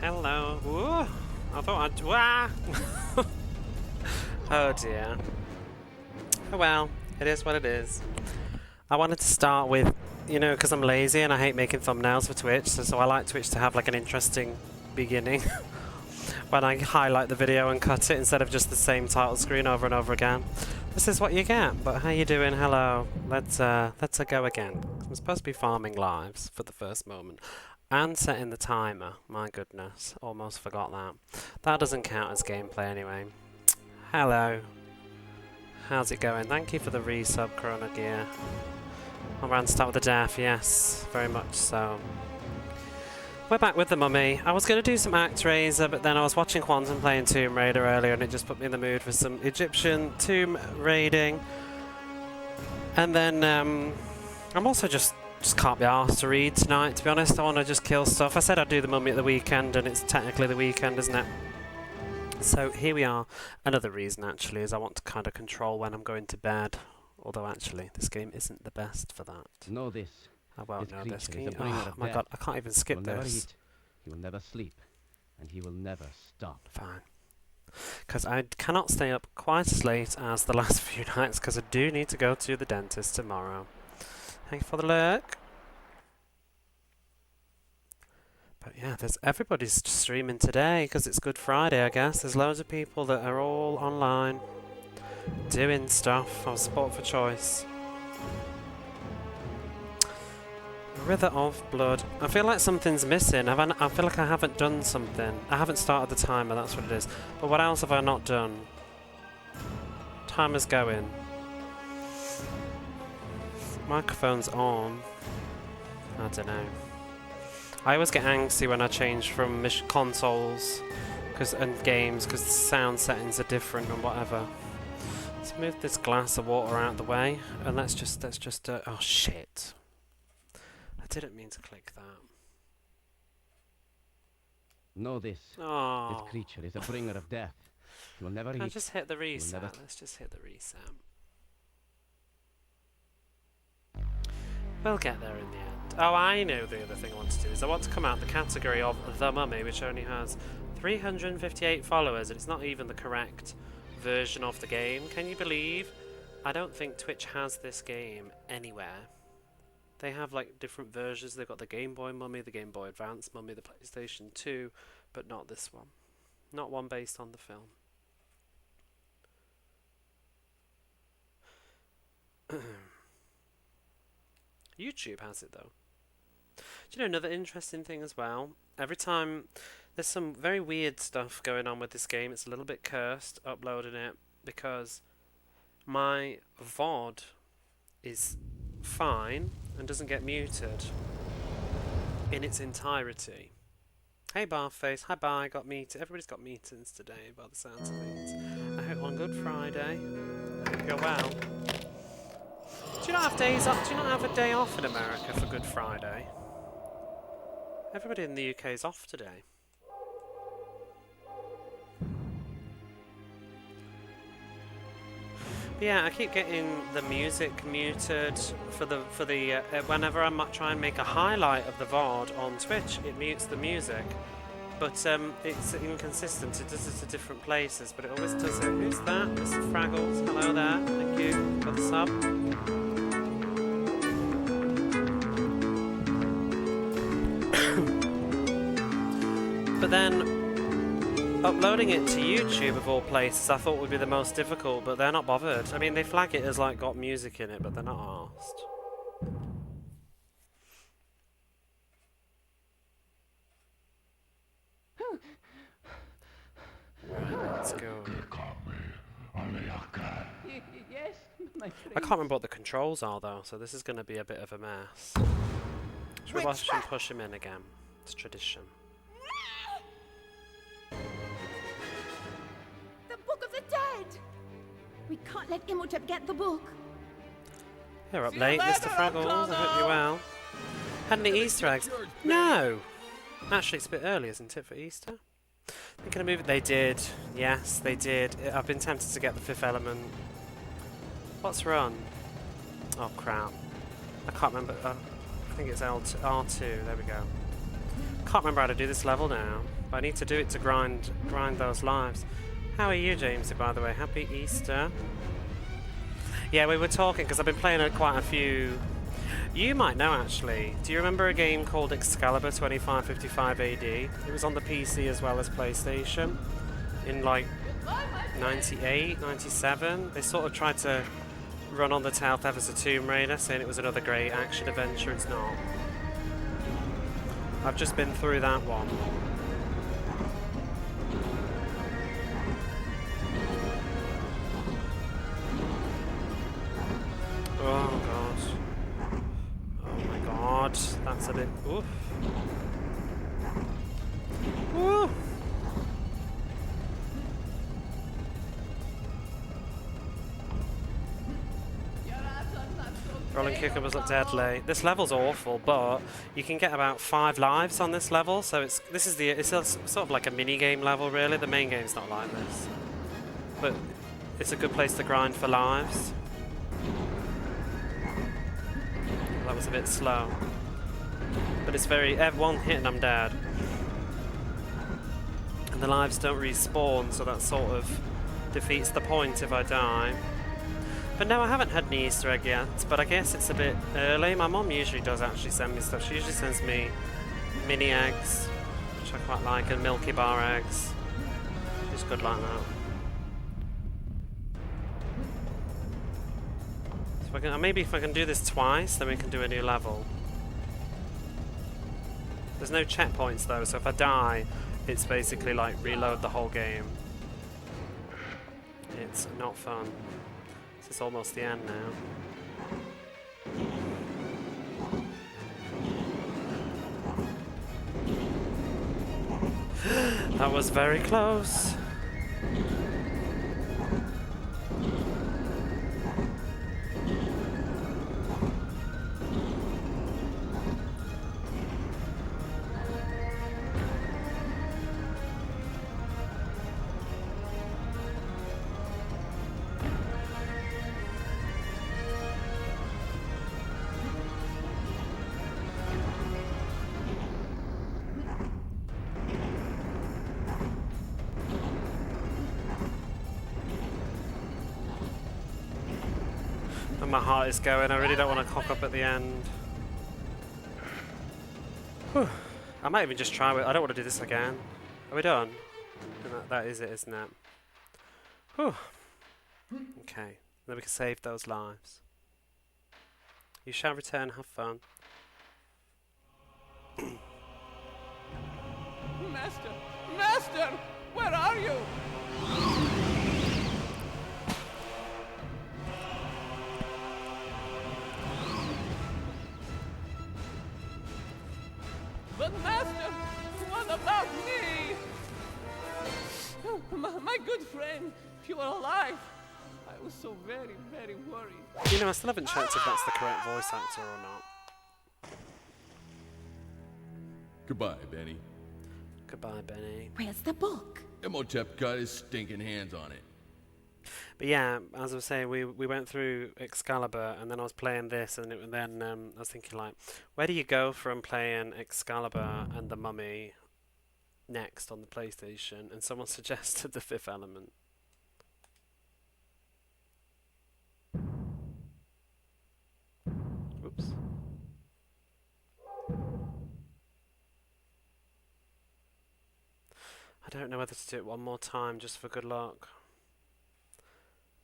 Hello. Ooh, I thought I'd... Wah! Oh dear. Oh well, it is what it is. I wanted to start with, you know, because I'm lazy and I hate making thumbnails for Twitch, so I like Twitch to have like an interesting beginning when I highlight the video and cut it instead of just the same title screen over and over again. This is what you get, but how you doing? Hello. Let's go again. I'm supposed to be farming lives for the first moment. And setting the timer. My goodness, almost forgot that. That doesn't count as gameplay anyway. Hello. How's it going? Thank you for the resub, Corona Gear. I'm around to start with the death, yes, very much so. We're back with the mummy. I was going to do some ActRaiser, but then I was watching Quantum playing Tomb Raider earlier and it just put me in the mood for some Egyptian tomb raiding. And then I'm also just can't be arsed to read tonight, to be honest. I want to just kill stuff. I said I'd do the mummy at the weekend, and it's technically the weekend, isn't it? So here we are. Another reason, actually, is I want to kind of control when I'm going to bed. Although, actually, this game isn't the best for that. Know this. I won't know this. Can you, oh my god, I can't even skip He will this. never eat, he will never sleep, and he will never stop. Fine. Because I cannot stay up quite as late as the last few nights, because I do need to go to the dentist tomorrow. Thank you for the lurk. But yeah, everybody's streaming today because it's Good Friday, I guess. There's loads of people that are all online doing stuff on Sport for Choice. River of Blood. I feel like something's missing. I feel like I haven't done something. I haven't started the timer, that's what it is. But what else have I not done? Timer's going. Microphone's on. I don't know. I always get angsty when I change from consoles and games because the sound settings are different and whatever. Let's move this glass of water out of the way and let's just oh shit. I didn't mean to click that. Know this. Oh. This creature is a bringer of death. He will never eat. I'll just hit the reset. Let's just hit the reset. We'll get there in the end. Oh, I know the other thing I want to do is I want to come out the category of The Mummy, which only has 358 followers, and it's not even the correct version of the game. Can you believe? I don't think Twitch has this game anywhere. They have like different versions. They've got the Game Boy Mummy, the Game Boy Advance Mummy, the PlayStation 2, but not this one. Not one based on the film. YouTube has it though. Do you know another interesting thing as well? Every time there's some very weird stuff going on with this game, it's a little bit cursed uploading it because my VOD is fine and doesn't get muted in its entirety. Hey Barface, hi bye, got meeting. Everybody's got meetings today by the sounds of things. I hope on Good Friday. I hope you're well. Do you not have days off? Do you not have a day off in America for Good Friday? Everybody in the UK is off today. But yeah, I keep getting the music muted for the whenever I try and make a highlight of the VOD on Twitch, it mutes the music. But it's inconsistent. It does it to different places, but it always does it. Who's that? Mr. Fraggles. Hello there. Thank you for the sub. But then, uploading it to YouTube of all places I thought would be the most difficult, but they're not bothered. I mean, they flag it as like got music in it, but they're not arsed. Right, let's go. Yes, my I can't remember what the controls are though, so this is going to be a bit of a mess. Should we watch him push him in again? It's tradition. The Book of the Dead! We can't let Imhotep get the book. You're up late, Mr. Fraggles. I hope you're well. Had any Easter eggs? No! Actually, it's a bit early, isn't it, for Easter? Thinking of movie. They did. Yes, they did. I've been tempted to get the Fifth Element. What's run? Oh, crap. I can't remember. I think it's R2. There we go. Can't remember how to do this level now, but I need to do it to grind those lives. How are you, Jamesy, by the way? Happy Easter. Yeah, we were talking because I've been playing quite a few. You might know, actually. Do you remember a game called Excalibur 2555 AD? It was on the PC as well as PlayStation in like 98, 97. They sort of tried to run on the tail feathers of Tomb Raider, saying it was another great action adventure. It's not. I've just been through that one. Oh god. Oh my god. That's a bit. Oof. Woo! Rolling cucumbers look deadly. This level's awful, but you can get about 5 lives on this level, so it's sort of like a mini game level, really. The main game's not like this, but it's a good place to grind for lives. That was a bit slow, but it's very one hit and I'm dead, and the lives don't respawn, so that sort of defeats the point if I die. But no, I haven't had an Easter egg yet, but I guess it's a bit early. My mum usually does actually send me stuff. She usually sends me mini eggs, which I quite like, and Milky Bar eggs. She's good like that. So maybe if I can do this twice, then we can do a new level. There's no checkpoints though, so if I die, it's basically like reload the whole game. It's not fun. It's almost the end now. That was very close. And my heart is going. I really don't want to cock up at the end. Whew. I might even just try it. I don't want to do this again. Are we done? That is it, isn't it? Whew. Okay. Then we can save those lives. You shall return. Have fun. Master! Master! Where are you? But Master, what about me? My good friend, if you were alive, I was so very, very worried. You know, I still haven't checked if that's the correct voice actor or not. Goodbye, Benny. Goodbye, Benny. Where's the book? Imhotep got his stinking hands on it. But yeah, as I was saying, we went through Excalibur, and then I was playing this, and then I was thinking, like, where do you go from playing Excalibur and The Mummy next on the PlayStation? And someone suggested The Fifth Element. Oops. I don't know whether to do it one more time just for good luck.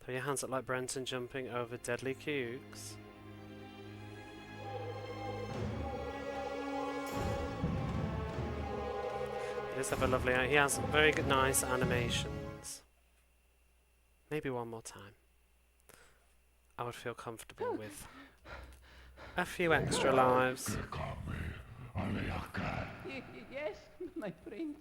Throw your hands up like Brenton jumping over deadly cukes. He does have a lovely... he has very good, nice animations. Maybe one more time. I would feel comfortable with a few extra lives. Yes, my prince.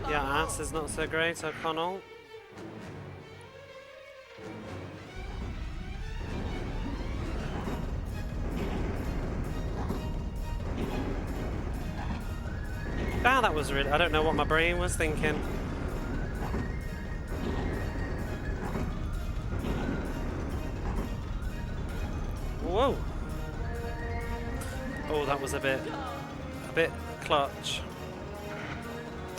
Your ass is not so great, O'Connell. Ah, that was really... I don't know what my brain was thinking. Whoa! Oh, that was a bit clutch.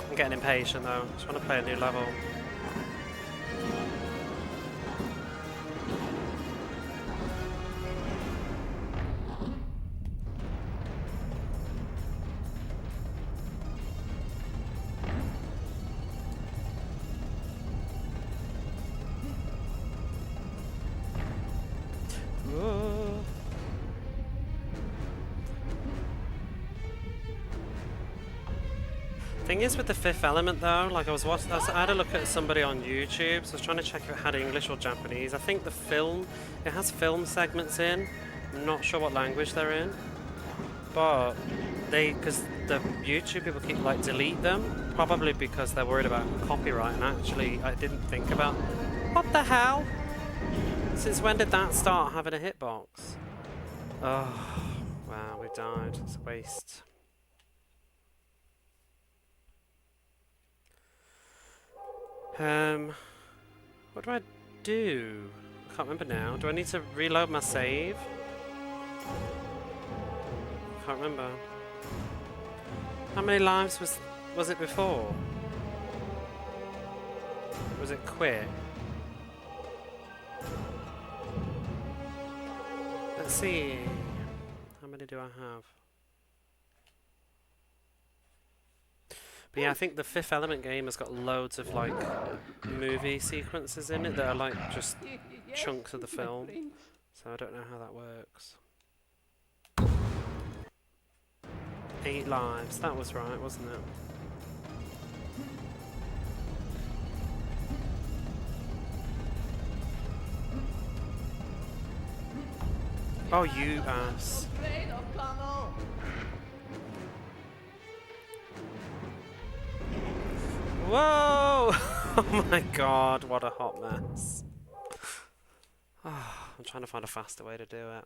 I'm getting impatient though. Just want to play a new level. Thing is with the Fifth Element though, like I had a look at somebody on YouTube, so I was trying to check if it had English or Japanese. I think the film, it has film segments in. I'm not sure what language they're in, but because the YouTube people keep like delete them, probably because they're worried about copyright. And actually, I didn't think about what the hell. Since when did that start having a hitbox? Oh, wow, we died. It's a waste. What do I do? I can't remember now. Do I need to reload my save? I can't remember. How many lives was it before? Was it quit? Let's see. How many do I have? But yeah, I think the Fifth Element game has got loads of like movie sequences in it that are like just chunks of the film. So I don't know how that works. 8 lives, that was right, wasn't it? Oh, you ass. Whoa! Oh my god, what a hot mess. Oh, I'm trying to find a faster way to do it.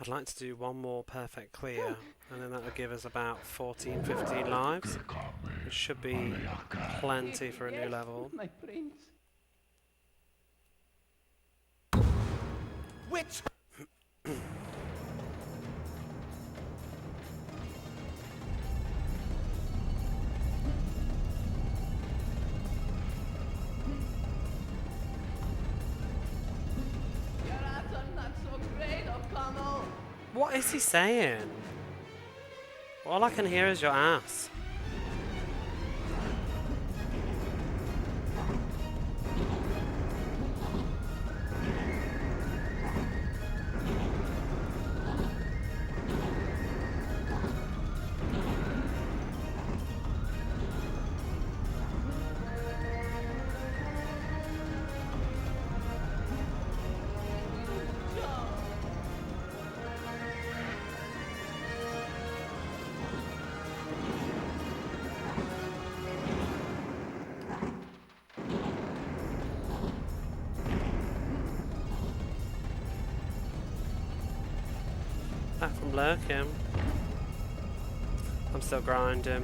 I'd like to do one more perfect clear, and then that would give us about 14, 15 lives, which should be plenty for a new level. My prince. Which? Your odds are not so great, O'Connell. What is he saying? All I can hear is your ass. Back from lurking. I'm still grinding.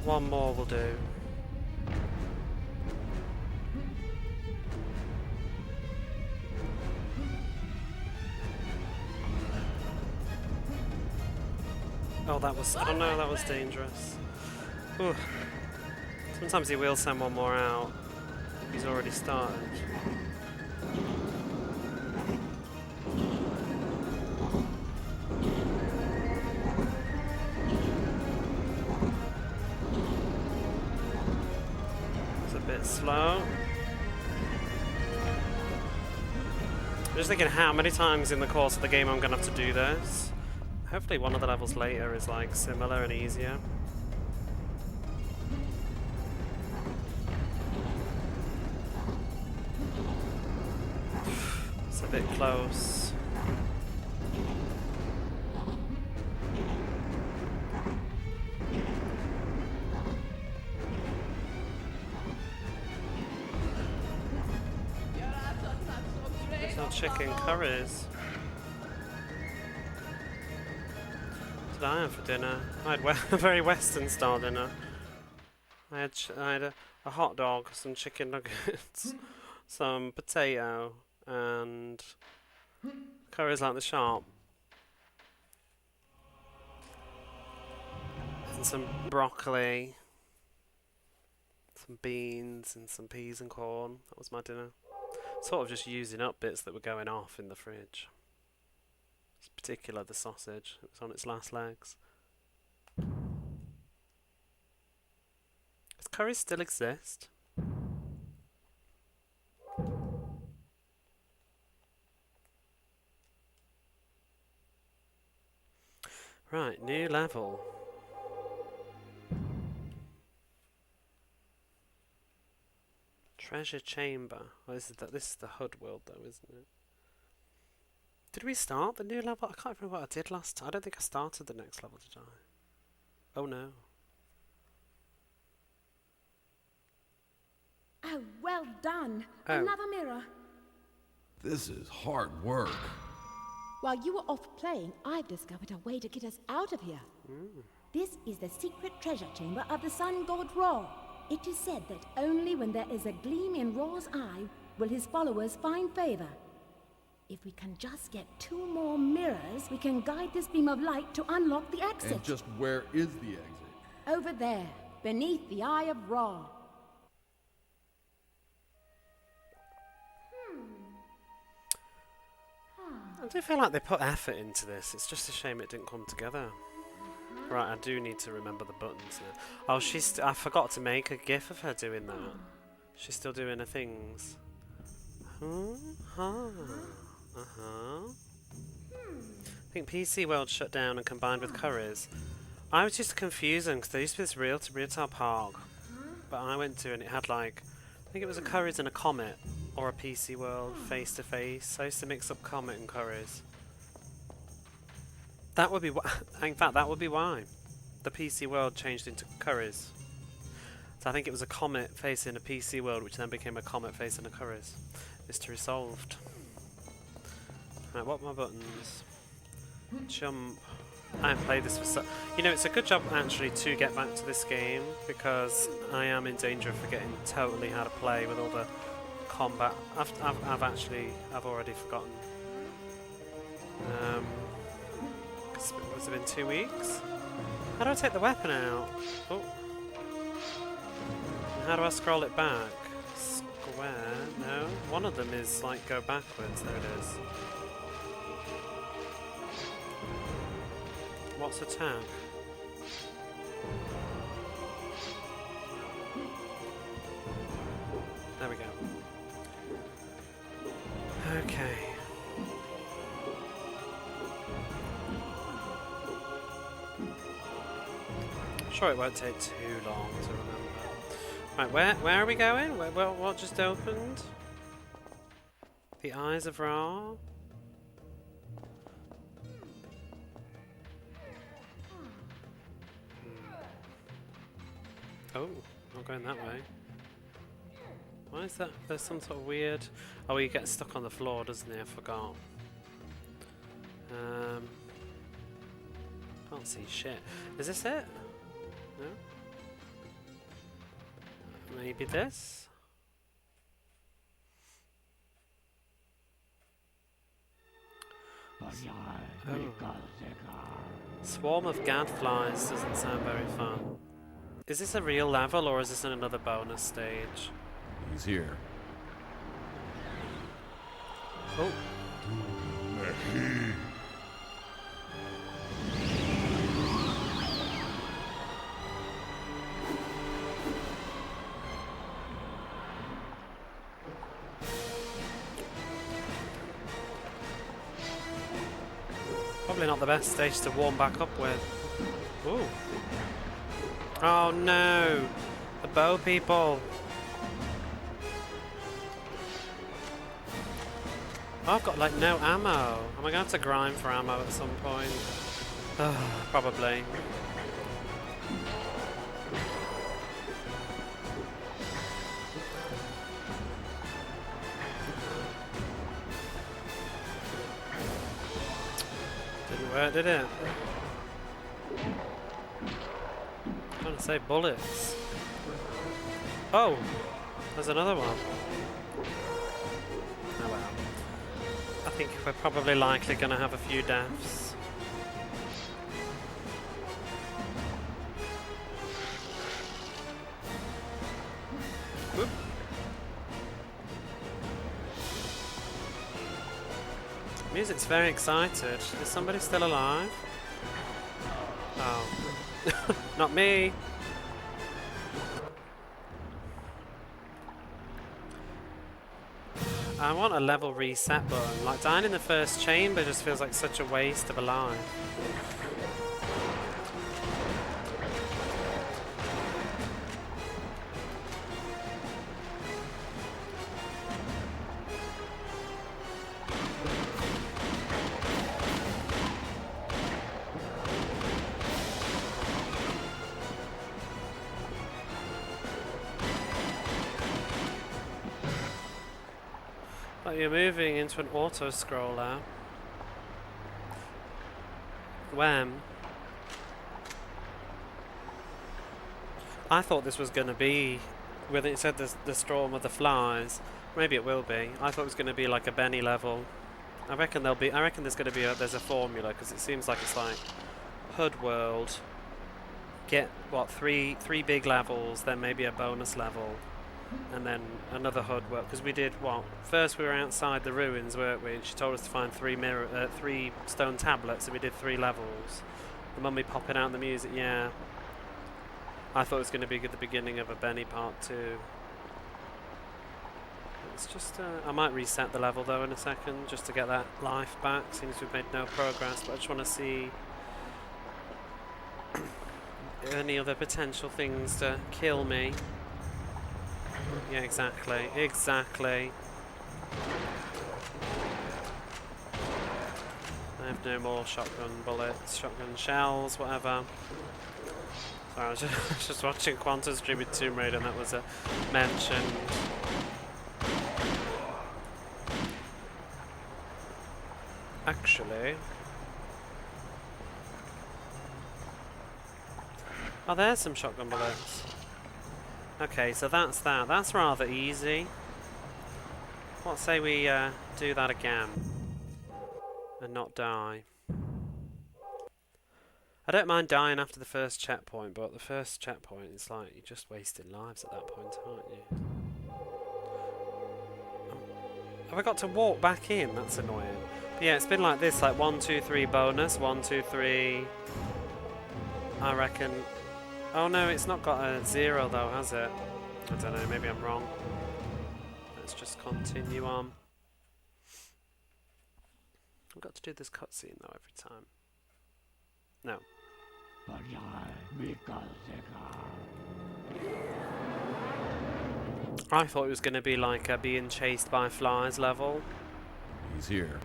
One more will do. Oh, that was... oh no, that was dangerous. Ooh. Sometimes he will send one more out. He's already started. Slow. I'm just thinking how many times in the course of the game I'm going to have to do this. Hopefully one of the levels later is like similar and easier. It's a bit close. chicken curries. What did I have for dinner? I had a very Western style dinner. I had a hot dog, some chicken nuggets, some potato, and curries like the shop. And some broccoli, some beans, and some peas and corn. That was my dinner. Sort of just using up bits that were going off in the fridge. In particular, the sausage. It was on its last legs. Does curries still exist? Right, new level. Treasure chamber. Oh, this is the HUD world though, isn't it? Did we start the new level? I can't remember what I did last time. I don't think I started the next level, did I? Oh no. Oh, well done. Oh. Another mirror. This is hard work. While you were off playing, I've discovered a way to get us out of here. This is the secret treasure chamber of the sun god Ra. It is said that only when there is a gleam in Ra's eye will his followers find favor. If we can just get 2 more mirrors, we can guide this beam of light to unlock the exit. And just where is the exit? Over there, beneath the eye of Ra. I do feel like they put effort into this. It's just a shame it didn't come together. Right, I do need to remember the buttons now. Oh, I forgot to make a gif of her doing that. She's still doing her things. I think PC World shut down and combined with Curry's. I was just confusing because there used to be this real-to-real park, but I went to and it had like, I think it was a Curry's and a Comet, or a PC World face-to-face. I used to mix up Comet and Curry's. That would be in fact, that would be why the PC World changed into Curry's. So I think it was a Comet facing a PC World, which then became a Comet facing a Curry's. Mystery solved. Right, what are my buttons? Jump. I haven't played this for so... You know, it's a good job actually to get back to this game, because I am in danger of forgetting totally how to play with all the combat. I've already forgotten. Has it been 2 weeks? How do I take the weapon out? Oh. And how do I scroll it back? Square? No. One of them is like go backwards. There it is. What's attack? There we go. Okay. Sure, it won't take too long to remember. Right, where are we going? What just opened? The Eyes of Ra. Oh, not going that way. Why is that? There's some sort of weird... Oh, he gets stuck on the floor, doesn't he? I forgot. Can't see shit. Is this it? No? Maybe this? Oh. Swarm of gadflies doesn't sound very fun. Is this a real level or is this in another bonus stage? He's here. Oh. Probably not the best stage to warm back up with. Ooh. Oh no! The bow people! Oh, I've got like no ammo. Am I going to have to grind for ammo at some point? Probably. Didn't work, did it? I'm trying to say bullets. Oh! There's another one. Oh well. I think we're probably likely going to have a few deaths. Whoop. Music's very excited. Is somebody still alive? Oh. Not me! I want a level reset button. Like, dying in the first chamber just feels like such a waste of a life. You're moving into an auto-scroller. When? I thought this was going to be, when it said the storm of the flies, maybe it will be. I thought it was going to be like a Benny level. I reckon there's going to be there's a formula, because it seems like it's like HUD world. Get what, three big levels, then maybe a bonus level. And then another HUD work, because we did what? First we were outside the ruins, weren't we? And she told us to find three stone tablets, and we did 3 levels. The mummy popping out in the music, yeah. I thought it was going to be the beginning of a Benny part 2. It's just, I might reset the level though in a second, just to get that life back. Seems we've made no progress, but I just want to see any other potential things to kill me. Yeah, exactly. Exactly. I have no more shotgun bullets, shotgun shells, whatever. Sorry, I was just watching Quantum stream with Tomb Raider, and that was mentioned. Actually... Oh, there's some shotgun bullets. Okay, so that's that. That's rather easy. What say we do that again and not die? I don't mind dying after the first checkpoint, but the first checkpoint is like you're just wasting lives at that point, aren't you? Oh. Have I got to walk back in? That's annoying. But yeah, it's been like this, like 1, 2, 3 bonus, 1, 2, 3. I reckon. Oh no, it's not got a 0 though, has it? I don't know, maybe I'm wrong. Let's just continue on. I've got to do this cutscene though every time. No. I thought it was going to be like a being chased by flies level. He's here.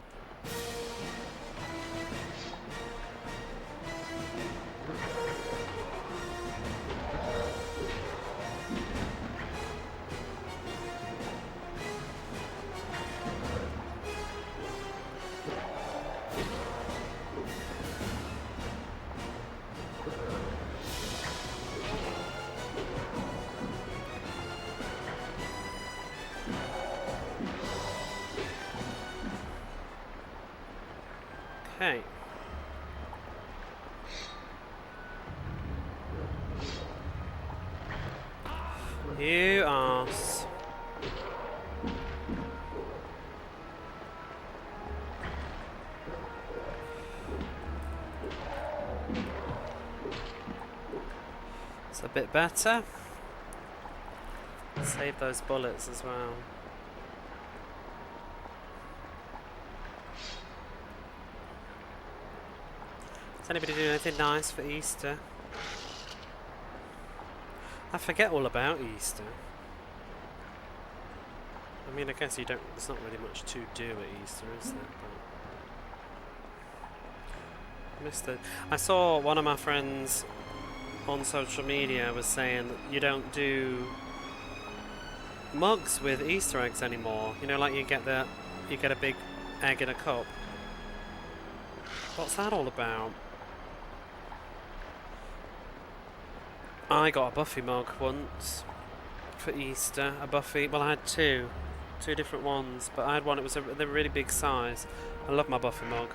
Okay. You arse. It's a bit better. Save those bullets as well. Does anybody do anything nice for Easter? I forget all about Easter. I mean, I guess you don't. There's not really much to do at Easter, is there? But missed it. I saw one of my friends on social media was saying that you don't do mugs with Easter eggs anymore. You know, like you get a big egg in a cup. What's that all about? I got a Buffy mug once for Easter. A Buffy. Well, I had two different ones, but I had one. It was they're really big size. I love my Buffy mug.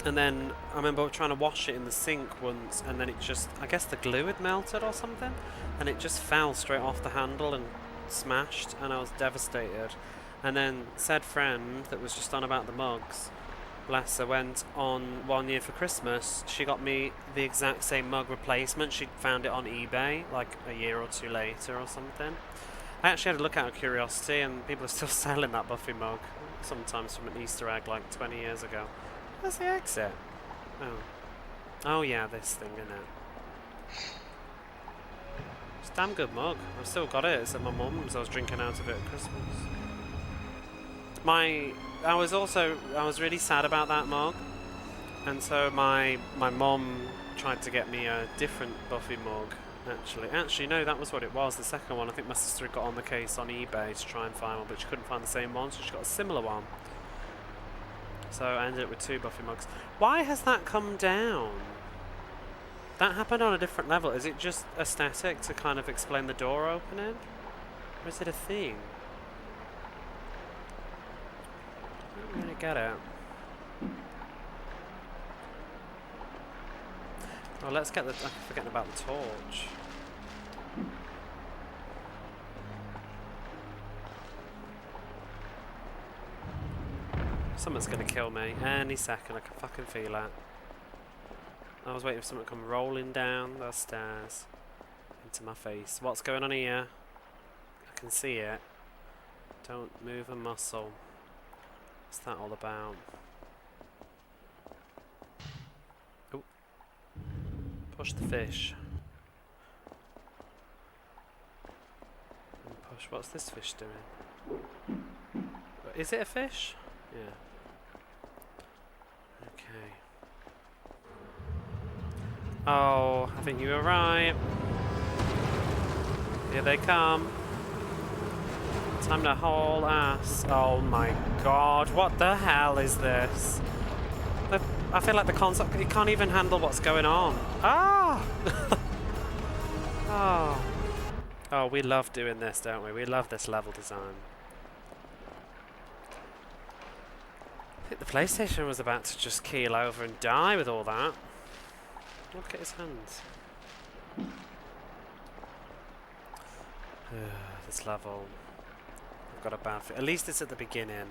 And then I remember trying to wash it in the sink once, and then it just, I guess the glue had melted or something, and it just fell straight off the handle and smashed, and I was devastated. And then said friend that was just on about the mugs, bless her, went on one year for Christmas. She got me the exact same mug replacement. She'd found it on eBay like a year or two later or something. I actually had a look out of curiosity, and people are still selling that Buffy mug, sometimes from an Easter egg like 20 years ago. Where's the exit? Oh. Oh yeah, this thing, innit? It's a damn good mug. I've still got it. It's at my mum's. I was drinking out of it at Christmas. I was really sad about that mug. And so my mum tried to get me a different Buffy mug, actually. Actually, no, that was what it was. The second one, I think my sister had got on the case on eBay to try and find one, but she couldn't find the same one, so she got a similar one. So I ended up with two Buffy mugs. Why has that come down? That happened on a different level. Is it just aesthetic to kind of explain the door opening? Or is it a thing? I don't really get it. Oh, let's get the... I'm forgetting about the torch. Someone's gonna kill me any second. I can fucking feel it. I was waiting for someone to come rolling down those stairs into my face. What's going on here? I can see it. Don't move a muscle. What's that all about? Oh. Push the fish. And push. What's this fish doing? Is it a fish? Yeah. Okay. Oh, I think you were right. Here they come. Time to haul ass. Oh my god, what the hell is this? I feel like the console, it can't even handle what's going on. Ah! Oh. Oh, we love doing this, don't we? We love this level design. I think the PlayStation was about to just keel over and die with all that. Look at his hands. This level. I've got a bad feel. At least it's at the beginning.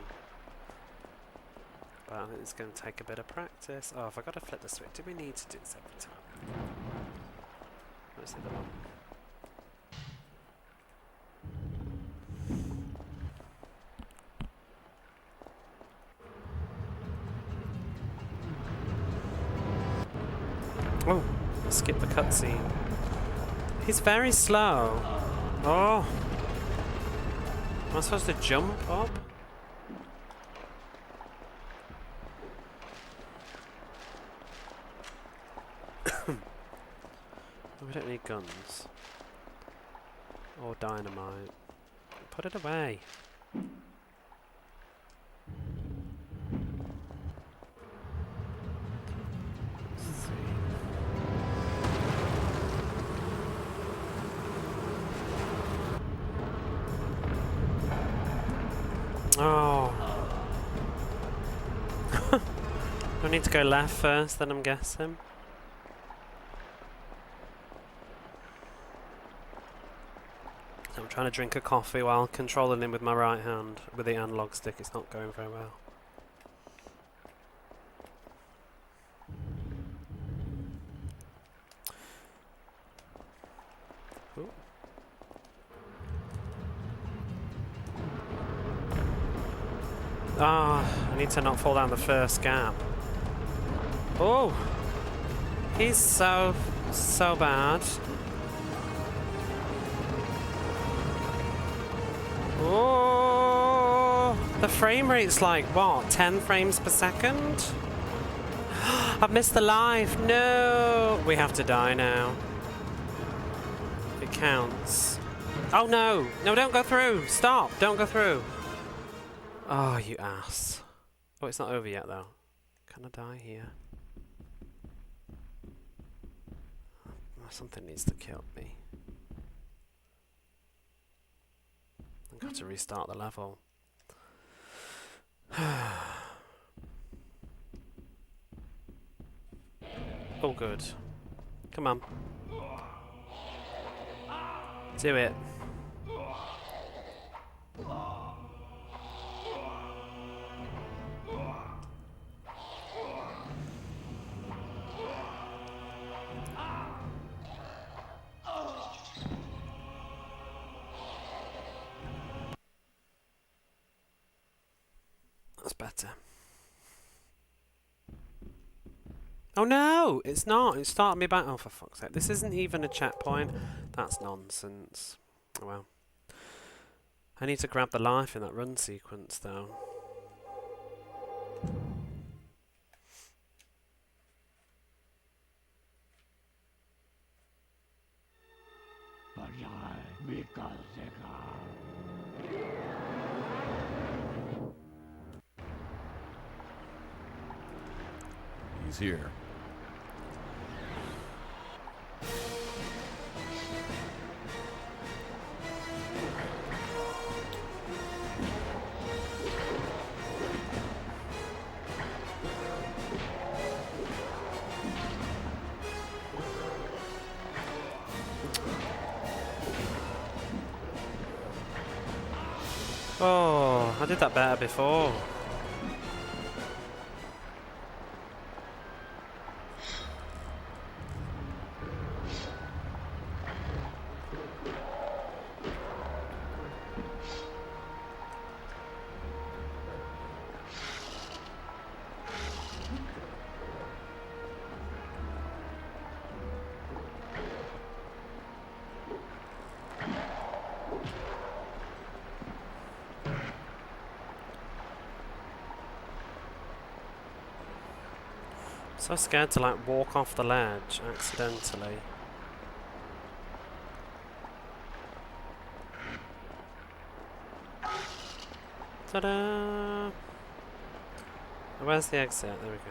But I think it's going to take a bit of practice. Oh, have I got to flip the switch? Do we need to do this every time? Where's the other one? Oh, skip the cutscene. He's very slow. Oh. Am I supposed to jump up? Oh, we don't need guns. Or dynamite. Put it away. Oh. I need to go left first, then I'm guessing. I'm trying to drink a coffee while controlling him with my right hand. With the analog stick, it's not going very well. Ooh. Ah, I need to not fall down the first gap. Oh! He's so bad. Oh! The frame rate's like, what, 10 frames per second? I've missed the life. No! We have to die now. It counts. Oh no! No, don't go through! Stop! Don't go through! Oh, you ass. Oh, it's not over yet, though. Can I die here? Oh, something needs to kill me. I've got to restart the level. Oh, good. Come on. Do it. That's better. Oh no! It's not! It started me back. Oh, for fuck's sake. This isn't even a checkpoint. That's nonsense. Oh well. I need to grab the life in that run sequence though. He's here. Oh, I did that better before. So scared to like walk off the ledge accidentally. Ta-da! Where's the exit? There we go.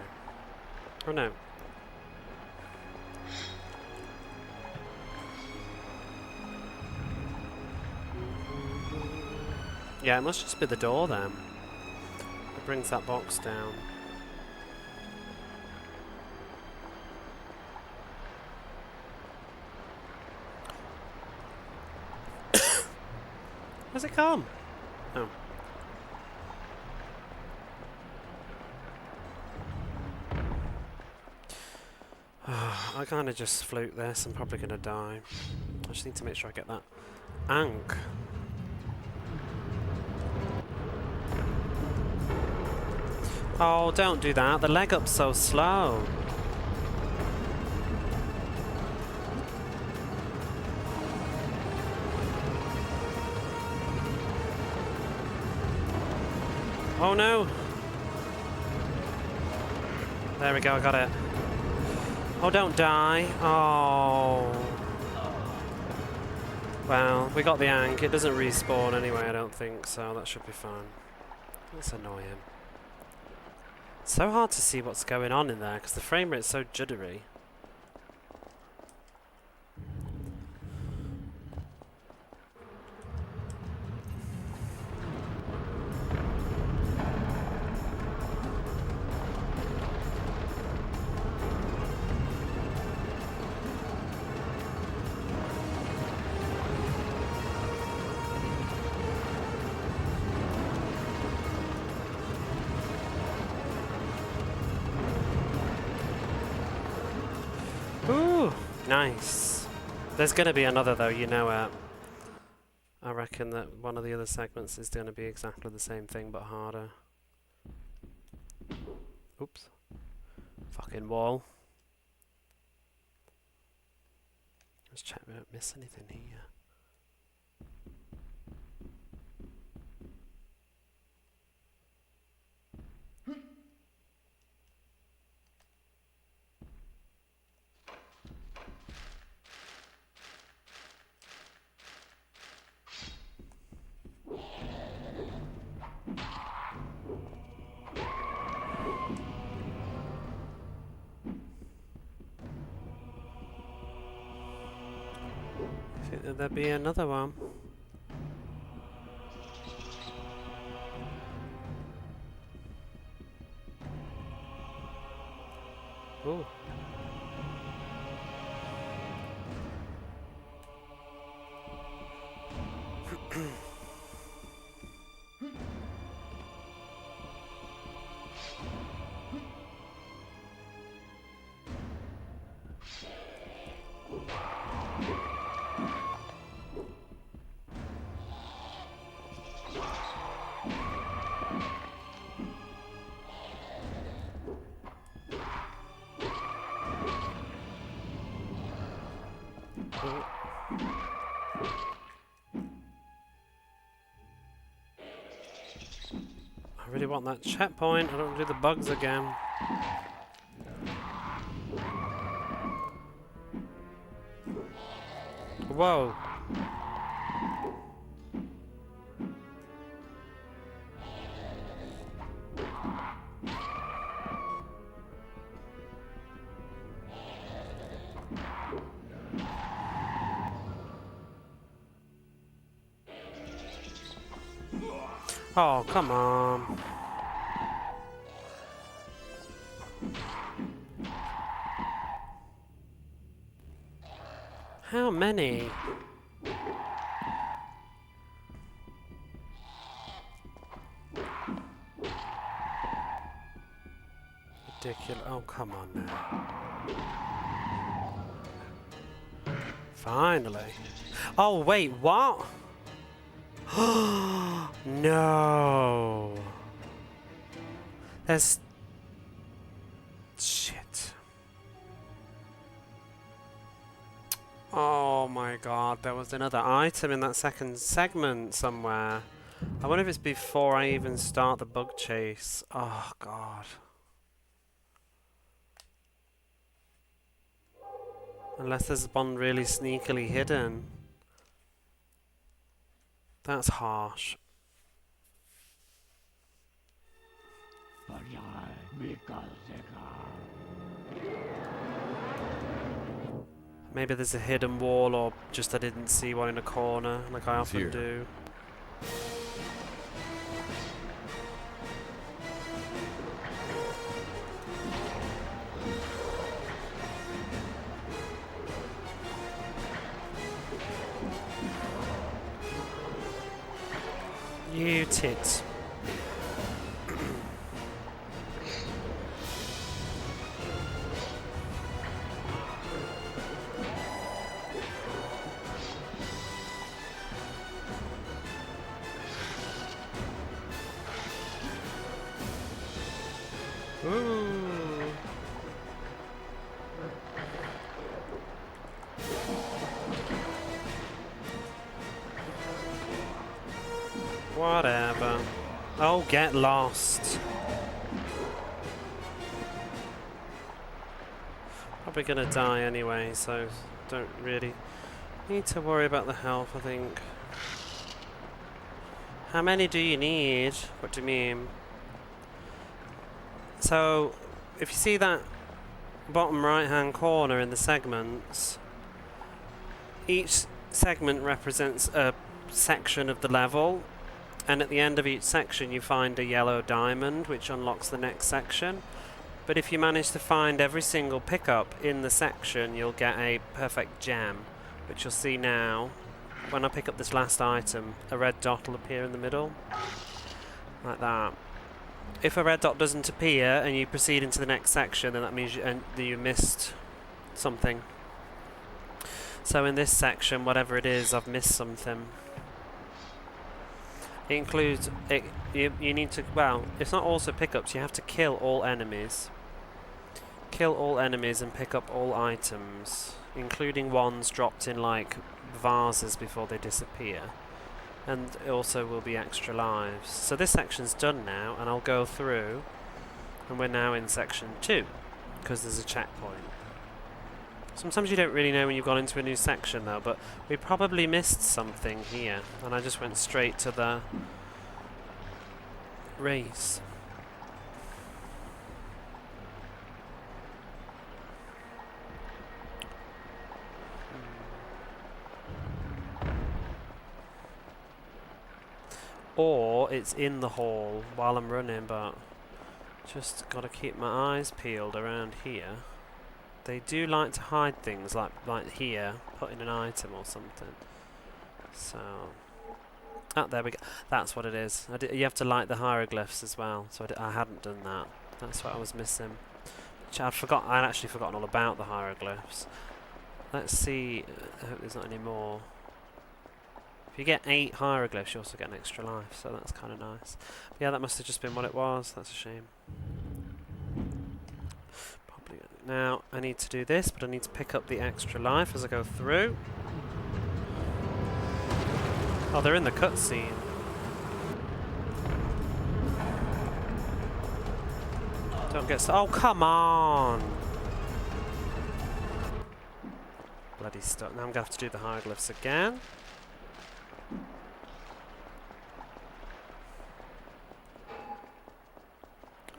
Oh no. Yeah, it must just be the door then. It brings that box down. Where's it come? Oh. I kind of just fluke this. I'm probably going to die. I just need to make sure I get that Ankh. Oh, don't do that. The leg up's so slow. Oh no! There we go, I got it. Oh, don't die. Oh. Well, we got the Ankh. It doesn't respawn anyway, I don't think, so that should be fine. That's annoying. It's so hard to see what's going on in there because the frame rate's so juddery. Ooh, nice. There's going to be another though, you know it. I reckon that one of the other segments is going to be exactly the same thing but harder. Oops. Fucking wall. Let's check we don't miss anything here. Could there be another one? Ooh. I really want that checkpoint. I don't want to do the bugs again. Whoa. Oh, come on. How many? Ridiculous. Oh, come on now. Finally. Oh, wait, what? No. There's... Shit. Oh my god, there was another item in that second segment somewhere. I wonder if it's before I even start the bug chase. Oh god. Unless there's one really sneakily hidden. That's harsh. Maybe there's a hidden wall, or just I didn't see one in a corner, like I often do. You tit. Ooh. Whatever. Oh, get lost. Probably gonna die anyway, so don't really need to worry about the health, I think. How many do you need? What do you mean? So, if you see that bottom right hand corner in the segments, each segment represents a section of the level, and at the end of each section you find a yellow diamond which unlocks the next section. But if you manage to find every single pickup in the section, you'll get a perfect gem, which you'll see now. When I pick up this last item, a red dot will appear in the middle, like that. If a red dot doesn't appear and you proceed into the next section, then that means you missed something. So in this section, whatever it is, I've missed something. It includes... you need to... Well, it's not also pickups. You have to kill all enemies. Kill all enemies and pick up all items, including ones dropped in, like, vases before they disappear. And it also will be extra lives. So this section's done now, and I'll go through, and we're now in section 2, because there's a checkpoint. Sometimes you don't really know when you've gone into a new section though, but we probably missed something here, and I just went straight to the race. Or it's in the hall while I'm running, but just gotta keep my eyes peeled around here. They do like to hide things, like here, put in an item or something. So, there we go. That's what it is. You have to light the hieroglyphs as well. So I hadn't done that. That's what I was missing. I'd actually forgotten all about the hieroglyphs. Let's see. I hope there's not any more. If you get 8 hieroglyphs, you also get an extra life, so that's kind of nice. But yeah, that must have just been what it was. That's a shame. Probably. Now, I need to do this, but I need to pick up the extra life as I go through. Oh, they're in the cutscene. Don't get oh, come on! Bloody stuff. Now I'm going to have to do the hieroglyphs again.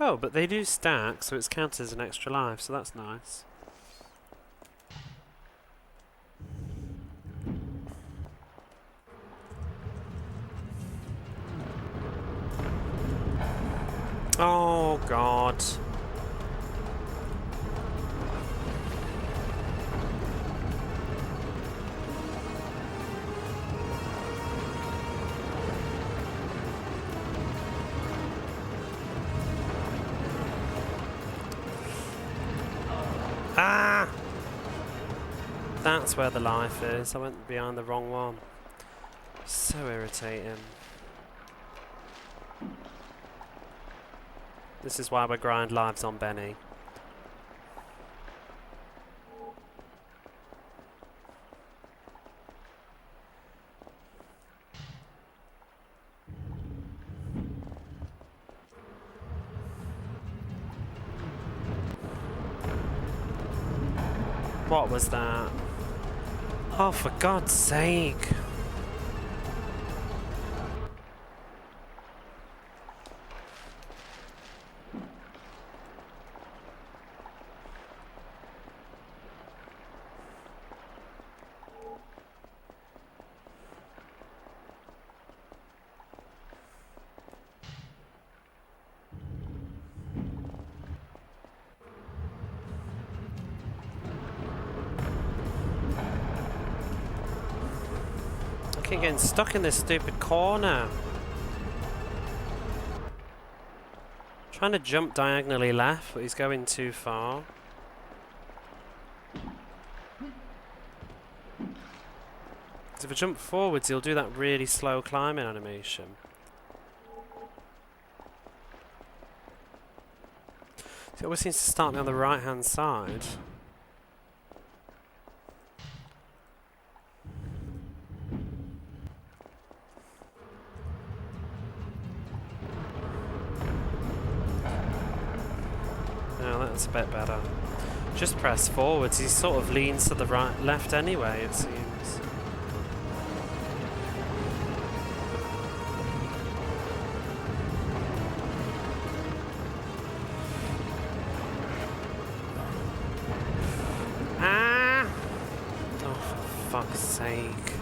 Oh, but they do stack, so it's counted as an extra life, so that's nice. Oh, God. Ah! That's where the life is. I went behind the wrong one. So irritating. This is why we grind lives on Benny. What was that? Oh, for God's sake. I keep getting stuck in this stupid corner. Trying to jump diagonally left, but he's going too far. Because if I jump forwards, he'll do that really slow climbing animation. It always seems to start me on the right hand side. That's a bit better. Just press forwards. He sort of leans to the left anyway, it seems. Ah! Oh, for fuck's sake.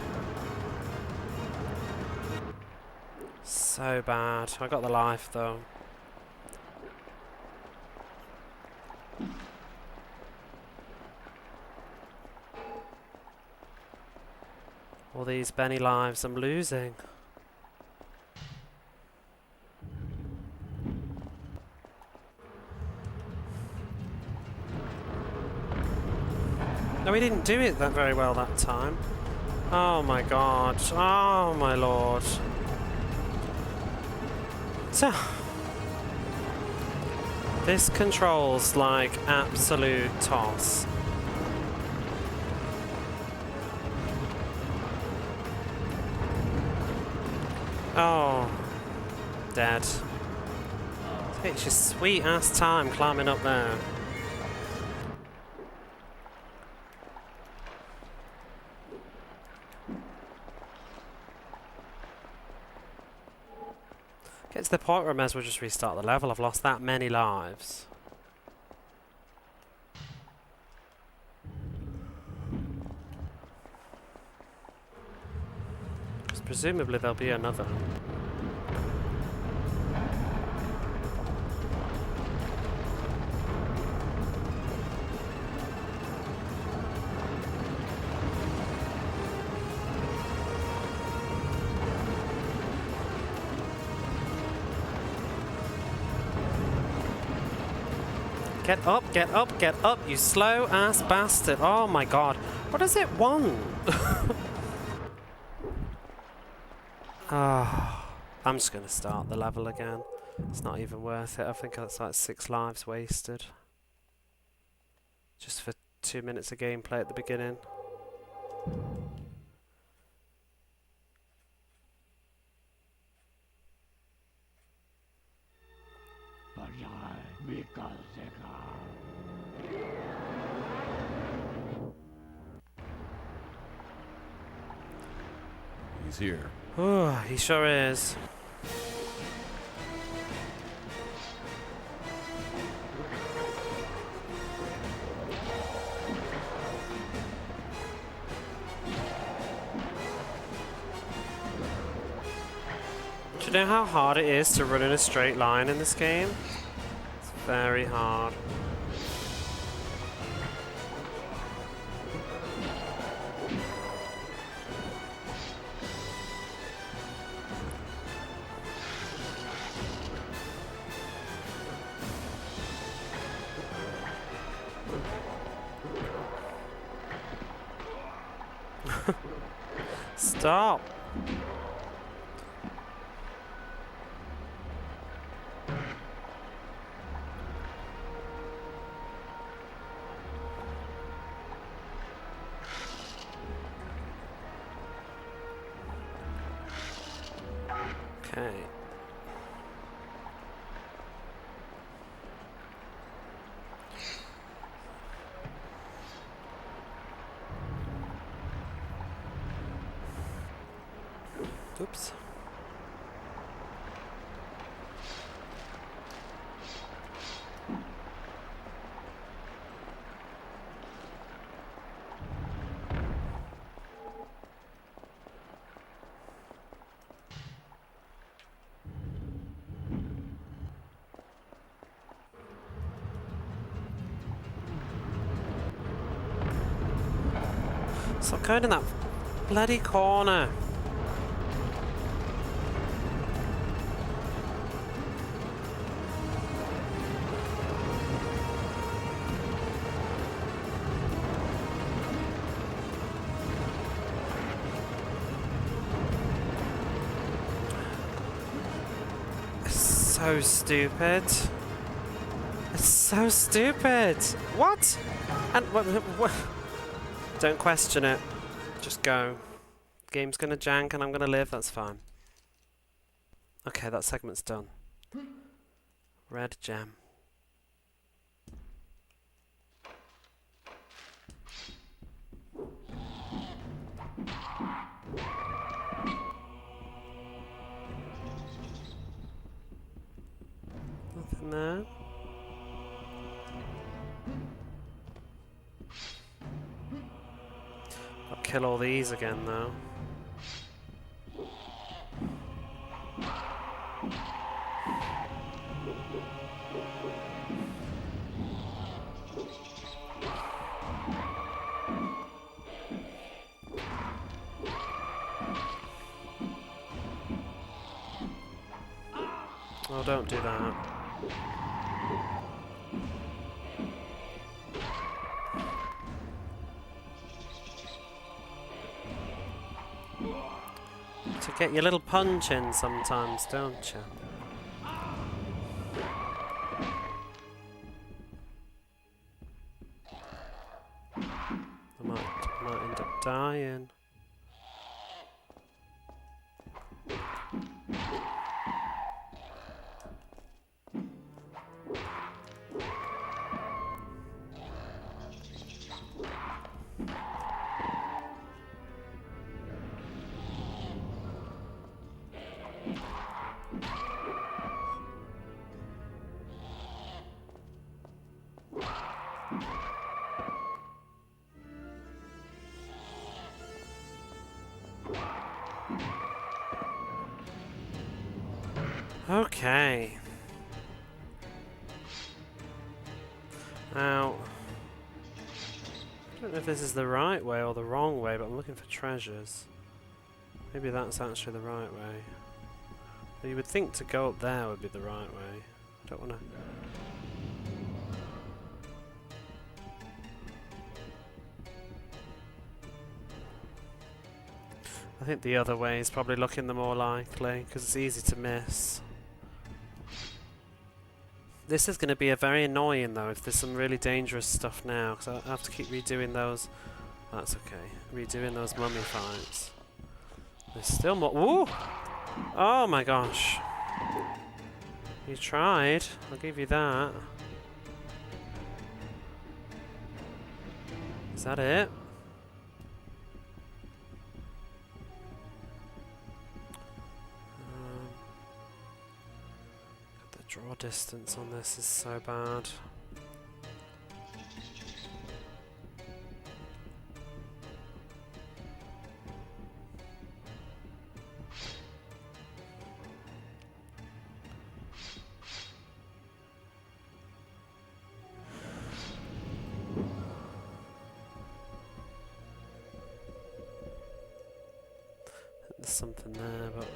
So bad. I got the life though. All these Benny lives I'm losing. No, we didn't do it that very well that time. Oh my God. Oh my Lord. So, this controls like absolute toss. Oh, dead. It's your sweet ass time climbing up there. Get to the point where I may as well just restart the level. I've lost that many lives. Presumably there'll be another. Get up, get up, get up, you slow ass bastard. Oh my god. What does it want? Ah, I'm just gonna start the level again. It's not even worth it. I think that's like 6 lives wasted. Just for 2 minutes of gameplay at the beginning. He's here. Oh, he sure is. Do you know how hard it is to run in a straight line in this game? It's very hard. Stop! Okay. Oops. Stop going in that bloody corner. So stupid. It's so stupid. What? And what? Don't question it. Just go. Game's gonna jank and I'm gonna live. That's fine. Okay, that segment's done. Red gem. Nothing there. I'll kill all these again though. Oh, don't do that. To get your little punch in sometimes, don't you? I might end up dying. Okay. Now, I don't know if this is the right way or the wrong way, but I'm looking for treasures. Maybe that's actually the right way. But you would think to go up there would be the right way. I don't want to... I think the other way is probably looking the more likely, because it's easy to miss. This is going to be a very annoying though if there's some really dangerous stuff now, because I have to keep redoing those. That's okay. Redoing those mummy fights. There's still more. Ooh! Oh my gosh. You tried. I'll give you that. Is that it? The draw distance on this is so bad. There's something there, but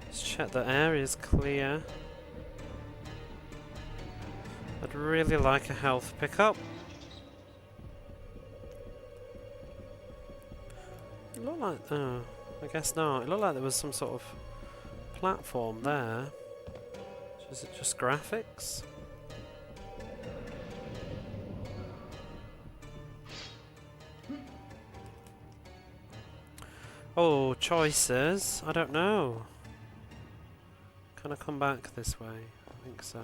let's check the area's clear. I'd really like a health pickup. It looked like, oh, I guess not. It looked like there was some sort of platform there. Is it just graphics? Oh, choices. I don't know. Can I come back this way? I think so.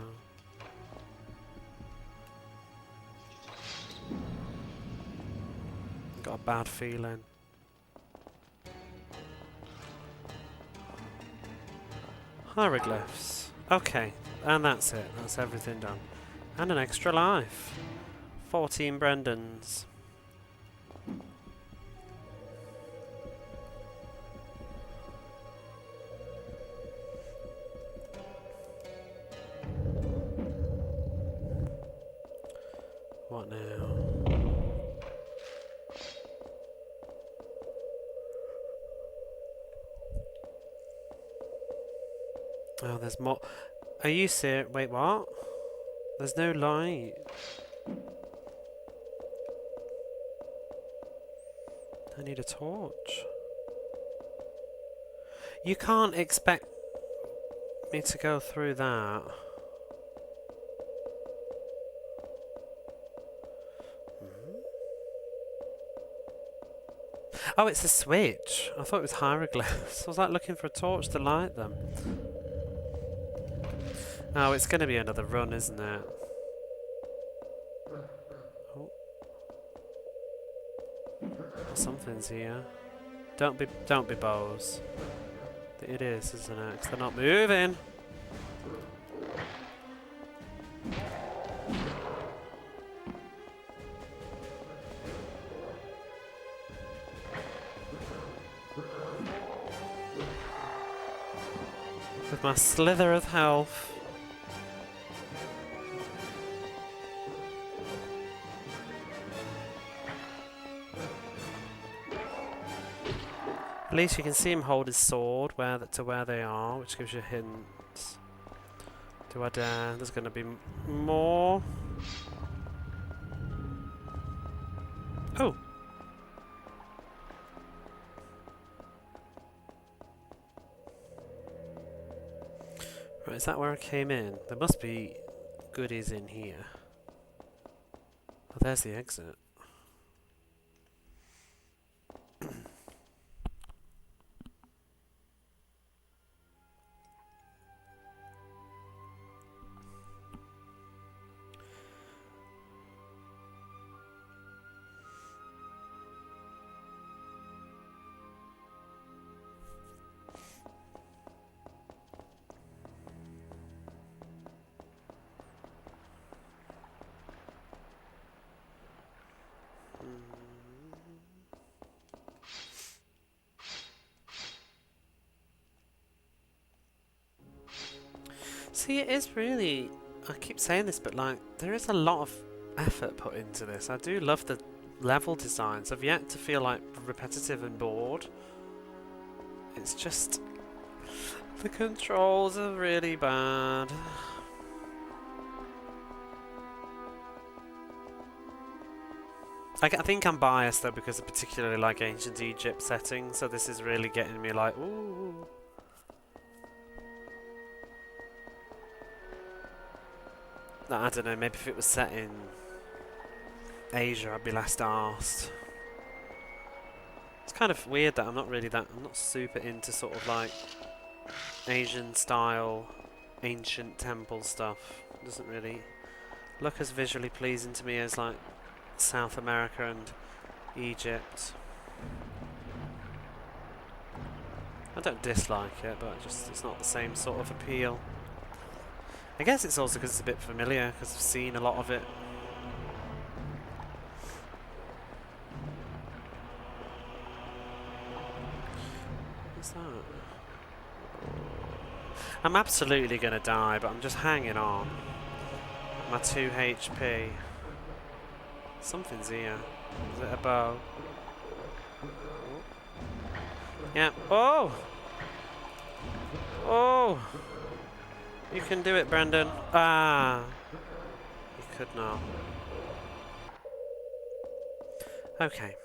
Got a bad feeling. Hieroglyphs. Okay, and that's it. That's everything done. And an extra life. 14 Brendans. What now? Oh, there's more. Are you serious? Wait, what? There's no light. I need a torch. You can't expect me to go through that. Oh, it's a switch. I thought it was hieroglyphs. I was like looking for a torch to light them. Oh, it's going to be another run, isn't it? Oh. Something's here. Don't be bows. It is, isn't it? 'Cause they're not moving. With my slither of health. At least you can see him hold his sword to where they are, which gives you hints. Do I dare? There's going to be more. Oh! Right, is that where I came in? There must be goodies in here. Oh, there's the exit. See, it is really, I keep saying this, but like, there is a lot of effort put into this. I do love the level designs. I've yet to feel like repetitive and bored. It's just, the controls are really bad. I think I'm biased though because I particularly like ancient Egypt settings, so this is really getting me like, ooh. No, I don't know, maybe if it was set in Asia I'd be less arsed. It's kind of weird that I'm not super into sort of like Asian style, ancient temple stuff. It doesn't really look as visually pleasing to me as like South America and Egypt. I don't dislike it, but it's not the same sort of appeal. I guess it's also because it's a bit familiar, because I've seen a lot of it. What's that? I'm absolutely going to die, but I'm just hanging on. My 2 HP. Something's here. Is it a bow? Yeah. Oh! Oh! You can do it, Brendan. Ah! You could not. Okay.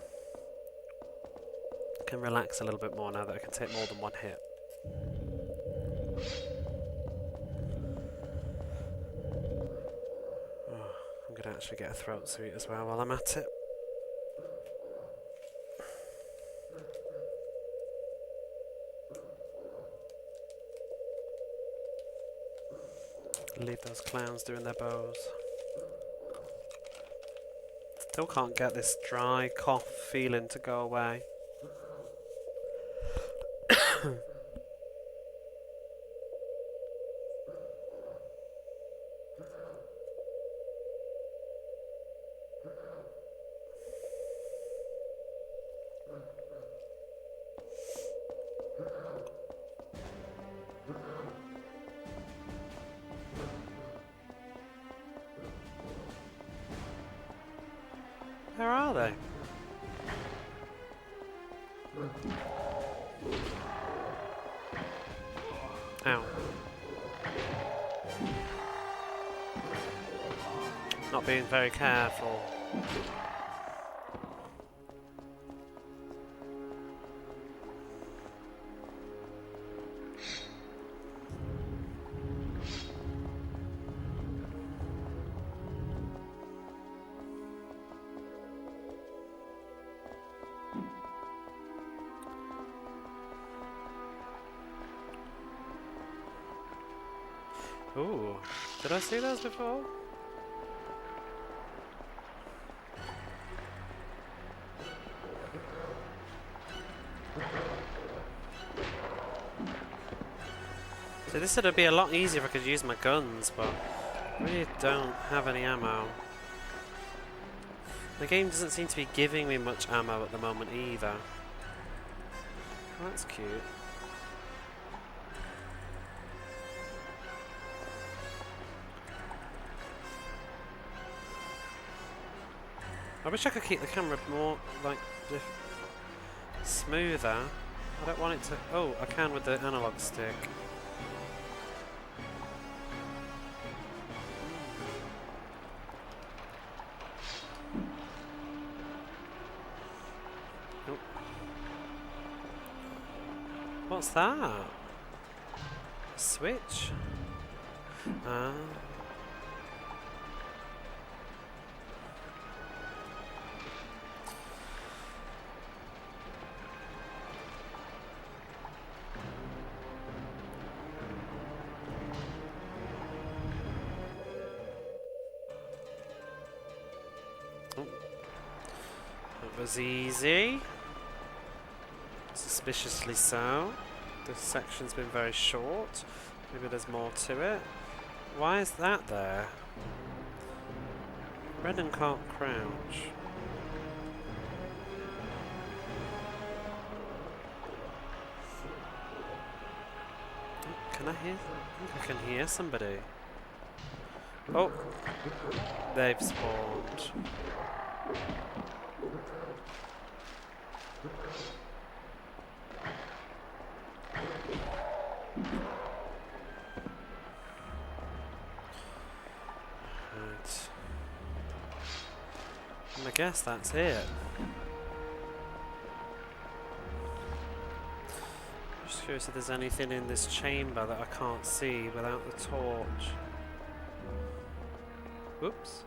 I can relax a little bit more now that I can take more than one hit. Oh, I'm going to actually get a throat sweet as well while I'm at it. Leave those clowns doing their bows. Still can't get this dry cough feeling to go away. Where are they? Ow. Not being very careful. Ooh, did I see those before? So this would be a lot easier if I could use my guns, but I really don't have any ammo. The game doesn't seem to be giving me much ammo at the moment either. Oh, that's cute. I wish I could keep the camera more, like, smoother. I don't want it to... Oh, I can with the analog stick. Oh. What's that? Switch? Ah. That was easy. Suspiciously so. This section's been very short. Maybe there's more to it. Why is that there? Brendan can't crouch. Can I hear? I think I can hear somebody. Oh! They've spawned. Right. I'm gonna guess that's it. Just curious if there's anything in this chamber that I can't see without the torch. Whoops.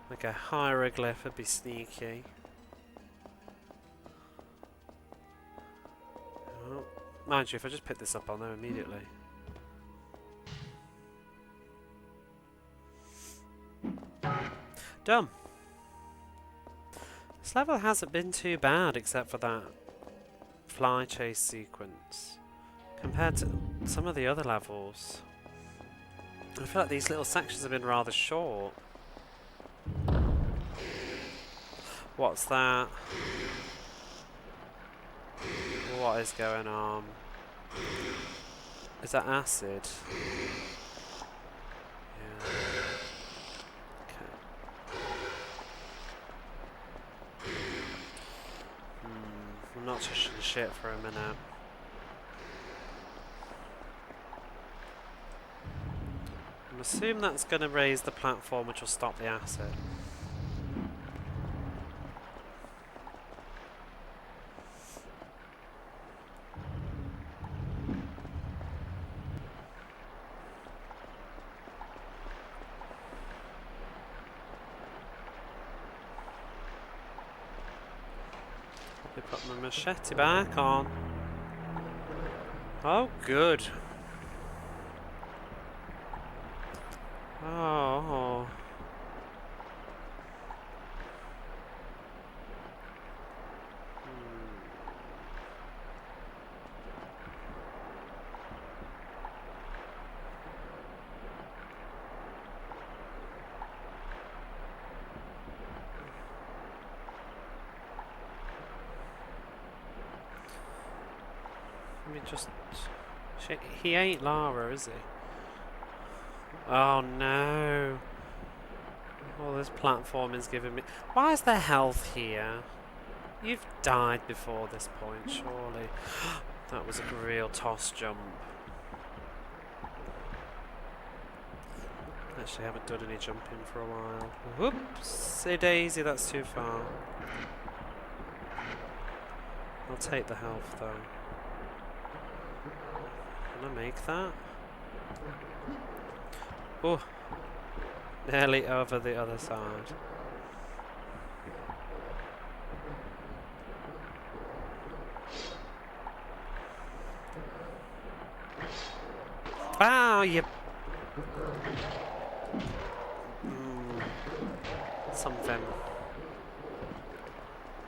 Like a hieroglyph would be sneaky. Oh. Mind you, if I just pick this up, I'll know immediately. Done. This level hasn't been too bad except for that fly chase sequence. Compared to some of the other levels, I feel like these little sections have been rather short. What's that? What is going on? Is that acid? Yeah. I'm not touching shit for a minute. I'm assuming that's going to raise the platform, which will stop the acid. Put my machete back on. Oh, good. Oh. Let me just... Shit, he ain't Lara, is he? Oh no. All this platform is giving me... Why is there health here? You've died before this point, surely. That was a real toss jump. Actually, I haven't done any jumping for a while. Whoopsie daisy, that's too far. I'll take the health though. Can I make that? Oh, nearly over the other side. Ah, you... Something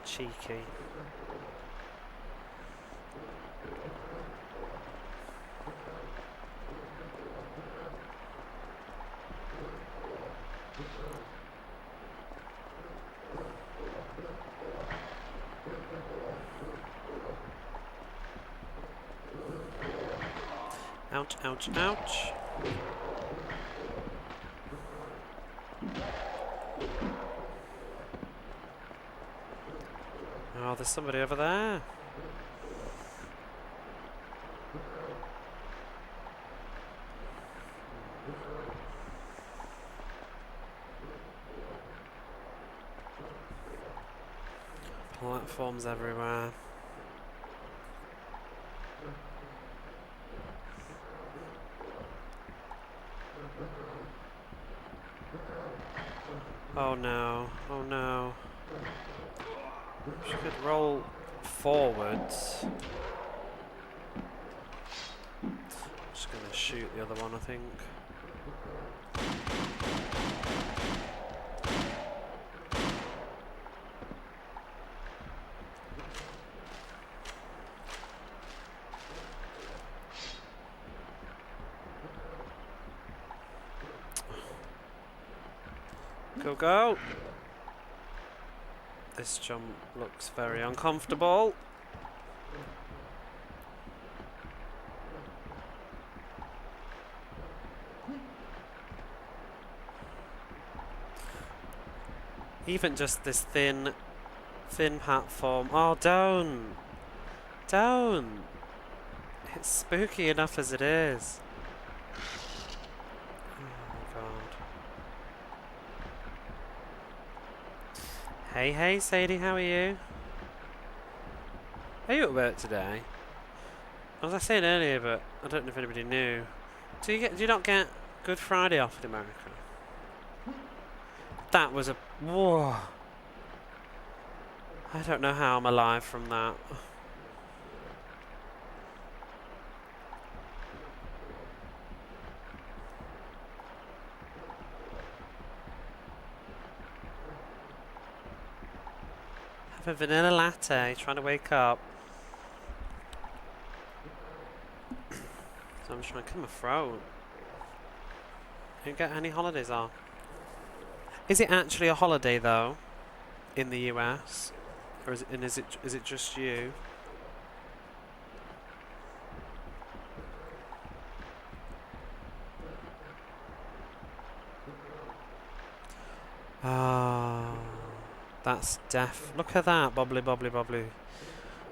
cheeky. Ouch, ouch, ouch. Oh, there's somebody over there. Platforms everywhere. Oh no, oh no. She could roll forwards. I'm just gonna shoot the other one, I think. Go, go! This jump looks very uncomfortable. Even just this thin platform. Oh, don't! Don't! It's spooky enough as it is. Oh my god. Hey Sadie, how are you? Are you at work today? As I was saying earlier, but I don't know if anybody knew. Do you not get Good Friday off in America? That was a whoa. I don't know how I'm alive from that. Have a vanilla latte, trying to wake up. So I'm just trying to clear my throat. Don't get any holidays off. Is it actually a holiday though, in the US, or is it just you? Ah, that's deaf. Look at that, bobbly bobbly bobbly.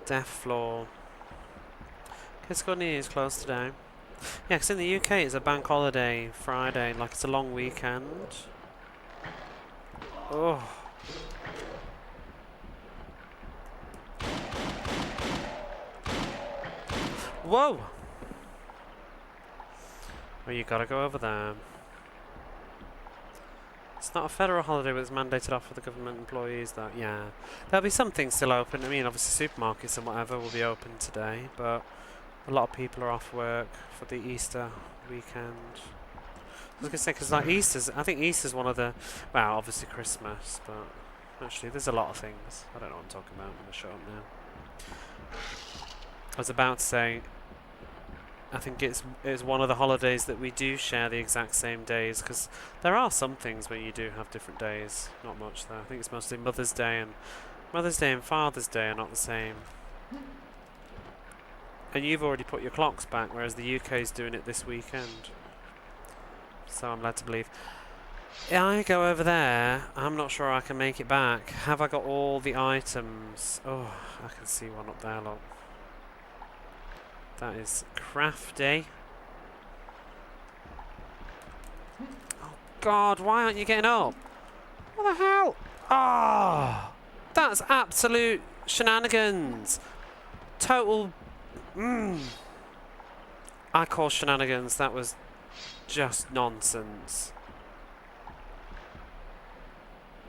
Deaf floor. Kids got knees closed today. Yeah, 'cause in the UK it's a bank holiday Friday, like it's a long weekend. Oh. Whoa! Well, you gotta go over there. It's not a federal holiday, but it's mandated off for the government employees, though. Yeah. There'll be some things still open. I mean, obviously supermarkets and whatever will be open today, but a lot of people are off work for the Easter weekend. I was going to say, because like I think Easter's one of the, well, obviously Christmas, but actually there's a lot of things. I don't know what I'm talking about. I'm going to shut up now. I was about to say, I think it's one of the holidays that we do share the exact same days, because there are some things where you do have different days. Not much though. I think it's mostly Mother's Day and Father's Day are not the same. And you've already put your clocks back, whereas the UK's doing it this weekend. So I'm led to believe. If I go over there, I'm not sure I can make it back. Have I got all the items? Oh, I can see one up there, look. That is crafty. Oh God, why aren't you getting up? What the hell? Ah, that's absolute shenanigans. Total. I call shenanigans. That was just nonsense.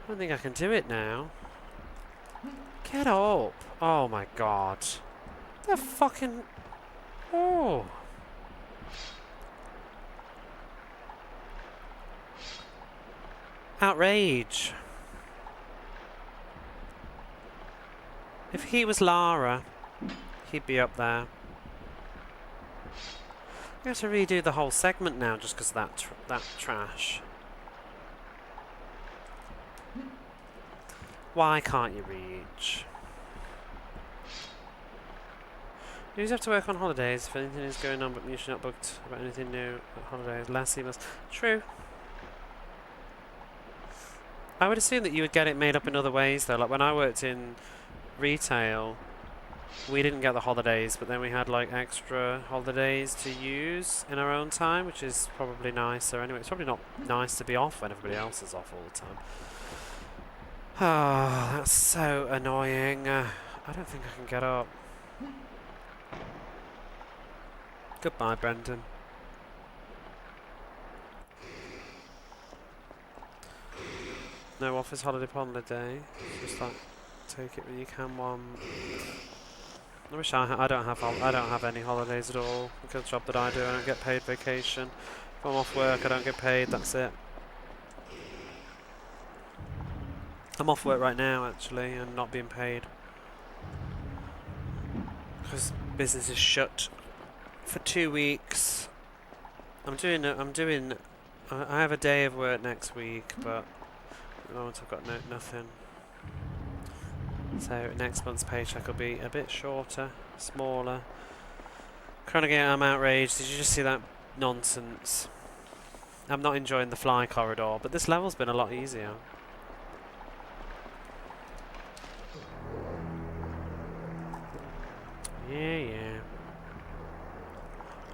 I don't think I can do it now. Get up. Oh my God. The fucking. Oh. Outrage. If he was Lara, he'd be up there. We have to redo the whole segment now just because of that trash. Why can't you reach? You just have to work on holidays if anything is going on, but you're not booked about anything new at holidays. Last emails. True. I would assume that you would get it made up in other ways though. Like when I worked in retail, we didn't get the holidays, but then we had like extra holidays to use in our own time, which is probably nicer. Anyway, it's probably not nice to be off when everybody else is off all the time. Ah, that's so annoying. I don't think I can get up. Goodbye, Brendan. No office holiday. Just like take it when you can one. I wish I don't have any holidays at all. Because the job that I do, I don't get paid vacation. If I'm off work, I don't get paid. That's it. I'm off work right now, actually, and not being paid because business is shut for 2 weeks. I have a day of work next week, but at the moment I've got nothing. So next month's paycheck will be a bit shorter, smaller. I'm outraged. Did you just see that nonsense? I'm not enjoying the fly corridor, but this level's been a lot easier. Yeah.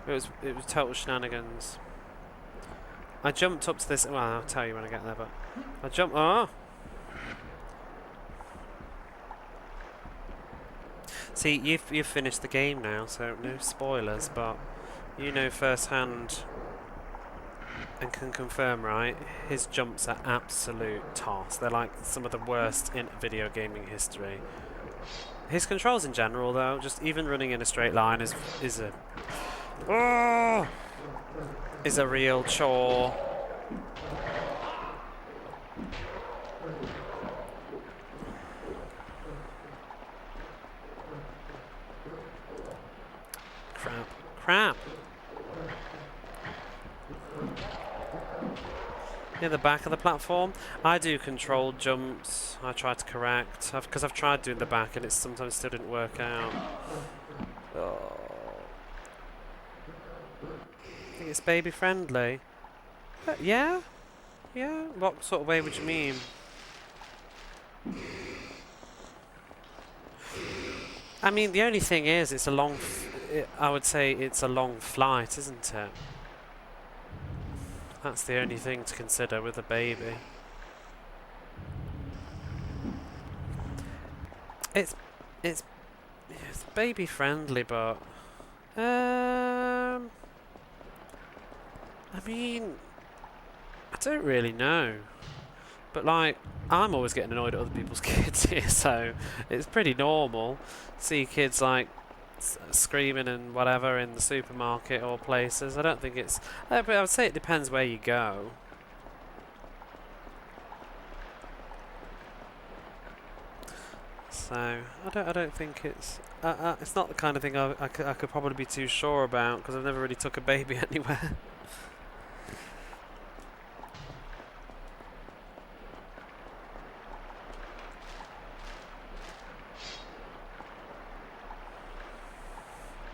It was total shenanigans. I jumped up to this. Well, I'll tell you when I get there. But I jumped. Oh. See, you've finished the game now, so no spoilers, but you know firsthand and can confirm, right? His jumps are absolute toss. They're like some of the worst in video gaming history. His controls in general, though, just even running in a straight line is a real chore. Crap. Yeah, the back of the platform. I do controlled jumps. I try to correct. Because I've tried doing the back and it sometimes still didn't work out. Oh. I think it's baby friendly. Yeah? Yeah? What sort of way would you mean? I mean, the only thing is, it's a long... I would say it's a long flight, isn't it? That's the only thing to consider with a baby. It's baby friendly, but I mean, I don't really know. But like, I'm always getting annoyed at other people's kids here, so it's pretty normal. See kids like screaming and whatever in the supermarket or places. I don't think it's... but I would say it depends where you go. So I don't think it's not the kind of thing I could probably be too sure about, because I've never really took a baby anywhere.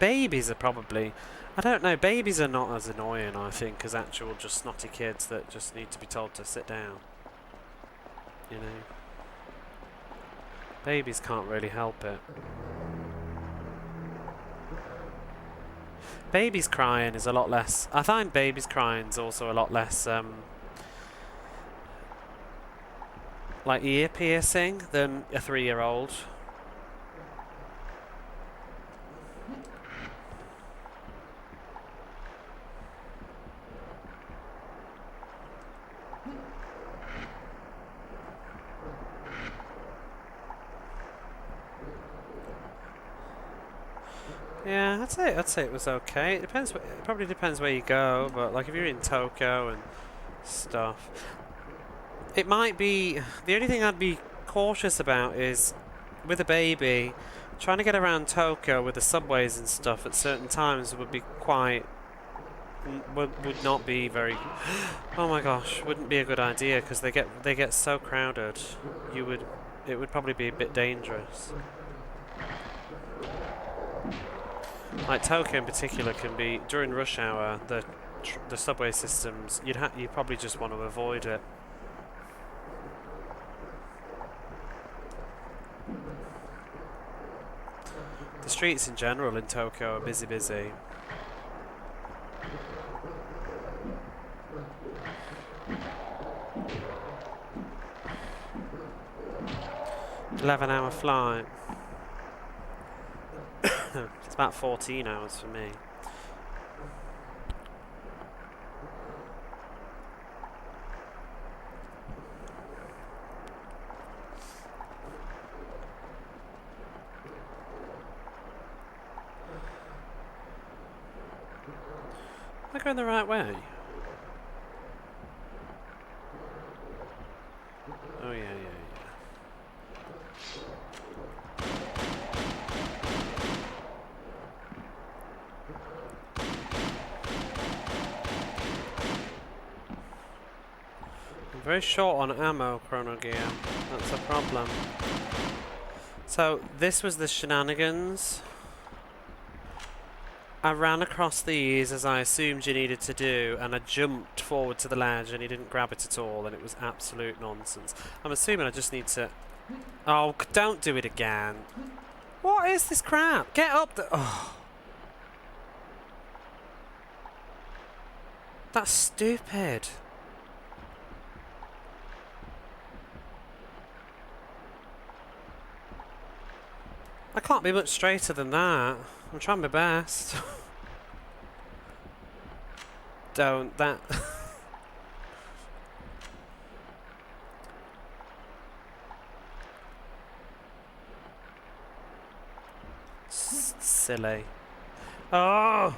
Babies are probably... I don't know, babies are not as annoying, I think, as actual just snotty kids that just need to be told to sit down. You know? Babies can't really help it. Babies crying is a lot less... I find babies crying is also a lot less, like ear piercing than a 3-year-old. Yeah, I'd say it was okay. It depends. It probably depends where you go, but like if you're in Tokyo and stuff, it might be. The only thing I'd be cautious about is with a baby, trying to get around Tokyo with the subways and stuff at certain times would be quite. Would not be very. Oh my gosh, wouldn't be a good idea because they get so crowded. It would probably be a bit dangerous. Like Tokyo in particular can be, during rush hour, the subway systems, you probably just want to avoid it. The streets in general in Tokyo are busy. 11-hour flight. It's about 14 hours for me. Am I going the right way? Oh yeah. Very short on ammo, Chrono Gear. That's a problem. So, this was the shenanigans. I ran across these as I assumed you needed to do, and I jumped forward to the ledge and he didn't grab it at all, and it was absolute nonsense. I'm assuming I just need to... Oh, don't do it again. What is this crap? Get up the... Oh. That's stupid. I can't be much straighter than that. I'm trying my best. Don't that. Silly. Oh!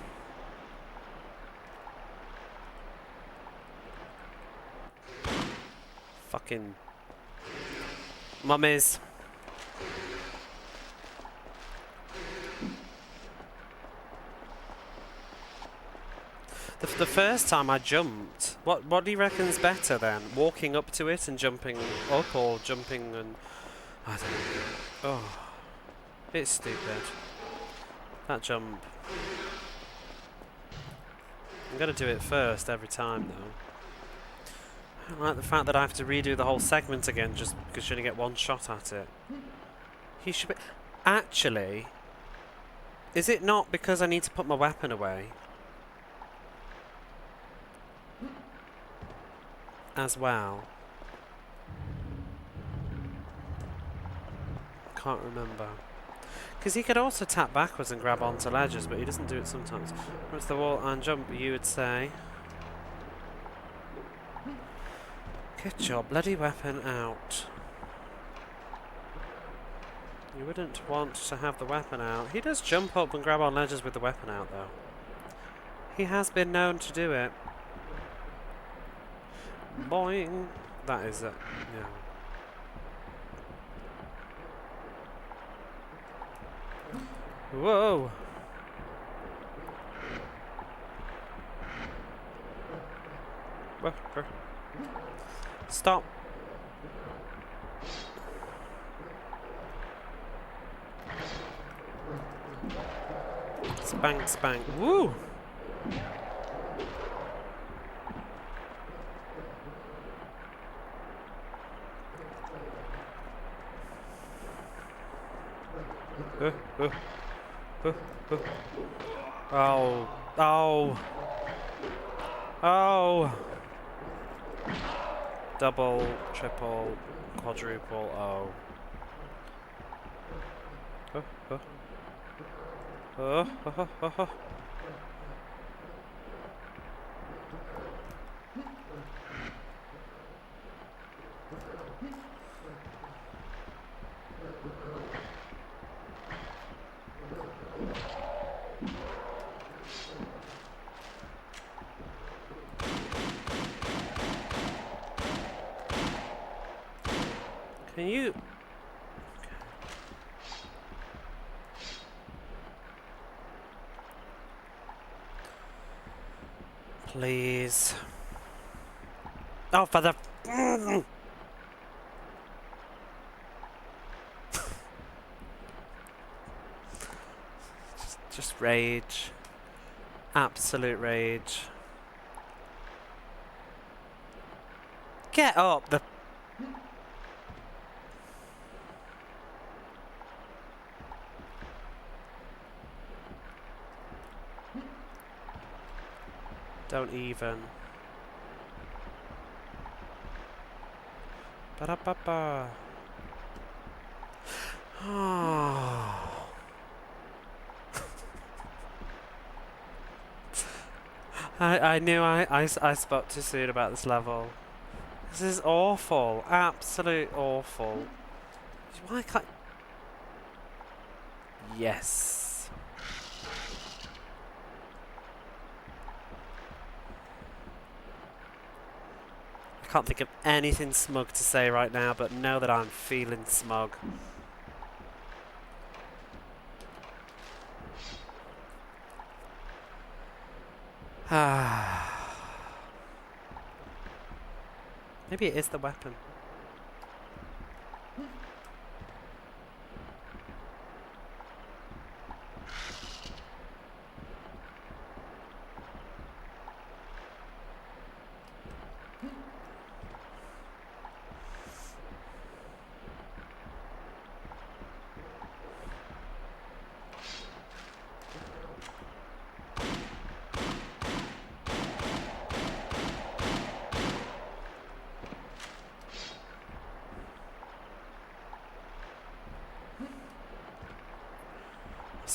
Fucking mummies. The first time I jumped, what do you reckon's better then? Walking up to it and jumping up, or jumping and I don't know. Oh, it's stupid. That jump. I'm gonna do it first every time though. I don't like the fact that I have to redo the whole segment again just because you only get one shot at it. He should be. Actually, is it not because I need to put my weapon away? As well. Can't remember. Because he could also tap backwards and grab onto ledges, but he doesn't do it sometimes. What's the wall and jump, you would say? Get your bloody weapon out. You wouldn't want to have the weapon out. He does jump up and grab on ledges with the weapon out, though. He has been known to do it. Boing! That is it. Yeah. Whoa! Whoa. Stop! Spank, spank. Woo! Oh. Oh. Oh. Double, triple, quadruple, oh. Can you... Please. Oh, for the... just rage. Absolute rage. Get up the... Don't even. Ba-da-ba-ba. Oh. I knew I spoke too soon about this level. This is awful. Absolute awful. Why can't... Yes. I can't think of anything smug to say right now, but know that I'm feeling smug. Maybe it is the weapon.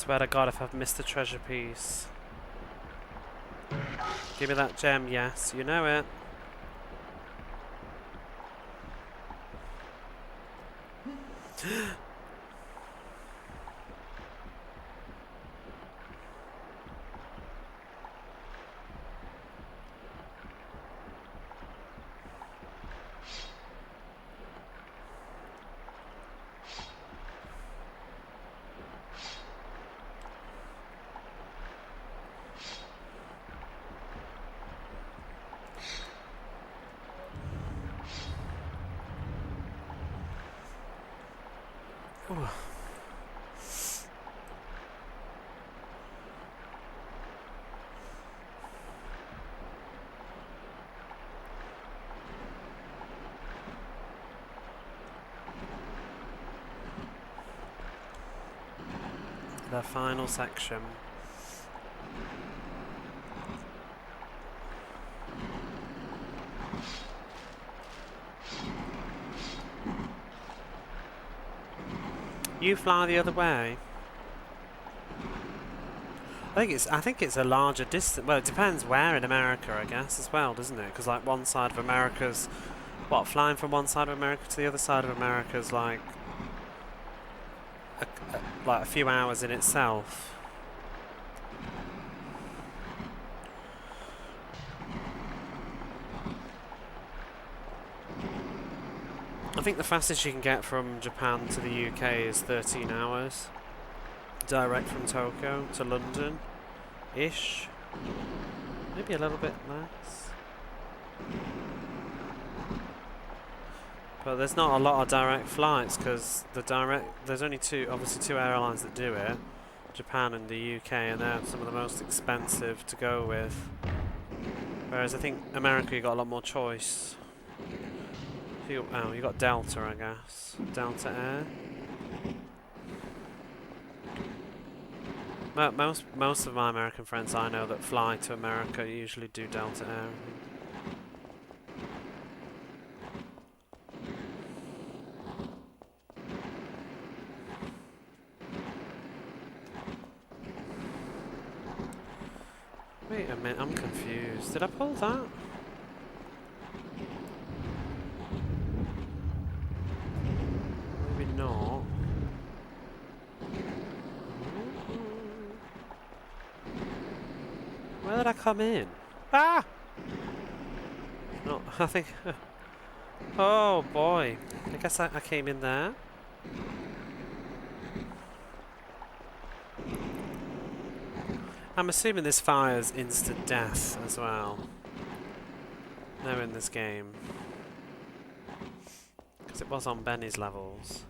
Swear to God if I've missed a treasure piece. Give me that gem, yes, you know it. Ooh. The final section. You fly the other way. I think it's a larger distance. Well, it depends where in America, I guess, as well, doesn't it? Because like one side of America's, what, flying from one side of America to the other side of America's like a few hours in itself. I think the fastest you can get from Japan to the UK is 13 hours. Direct from Tokyo to London-ish. Maybe a little bit less. But there's not a lot of direct flights because there's only obviously two airlines that do it. Japan and the UK, and they're some of the most expensive to go with. Whereas I think America, you got a lot more choice. You got Delta, I guess. Delta Air. Most of my American friends I know that fly to America usually do Delta Air. Wait a minute, I'm confused. Did I pull that? Maybe not. Where did I come in? Ah! No, I think... oh boy. I guess I came in there. I'm assuming this fires instant death as well. No, in this game. Because it was on Benny's levels.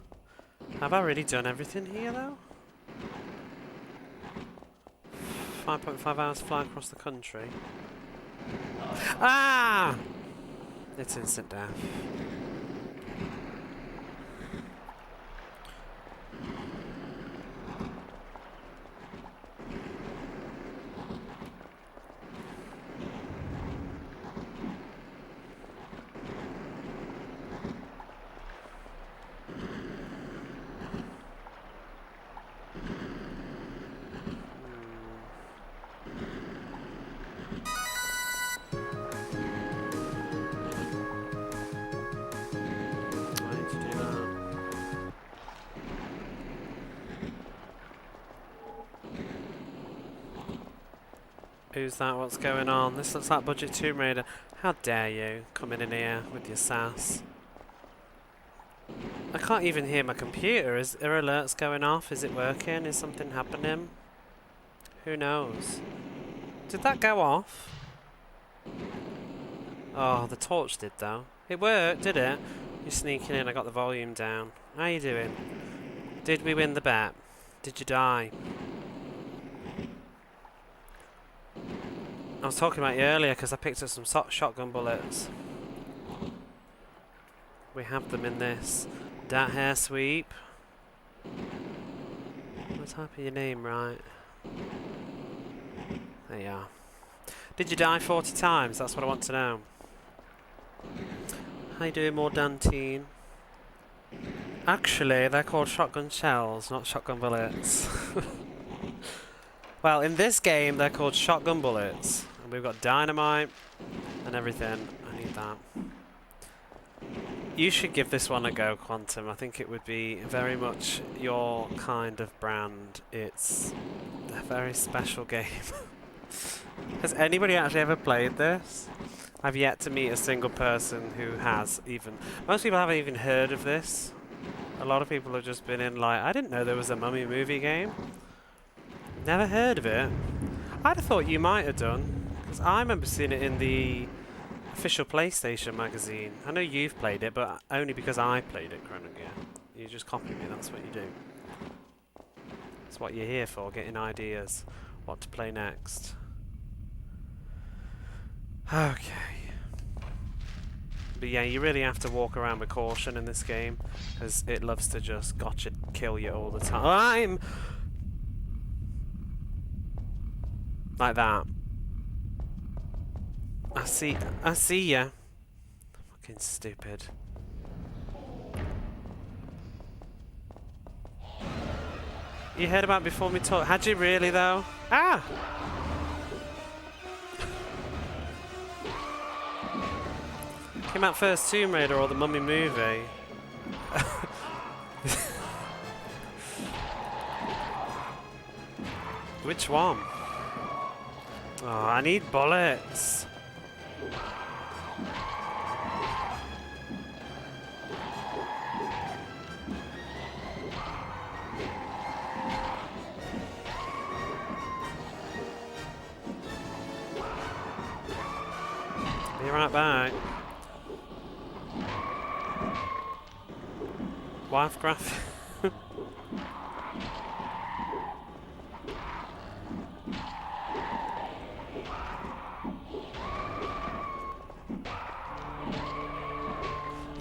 Have I really done everything here though? 5.5 hours fly across the country. Ah! It's instant death. Who's that? What's going on? This looks like Budget Tomb Raider. How dare you coming in here with your sass? I can't even hear my computer. Is there alerts going off? Is it working? Is something happening? Who knows? Did that go off? Oh, the torch did though. It worked, did it? You're sneaking in. I got the volume down. How you doing? Did we win the bet? Did you die? I was talking about you earlier because I picked up some shotgun bullets. We have them in this. Dat hair sweep. I'll type in your name right. There you are. Did you die 40 times? That's what I want to know. How you doing, more Dantine? Actually, they're called shotgun shells, not shotgun bullets. Well, in this game, they're called shotgun bullets. And we've got dynamite and everything. I need that. You should give this one a go, Quantum. I think it would be very much your kind of brand. It's a very special game. Has anybody actually ever played this? I've yet to meet a single person who has even. Most people haven't even heard of this. A lot of people have just been in like, I didn't know there was a Mummy movie game. Never heard of it. I'd have thought you might have done. Because I remember seeing it in the official PlayStation magazine. I know you've played it, but only because I played it, Chronogear. You just copy me, that's what you do. That's what you're here for, getting ideas. What to play next. Okay. But yeah, you really have to walk around with caution in this game, because it loves to just gotcha kill you all the time. Like that. I see ya. Fucking stupid. You heard about before me talk? Had you really though? Ah! Came out first, Tomb Raider or the Mummy movie? Which one? Oh, I need bullets. Be right back. Wife graph.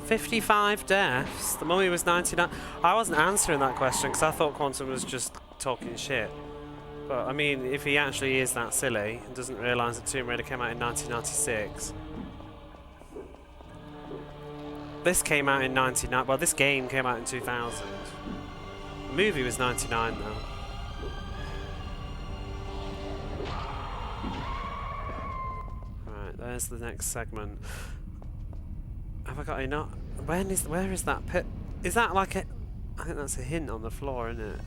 55 deaths? The Mummy was 99. I wasn't answering that question because I thought Quantum was just talking shit. But I mean, if he actually is that silly and doesn't realise that Tomb Raider came out in 1996. This came out in 99. Well, this game came out in 2000. The movie was 99 though. Right, there's the next segment. Have I got enough? Where is that pit? Is that like a... I think that's a hint on the floor, isn't it?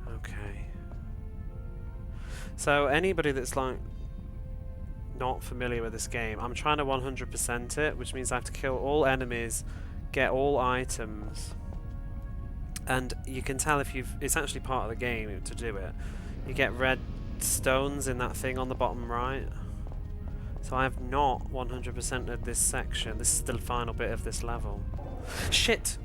Okay. So anybody that's like not familiar with this game, I'm trying to 100% it, which means I have to kill all enemies, get all items, and you can tell if you've... It's actually part of the game to do it. You get red stones in that thing on the bottom right. So I have not 100% of this section. This is the final bit of this level. Shit!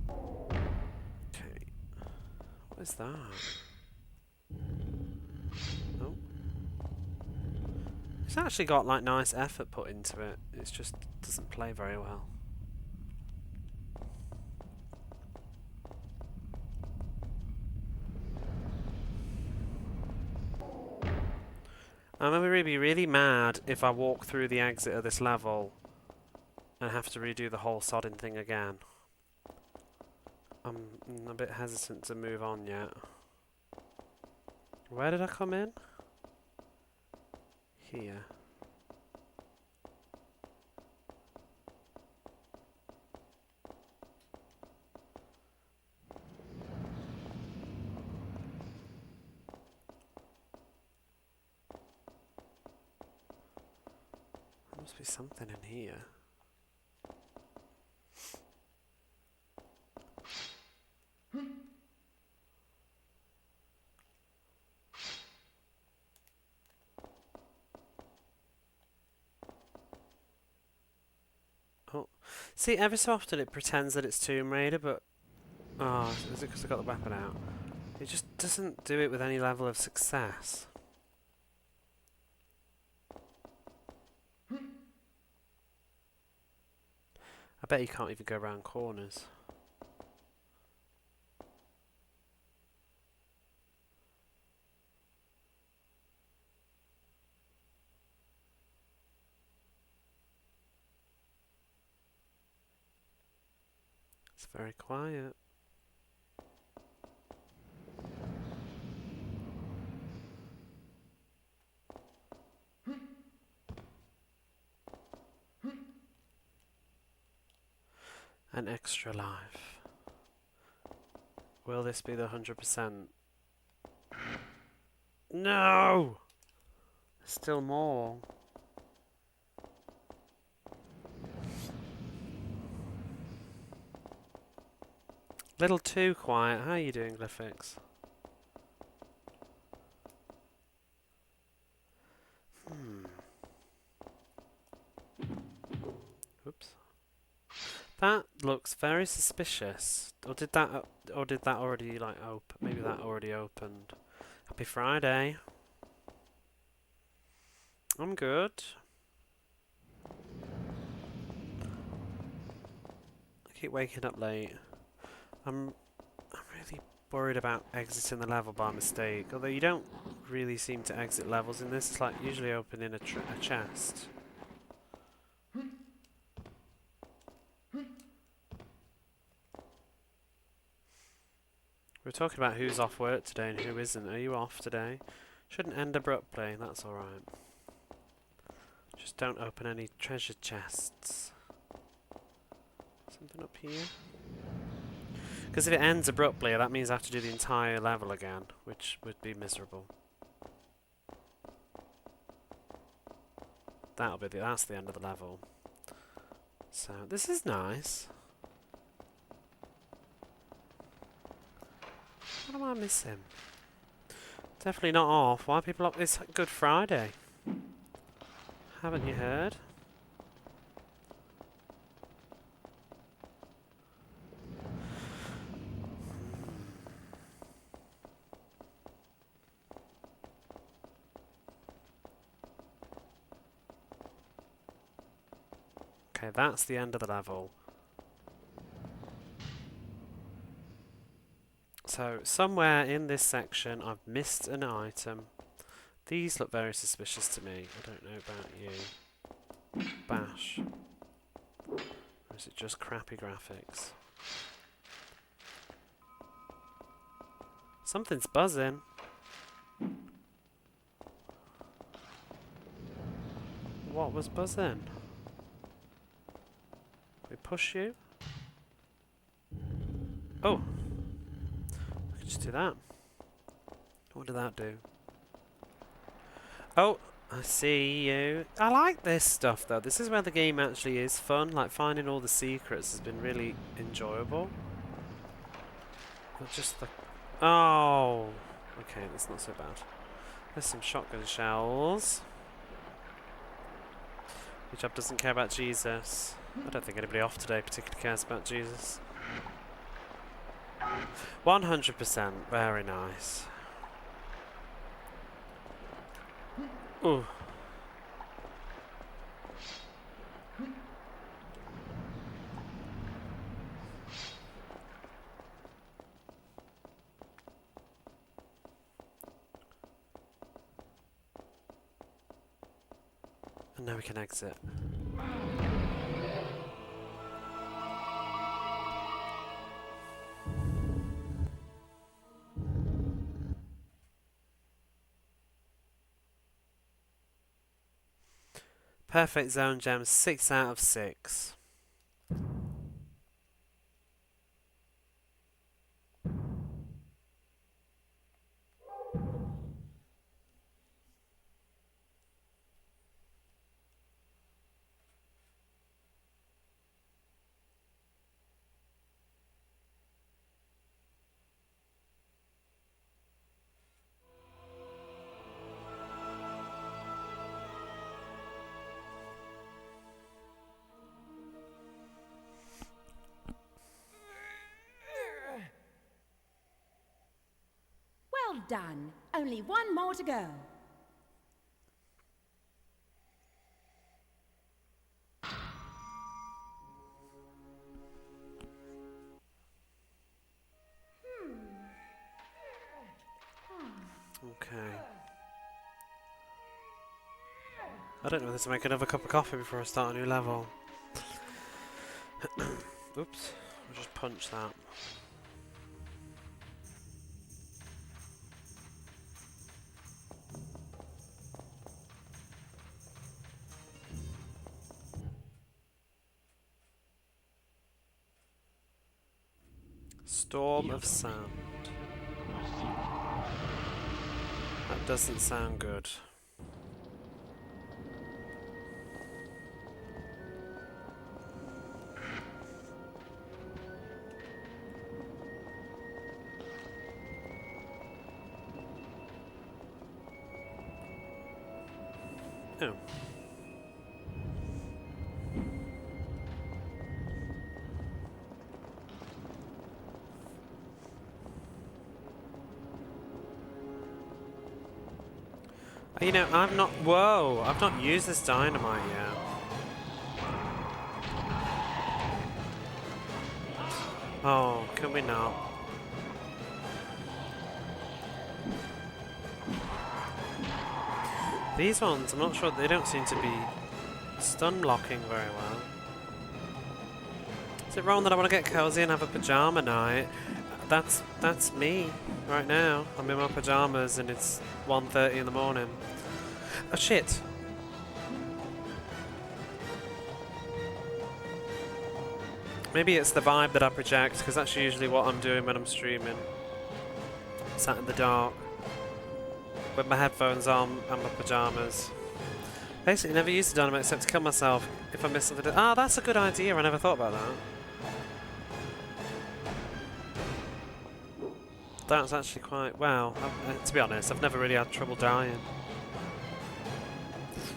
Okay. What is that? Oh. It's actually got like nice effort put into it. It just doesn't play very well. I'm going to be really mad if I walk through the exit of this level and have to redo the whole sodding thing again. I'm a bit hesitant to move on yet. Where did I come in? Here. There must be something in here. Oh, see, ever so often it pretends that it's Tomb Raider, but... Oh, is it because I got the weapon out? It just doesn't do it with any level of success. I bet you can't even go around corners. It's very quiet. An extra life. Will this be the 100%? No! Still more. Little too quiet. How are you doing, Glyphix? Oops. That looks very suspicious. Or did that already like open? Maybe that already opened. Happy Friday. I'm good. I keep waking up late. I'm really worried about exiting the level by mistake. Although you don't really seem to exit levels in this. It's like usually opening a chest. We're talking about who's off work today and who isn't. Are you off today? Shouldn't end abruptly, that's alright. Just don't open any treasure chests. Something up here? Because if it ends abruptly, that means I have to do the entire level again, which would be miserable. That's the end of the level. So, this is nice. What am I missing? Definitely not off. Why are people up? It's Good Friday. Haven't you heard? Okay, that's the end of the level. So, somewhere in this section I've missed an item. These look very suspicious to me. I don't know about you. Bash. Or is it just crappy graphics? Something's buzzing. What was buzzing? We push you? Oh! I can just do that. What did that do? Oh! I see you. I like this stuff though. This is where the game actually is fun. Like finding all the secrets has been really enjoyable. Not just the... Oh! Okay, that's not so bad. There's some shotgun shells. Your job doesn't care about Jesus. I don't think anybody off today particularly cares about Jesus. 100%. Very nice. Ooh. And now we can exit. Perfect zone gems, 6 out of 6. Well done. Only one more to go. Okay. I don't know whether to make another cup of coffee before I start a new level. Oops. I'll just punch that. Storm of sand. That doesn't sound good. Oh. You know, I've not used this dynamite yet. Oh, can we not? These ones, I'm not sure, they don't seem to be stun blocking very well. Is it wrong that I want to get cozy and have a pajama night? That's me right now. I'm in my pajamas and it's 1:30 in the morning. Oh shit! Maybe it's the vibe that I project, because that's usually what I'm doing when I'm streaming. Sat in the dark with my headphones on and my pajamas. Basically never used the dynamite except to kill myself if I miss something. Ah, that's a good idea, I never thought about that. That's actually quite... well, to be honest, I've never really had trouble dying.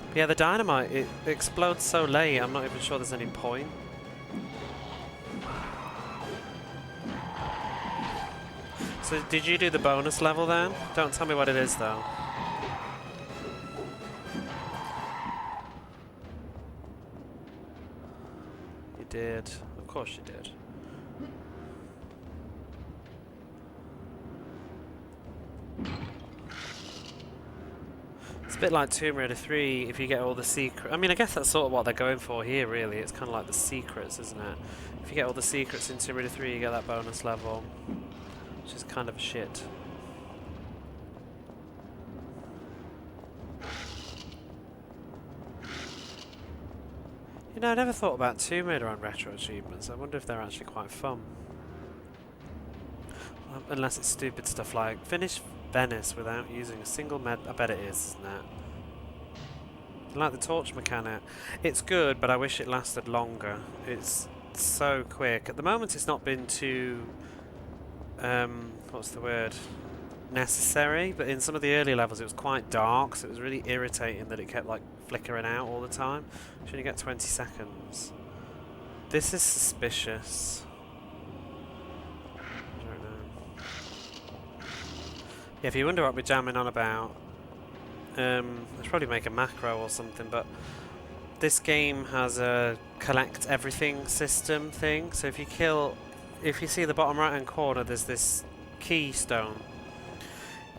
But yeah, the dynamite, it explodes so late, I'm not even sure there's any point. So did you do the bonus level then? Don't tell me what it is though. You did. Of course you did. It's a bit like Tomb Raider 3 if you get all the secrets. I mean, I guess that's sort of what they're going for here, really. It's kind of like the secrets, isn't it? If you get all the secrets in Tomb Raider 3, you get that bonus level. Which is kind of shit. You know, I never thought about Tomb Raider on retro achievements. I wonder if they're actually quite fun. Unless it's stupid stuff like finish Venice without using a single med. I bet it is, isn't it? I like the torch mechanic. It's good, but I wish it lasted longer. It's so quick. At the moment, it's not been too... what's the word? Necessary, but in some of the early levels it was quite dark, so it was really irritating that it kept like flickering out all the time. You should only get 20 seconds. This is suspicious. I don't know. Yeah, if you wonder what we're jamming on about, I should probably make a macro or something, but this game has a collect everything system thing, so if you see the bottom right hand corner, there's this keystone.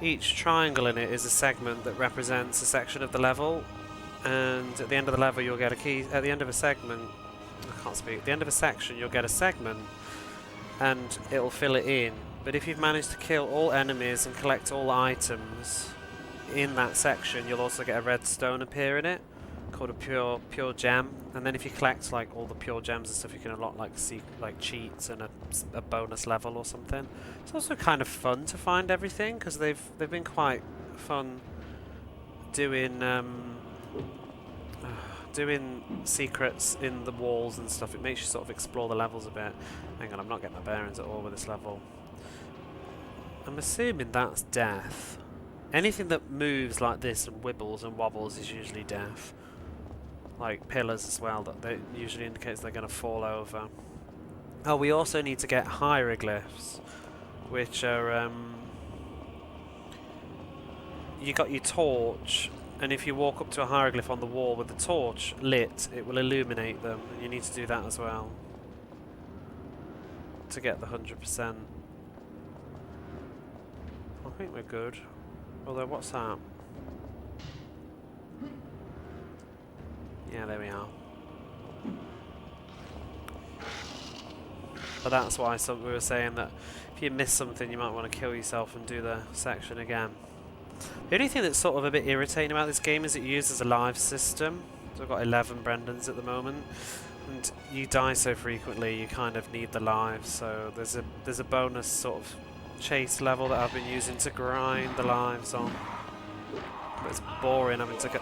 Each triangle in it is a segment that represents a section of the level, and at the end of the level you'll get a key. At the end of a segment, I can't speak. At the end of a section you'll get a segment and it'll fill it in. But if you've managed to kill all enemies and collect all items in that section, you'll also get a red stone appear in it, called a pure gem. And then if you collect like all the pure gems and stuff, you can unlock like cheats and a bonus level or something. It's also kind of fun to find everything, because they've been quite fun doing doing secrets in the walls and stuff. It makes you sort of explore the levels a bit. Hang on, I'm not getting my bearings at all with this level. I'm assuming that's death. Anything that moves like this and wibbles and wobbles is usually death. Like pillars as well, that usually indicates they're going to fall over. Oh, we also need to get hieroglyphs, which are you got your torch, and if you walk up to a hieroglyph on the wall with the torch lit, it will illuminate them, and you need to do that as well to get the 100%. I think we're good. Although, what's that? Yeah, there we are. But that's why we were saying that if you miss something, you might want to kill yourself and do the section again. The only thing that's sort of a bit irritating about this game is it uses a live system. So I've got 11 Brendans at the moment. And you die so frequently, you kind of need the lives. So there's a bonus sort of chase level that I've been using to grind the lives on. But it's boring having to go.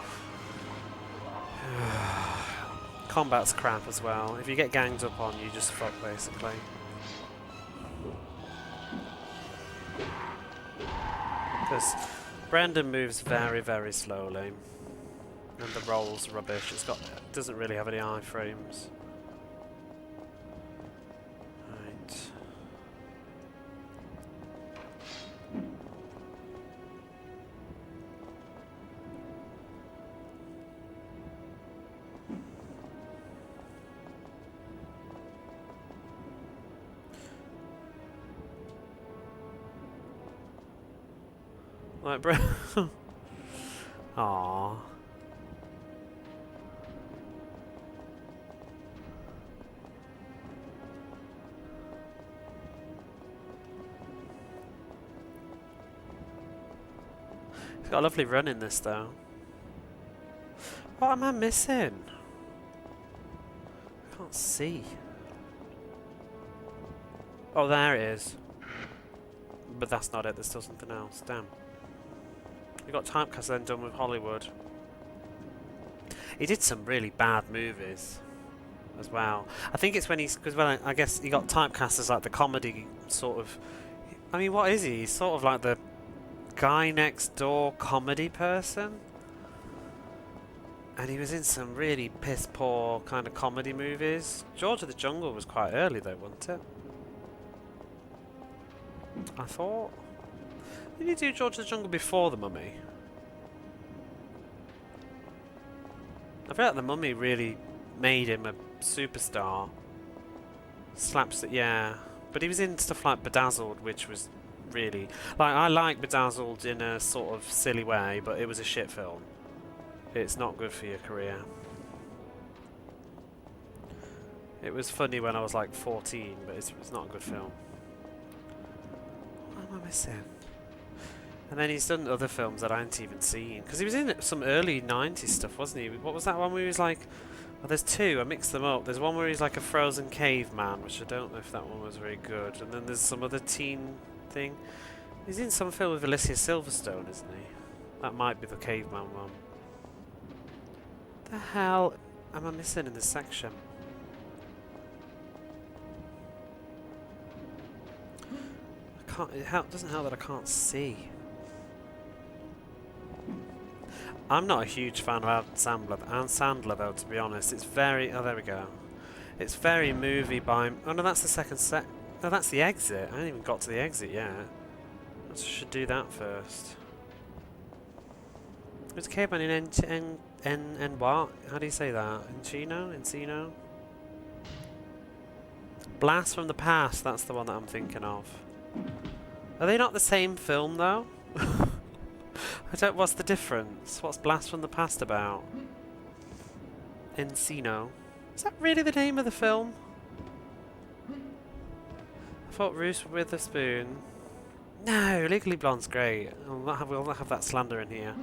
Combat's crap as well. If you get ganged up on, you just fuck basically. Because Brendan moves very, very slowly. And the roll's rubbish. It doesn't really have any iframes. Right. Like, bro. Aww. He's got a lovely run in this, though. What am I missing? I can't see. Oh, there it is. But that's not it. There's still something else. Damn. We got typecast then done with Hollywood. He did some really bad movies as well. I think it's when because well, I guess he got typecast as like the comedy sort of. I mean, what is he? He's sort of like the guy next door comedy person. And he was in some really piss poor kind of comedy movies. George of the Jungle was quite early though, wasn't it? I thought. Did he do George of the Jungle before The Mummy? I feel like The Mummy really made him a superstar. Slaps it, yeah. But he was in stuff like Bedazzled, which was really... Like, I like Bedazzled in a sort of silly way, but it was a shit film. It's not good for your career. It was funny when I was like 14, but it's not a good film. What am I missing? And then he's done other films that I hadn't even seen. Because he was in some early 90s stuff, wasn't he? What was that one where he was like... Oh, there's two, I mixed them up. There's one where he's like a frozen caveman, which I don't know if that one was very good. And then there's some other teen thing. He's in some film with Alicia Silverstone, isn't he? That might be the caveman one. The hell am I missing in this section? I can't... It doesn't help that I can't see. I'm not a huge fan of Adam Sandler, though, to be honest. It's very... Oh, there we go. It's very movie by... Oh, no, that's the second set. No, that's the exit. I haven't even got to the exit yet. I should do that first. It's caveman in what? How do you say that? Encino? Blast from the Past. That's the one that I'm thinking of. Are they not the same film, though? What's the difference? What's Blast from the Past about? Encino. Is that really the name of the film? I thought Reese Witherspoon. No, Legally Blonde's great. We'll not have that slander in here.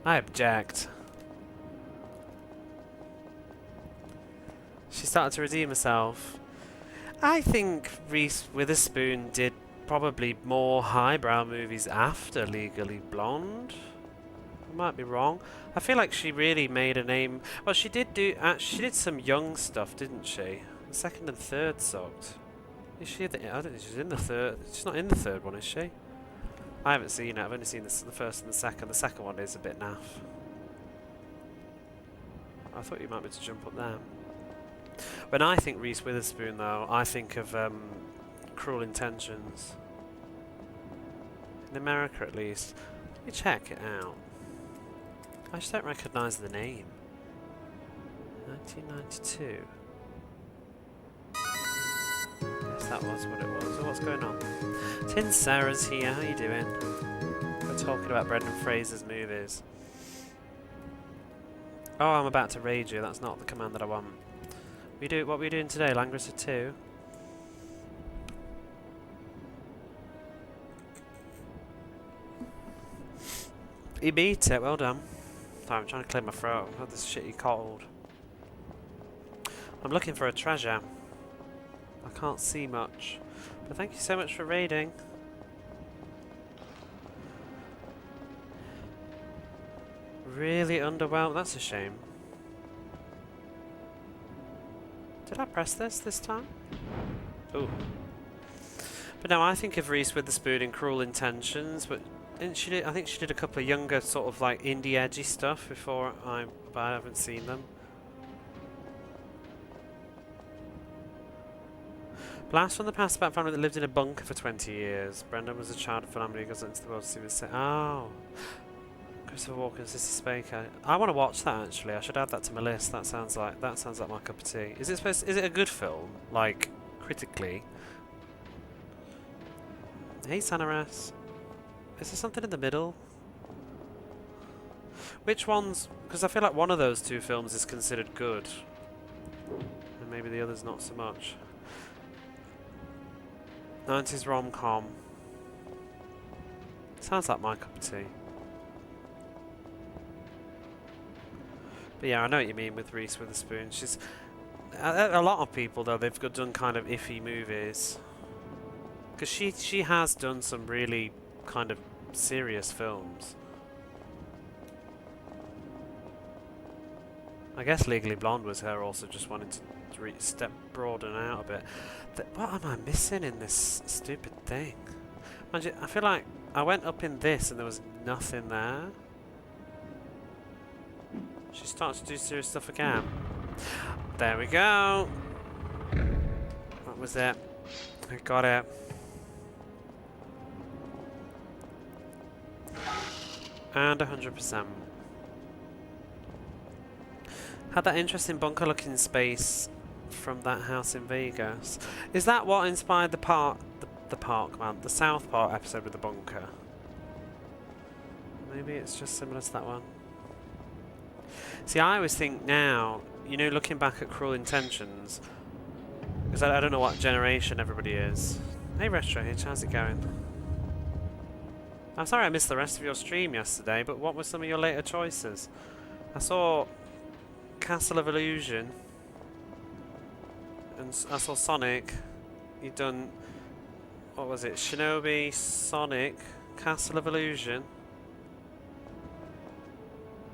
I object. She started to redeem herself. I think Reese Witherspoon did probably more highbrow movies after Legally Blonde. I might be wrong. I feel like she really made a name. Well, she did do. She did some young stuff, didn't she? The second and third sucked. Is she? I don't think she's in the third. She's not in the third one, is she? I haven't seen it. I've only seen the first and the second. The second one is a bit naff. I thought you might be able to jump up there. When I think Reese Witherspoon, though, I think of Cruel Intentions. In America, at least. Let me check it out. I just don't recognise the name. 1992. Yes, that was what it was. So what's going on? Tin Sarah's here. How you doing? We're talking about Brendan Fraser's movies. Oh, I'm about to raid you. That's not the command that I want. What were you doing today? Langrisser 2? You beat it. Well done. Sorry, I'm trying to clear my throat. I've had this shitty cold. I'm looking for a treasure. I can't see much. But thank you so much for raiding. Really underwhelmed. That's a shame. Did I press this time? Ooh. But no, I think of Reese Witherspoon in Cruel Intentions, but didn't she I think she did a couple of younger sort of like indie edgy stuff before but I haven't seen them. Blast from the past about a family that lived in a bunker for 20 years. Brendan was a child of family who goes into the world to see the set. Oh. Christopher Walken's Sissy Spacek. I want to watch that actually. I should add that to my list. That sounds like my cup of tea. Is it a good film? Like critically? Hey Sanaras. Is there something in the middle? Which ones? Because I feel like one of those two films is considered good. And maybe the other's not so much. 90s rom-com. Sounds like my cup of tea. But yeah, I know what you mean with Reese Witherspoon. She's... A lot of people, though, they've done kind of iffy movies. Because she has done some really kind of serious films. I guess Legally Blonde was her also just wanting to broaden out a bit. What am I missing in this stupid thing? I feel like I went up in this and there was nothing there. She starts to do serious stuff again. There we go. That was it. I got it. And 100%. Had that interesting bunker-looking space from that house in Vegas. Is that what inspired the South Park episode with the bunker? Maybe it's just similar to that one. See, I always think now, you know, looking back at Cruel Intentions, because I don't know what generation everybody is. Hey Retro Hitch, how's it going? I'm sorry I missed the rest of your stream yesterday, but what were some of your later choices? I saw Castle of Illusion, and I saw Sonic. You'd done, what was it? Shinobi, Sonic, Castle of Illusion.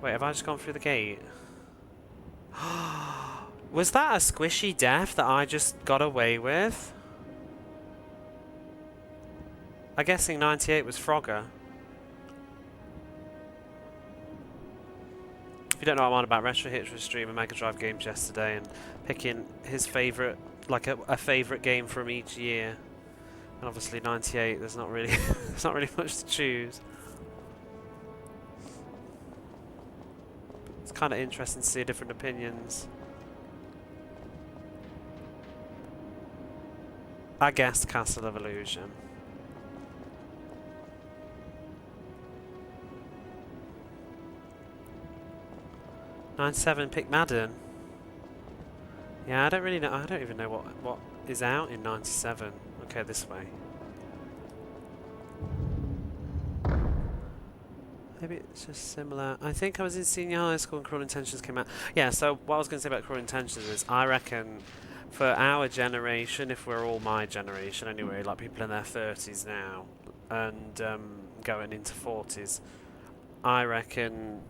Wait, have I just gone through the gate? Was that a squishy death that I just got away with? I'm guessing 98 was Frogger. If you don't know what I'm on about, Retro Hitch was streaming Mega Drive games yesterday and picking his favourite, like a favourite game from each year. And obviously 98, there's not really there's not really much to choose. It's kind of interesting to see different opinions. I guessed Castle of Illusion. '97 pick Madden. Yeah, I don't really know. I don't even know what is out in '97. Okay, this way. Maybe it's just similar. I think I was in senior high school when Cruel Intentions came out. Yeah, so what I was going to say about Cruel Intentions is I reckon for our generation, if we're all my generation anyway, like people in their 30s now and going into 40s, I reckon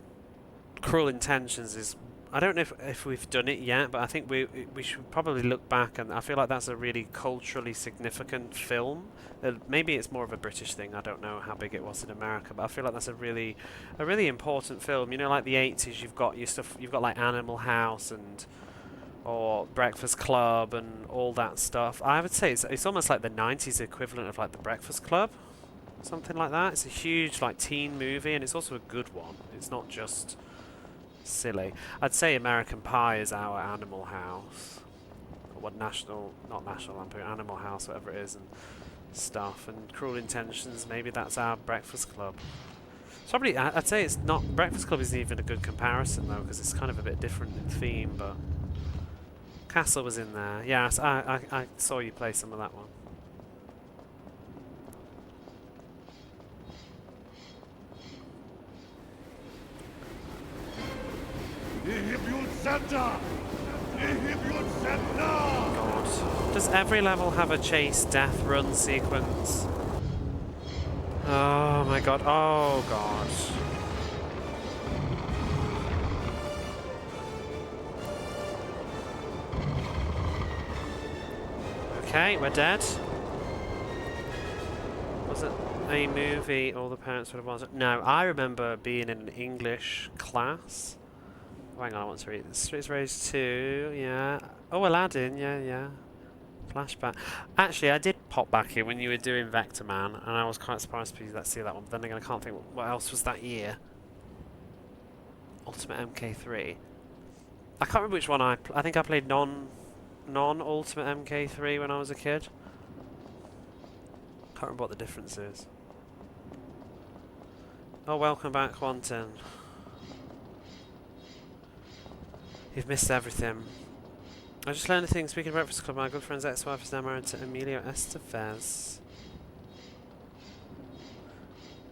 Cruel Intentions is... I don't know if we've done it yet, but I think we should probably look back, and I feel like that's a really culturally significant film. Maybe it's more of a British thing. I don't know how big it was in America, but I feel like that's a really important film. You know, like the 80s, you've got your stuff. You've got like Animal House or Breakfast Club and all that stuff. I would say it's almost like the 90s equivalent of like the Breakfast Club, something like that. It's a huge like teen movie, and it's also a good one. It's not just silly. I'd say American Pie is our Animal House, or what not National Lampoon, Animal House, whatever it is, and stuff. And Cruel Intentions, maybe that's our Breakfast Club. It's probably, I'd say it's not, Breakfast Club isn't even a good comparison though, because it's kind of a bit different in theme, but Castle was in there. Yeah, so I saw you play some of that one. God. Does every level have a chase death run sequence? Oh my god. Oh god. Okay, we're dead. Was it a movie all the parents would have watched? No, I remember being in an English class. Oh, hang on, I want to read this. Streets Rage 2, yeah. Oh, Aladdin, yeah. Flashback. Actually, I did pop back in when you were doing Vector Man, and I was quite surprised to see that one. But then again, I can't think what else was that year. Ultimate MK3. I can't remember which one I think I played non-Ultimate MK3 when I was a kid. Can't remember what the difference is. Oh, welcome back, Quentin. You've missed everything. I just learned a thing. Speaking of Breakfast Club, my good friend's ex-wife is now married to Emilio Estevez.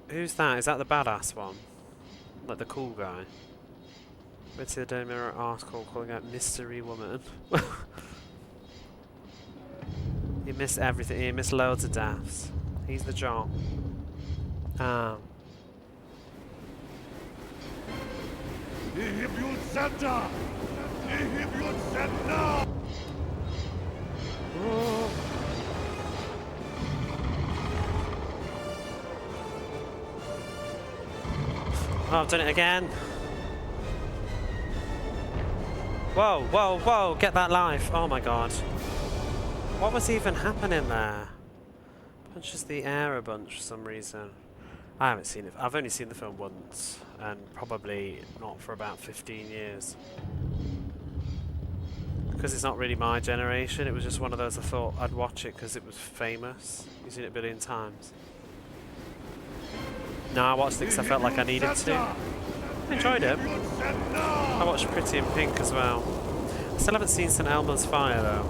Who's that? Is that the badass one? Like the cool guy? Read to the Daily Mirror article calling out Mystery Woman. You missed everything. You missed loads of deaths. He's the jock. Ah. Oh, I've done it again. Whoa, whoa, whoa, get that life. Oh my god. What was even happening there? Punches the air a bunch for some reason. I haven't seen it. I've only seen the film once, and probably not for about 15 years. Because it's not really my generation, it was just one of those I thought I'd watch it because it was famous. You've seen it a billion times. No, I watched it because I felt like I needed to. I enjoyed it. I watched Pretty in Pink as well. I still haven't seen St. Elmo's Fire though.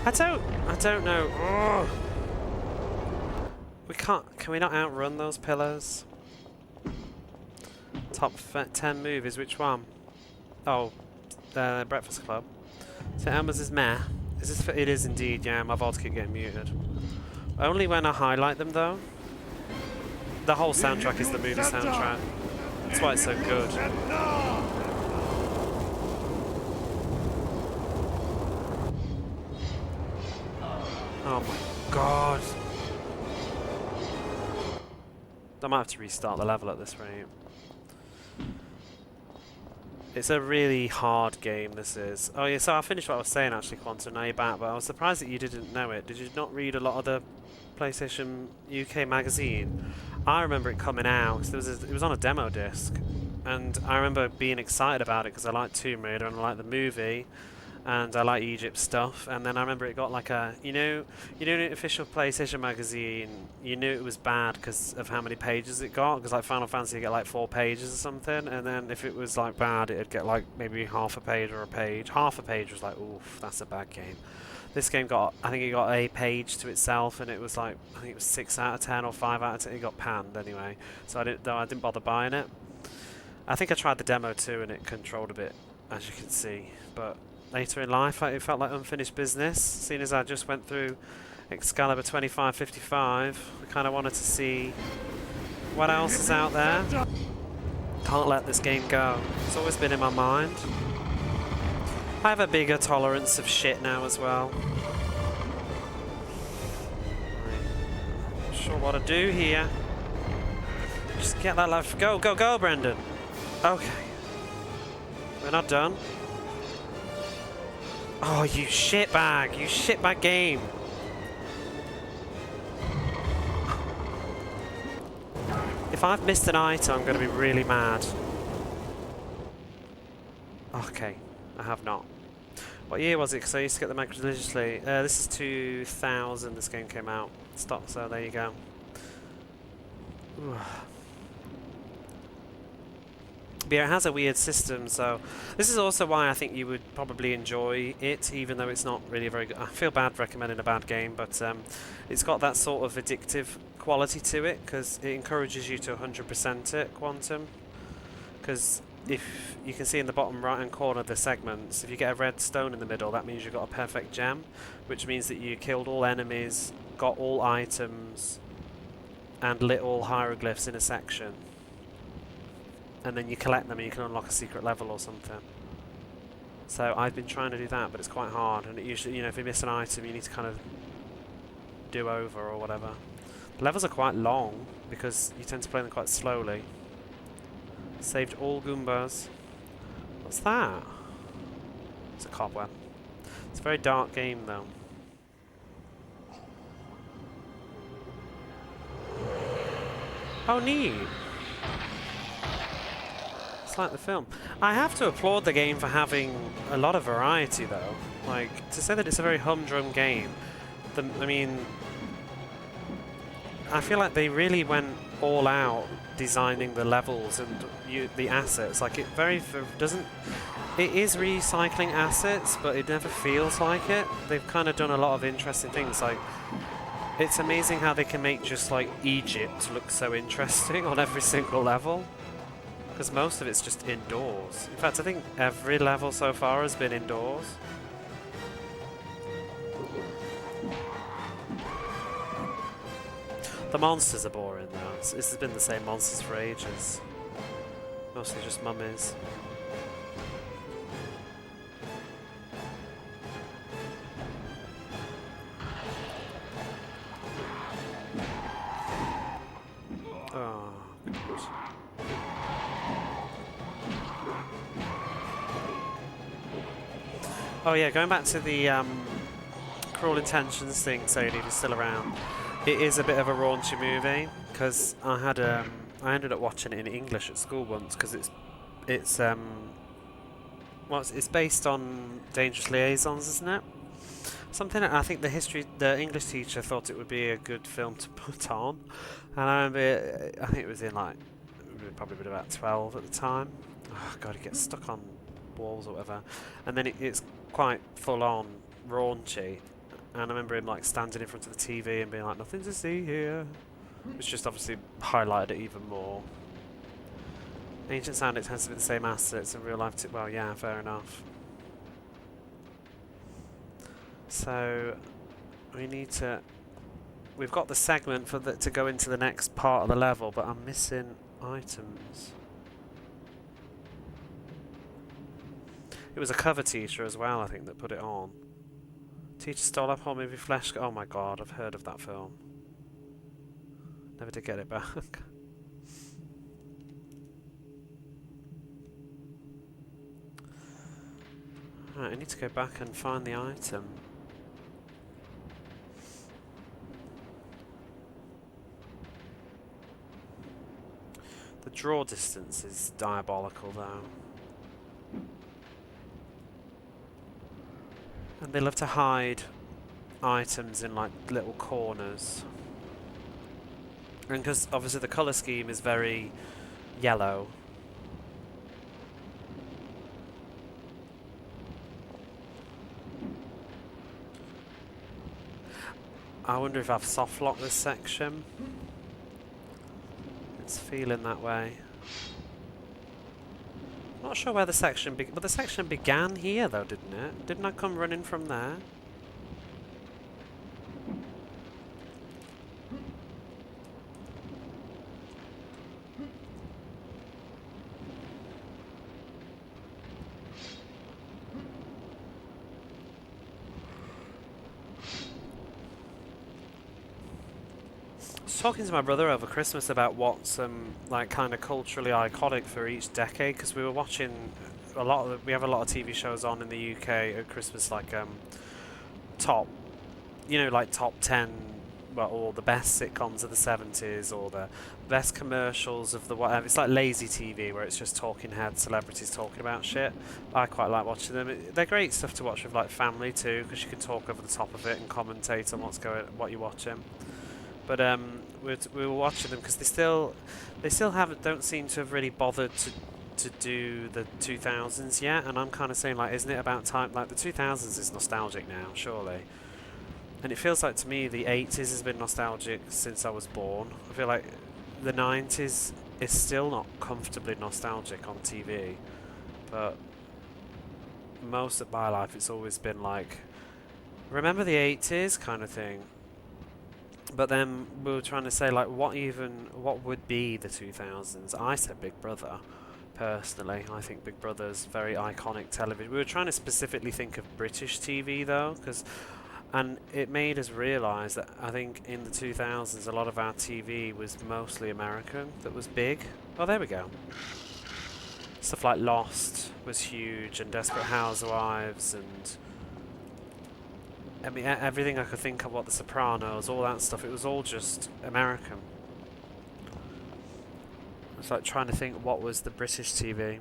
I don't know. Ugh. Can we not outrun those pillars? Top 10 movies, which one? Oh, Breakfast Club. So Elmer's is meh. Is this it is indeed, yeah, my VODs keep getting muted. Only when I highlight them though. The whole soundtrack is the movie soundtrack. That's why it's so good. Oh my god. I might have to restart the level at this rate. It's a really hard game, this is. Oh yeah, so I finished what I was saying actually, Quantum, now you're back, but I was surprised that you didn't know it. Did you not read a lot of the PlayStation UK magazine? I remember it coming out, because it was on a demo disc, and I remember being excited about it because I like Tomb Raider and I like the movie, and I like Egypt stuff, and then I remember it got like a, you know the official PlayStation magazine, you knew it was bad because of how many pages it got, because like Final Fantasy you get like 4 pages or something, and then if it was like bad it'd get like maybe half a page or a page. Half a page was like, oof, that's a bad game. This game got, I think it got a page to itself, and it was like, I think it was 6 out of 10 or 5 out of 10, it got panned anyway, so I didn't bother buying it. I think I tried the demo too and it controlled a bit, as you can see, but later in life it felt like unfinished business, seeing as I just went through Excalibur 2555. I kind of wanted to see what else is out there. Can't let this game go. It's always been in my mind. I have a bigger tolerance of shit now as well. Not sure what to do here. Just get that life. Go, go, go, Brendan. Okay. We're not done. Oh, you shitbag! You shitbag game! If I've missed an item, I'm going to be really mad. Okay, I have not. What year was it? Because I used to get them out religiously. This is 2000 this game came out. Stop, so there you go. But yeah, it has a weird system, so this is also why I think you would probably enjoy it, even though it's not really very good. I feel bad recommending a bad game, but it's got that sort of addictive quality to it, because it encourages you to 100% it, Quantum. Because if you can see in the bottom right hand corner of the segments, if you get a red stone in the middle, that means you've got a perfect gem, which means that you killed all enemies, got all items, and lit all hieroglyphs in a section. And then you collect them and you can unlock a secret level or something. So I've been trying to do that, but it's quite hard, and it usually, you know, if you miss an item you need to kind of do over or whatever. The levels are quite long because you tend to play them quite slowly. Saved all Goombas. What's that? It's a cobweb. It's a very dark game though. Oh neat! Like the film. I have to applaud the game for having a lot of variety though. Like, to say that it's a very humdrum game, I mean, I feel like they really went all out designing the levels and the assets. Like, it is recycling assets, but it never feels like it. They've kind of done a lot of interesting things. Like, it's amazing how they can make just like Egypt look so interesting on every single level. Because most of it's just indoors. In fact, I think every level so far has been indoors. The monsters are boring though. This has been the same monsters for ages. Mostly just mummies. Oh, God. Oh yeah, going back to the Cruel Intentions thing, Sadie, if you're still around. It is a bit of a raunchy movie, because I ended up watching it in English at school once, because it's based on Dangerous Liaisons, isn't it? Something that I think the English teacher thought it would be a good film to put on, and I remember, I think it was in like, probably been about 12 at the time. Oh god, it gets stuck on walls or whatever, and then it's quite full on raunchy, and I remember him like standing in front of the TV and being like, nothing to see here, which just obviously highlighted it even more. Ancient Sound, it tends to be the same assets in real life too. Well, yeah, fair enough. So we've got the segment for to go into the next part of the level, but I'm missing items. It was a cover teacher as well, I think, that put it on. Teacher stole up whole movie Flesh. Oh my god, I've heard of that film. Never did get it back. Right, I need to go back and find the item. The draw distance is diabolical though. And they love to hide items in like little corners. And because obviously the colour scheme is very yellow. I wonder if I've soft locked this section. It's feeling that way. Not sure where the section but the section began here though, didn't it? Didn't I come running from there? Talking to my brother over Christmas about what's like kind of culturally iconic for each decade, because we were watching we have a lot of TV shows on in the UK at Christmas, like top, you know, like top 10, well, or the best sitcoms of the 70s, or the best commercials of the whatever. It's like lazy TV where it's just talking head celebrities talking about shit. I quite like watching them. They're great stuff to watch with like family too, because you can talk over the top of it and commentate on what you're watching. But we were watching them because they still don't seem to have really bothered to to do the 2000s yet, and I'm kind of saying, like, isn't it about time? Like, the 2000s is nostalgic now, surely. And it feels like to me the 80s has been nostalgic since I was born. I feel like the 90s is still not comfortably nostalgic on TV, but most of my life it's always been like, remember the 80s kind of thing. But then we were trying to say, like, what would be the 2000s? I said Big Brother, personally. I think Big Brother's very iconic television. We were trying to specifically think of British TV though, and it made us realise that I think in the 2000s a lot of our TV was mostly American that was big. Oh, there we go. Stuff like Lost was huge, and Desperate Housewives, and I mean everything I could think of, what The Sopranos, all that stuff, it was all just American. It's like trying to think what was the British TV.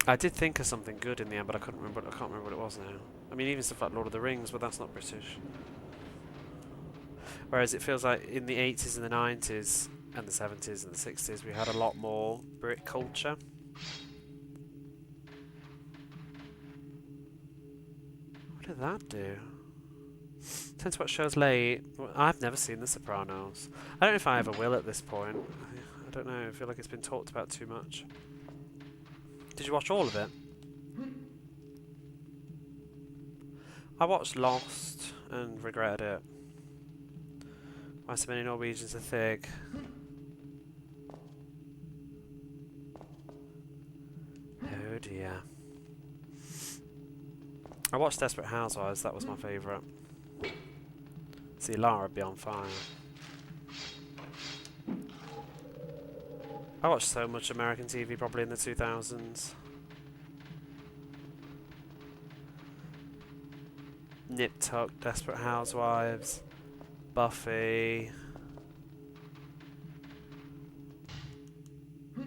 I did think of something good in the end, but I can't remember what it was now. I mean, even stuff like Lord of the Rings, but that's not British. Whereas it feels like in the 80s and the 90s and the 70s and the 60s we had a lot more Brit culture. What did that do? Tend to watch shows late. Well, I've never seen The Sopranos. I don't know if I ever will at this point. I don't know, I feel like it's been talked about too much. Did you watch all of it? I watched Lost and regretted it. Why so many Norwegians are thick. Oh dear. I watched Desperate Housewives, that was my favourite. See, Lara would be on fire. I watched so much American TV probably in the 2000s. Nip Tuck, Desperate Housewives, Buffy. I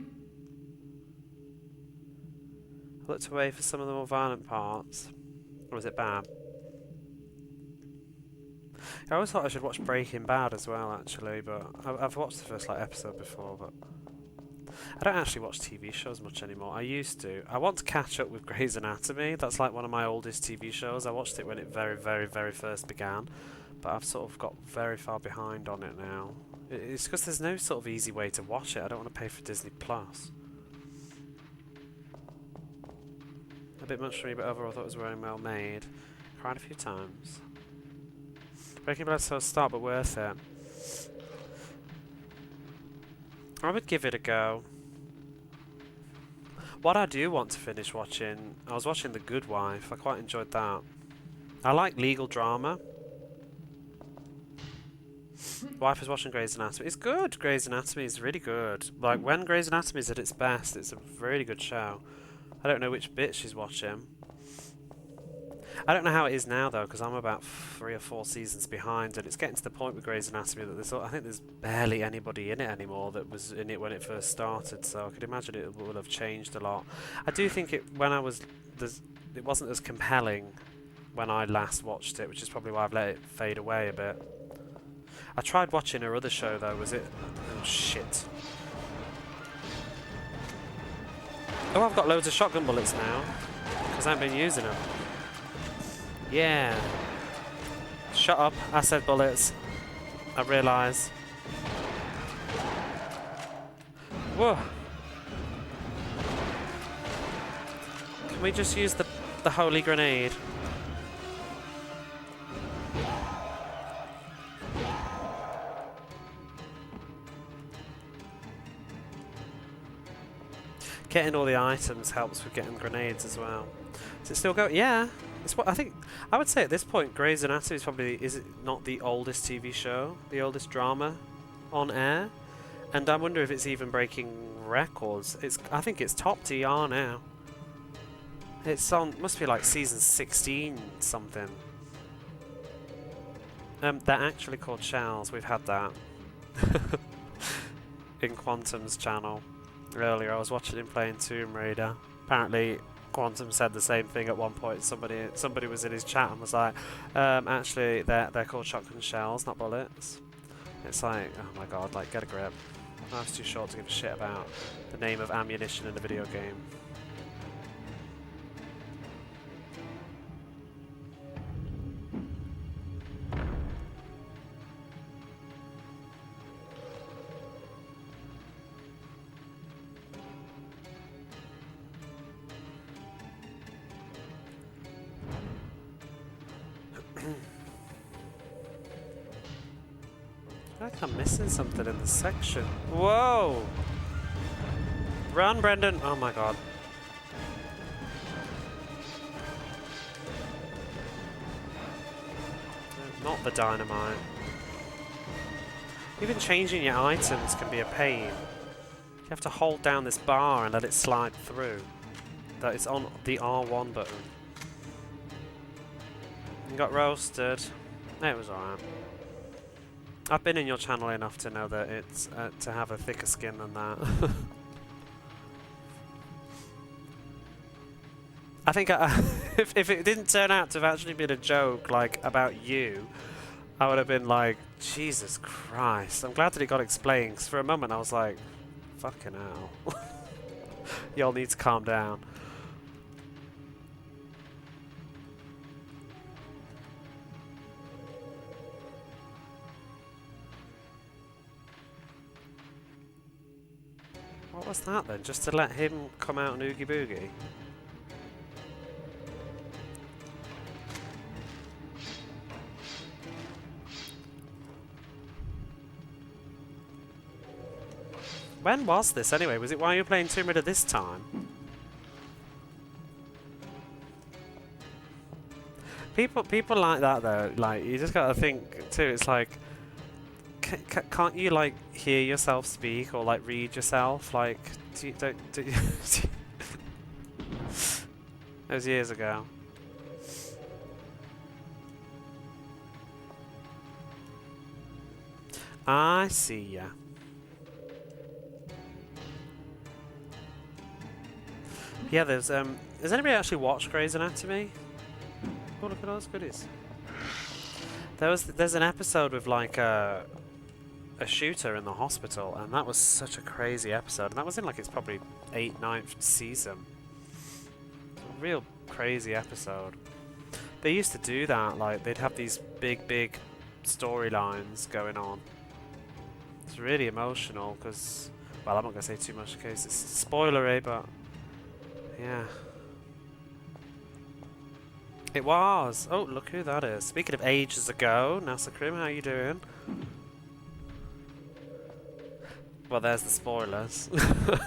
looked away for some of the more violent parts. Or was it bad? I always thought I should watch Breaking Bad as well, actually, but I've watched the first episode before, but I don't actually watch TV shows much anymore. I used to. I want to catch up with Grey's Anatomy. That's like one of my oldest TV shows. I watched it when it very, very, very first began, but I've sort of got very far behind on it now. It's because there's no sort of easy way to watch it. I don't want to pay for Disney Plus. A bit much for me, but overall I thought it was very well made. Cried a few times. Breaking Bad slow start, but worth it. I would give it a go. What I do want to finish watching, I was watching The Good Wife. I quite enjoyed that. I like legal drama. Wife is watching Grey's Anatomy. It's good. Grey's Anatomy is really good. Like, when Grey's Anatomy is at its best, it's a really good show. I don't know which bit she's watching. I don't know how it is now though, because I'm about 3 or 4 seasons behind, and it's getting to the point with Grey's Anatomy that I think there's barely anybody in it anymore that was in it when it first started. So I could imagine it would have changed a lot. I do think it wasn't as compelling when I last watched it, which is probably why I've let it fade away a bit. I tried watching her other show though. Was it? Oh shit! Oh, I've got loads of shotgun bullets now because I haven't been using them. Yeah. Shut up. I said bullets. I realise. Whoa. Can we just use the holy grenade? Getting all the items helps with getting grenades as well. Does it still go? Yeah. It's what I think. I would say at this point, Grey's Anatomy is probably, is it not the oldest TV show, the oldest drama on air? And I wonder if it's even breaking records. I think it's top TR now. It's on, must be like season 16 something. They're actually called shells. We've had that in Quantum's channel. Earlier, I was watching him playing Tomb Raider. Apparently, Quantum said the same thing at one point. Somebody was in his chat and was like, actually, they're called shotgun shells, not bullets. It's like, oh my god, like, get a grip. Life's too short to give a shit about the name of ammunition in a video game. I feel like I'm missing something in this section. Whoa! Run, Brendan! Oh my god. Not the dynamite. Even changing your items can be a pain. You have to hold down this bar and let it slide through. That is on the R1 button. You got roasted. It was alright. I've been in your channel enough to know that it's to have a thicker skin than that. I think if it didn't turn out to have actually been a joke, like, about you, I would have been like, Jesus Christ. I'm glad that it got explained, 'cause for a moment I was like, fucking hell. Y'all need to calm down. What was that then? Just to let him come out and oogie boogie? When was this anyway? Was it while you were playing Tomb Raider this time? People like that though. Like, you just gotta think too. It's like, can't you like hear yourself speak or like read yourself? Like, that was years ago. I see ya. Yeah, there's has anybody actually watched Grey's Anatomy? Oh, look at those goodies. There's an episode with like a shooter in the hospital, and that was such a crazy episode. And that was in like its probably 8th, 9th season. A real crazy episode. They used to do that, like they'd have these big storylines going on. It's really emotional because, well, I'm not gonna say too much in case it's spoilery, but yeah. It was! Oh, look who that is. Speaking of ages ago, NASA Krim, how you doing? Well, there's the spoilers. But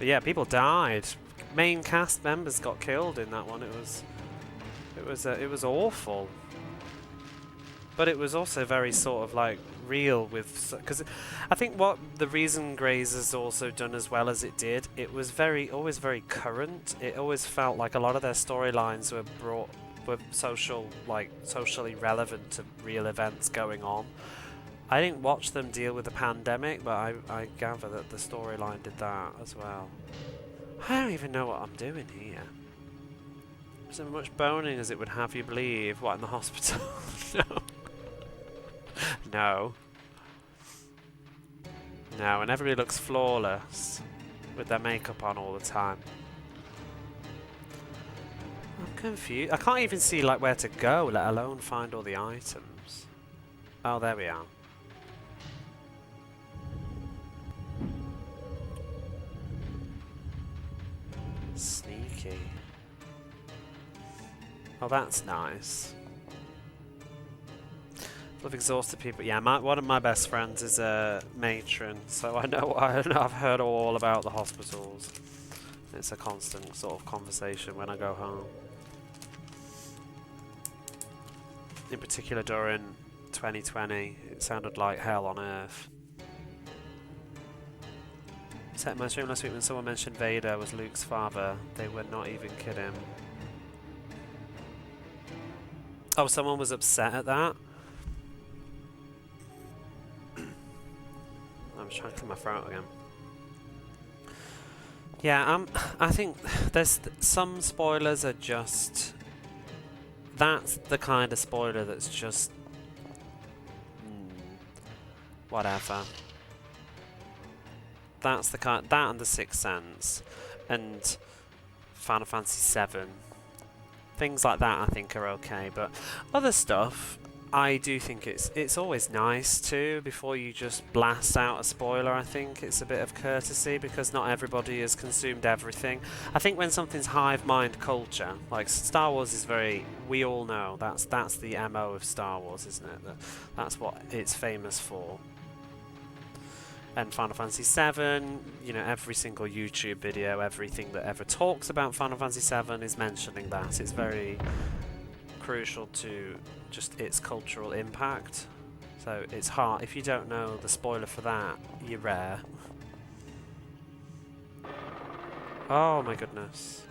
yeah, people died. Main cast members got killed in that one. It was awful. But it was also very sort of like real with, because I think what the reason Grey's has also done as well as it did, it was always very current. It always felt like a lot of their storylines were socially relevant to real events going on. I didn't watch them deal with the pandemic, but I gather that the storyline did that as well. I don't even know what I'm doing here. So much boning as it would have you believe. What, in the hospital? No. No. No, and everybody looks flawless with their makeup on all the time. I'm confused. I can't even see like where to go, let alone find all the items. Oh, there we are. Sneaky. Oh, that's nice. Of exhausted people. Yeah, one of my best friends is a matron, so I know I've heard all about the hospitals. It's a constant sort of conversation when I go home. In particular during 2020, it sounded like hell on earth. Set my stream last week when someone mentioned Vader was Luke's father. They were not even kidding. Oh, someone was upset at that? I'm just trying to clear my throat again. Yeah, I think there's some spoilers are just... That's the kind of spoiler that's just... whatever. That's the kind, that and the Sixth Sense, and Final Fantasy VII. Things like that I think are okay, but other stuff, I do think it's always nice too, before you just blast out a spoiler. I think it's a bit of courtesy, because not everybody has consumed everything. I think when something's hive mind culture, like Star Wars is very, we all know, that's the MO of Star Wars, isn't it? That's what it's famous for. And Final Fantasy VII, you know, every single YouTube video, everything that ever talks about Final Fantasy VII is mentioning that. It's very crucial to just its cultural impact. So it's hard, if you don't know the spoiler for that, you're rare. Oh my goodness.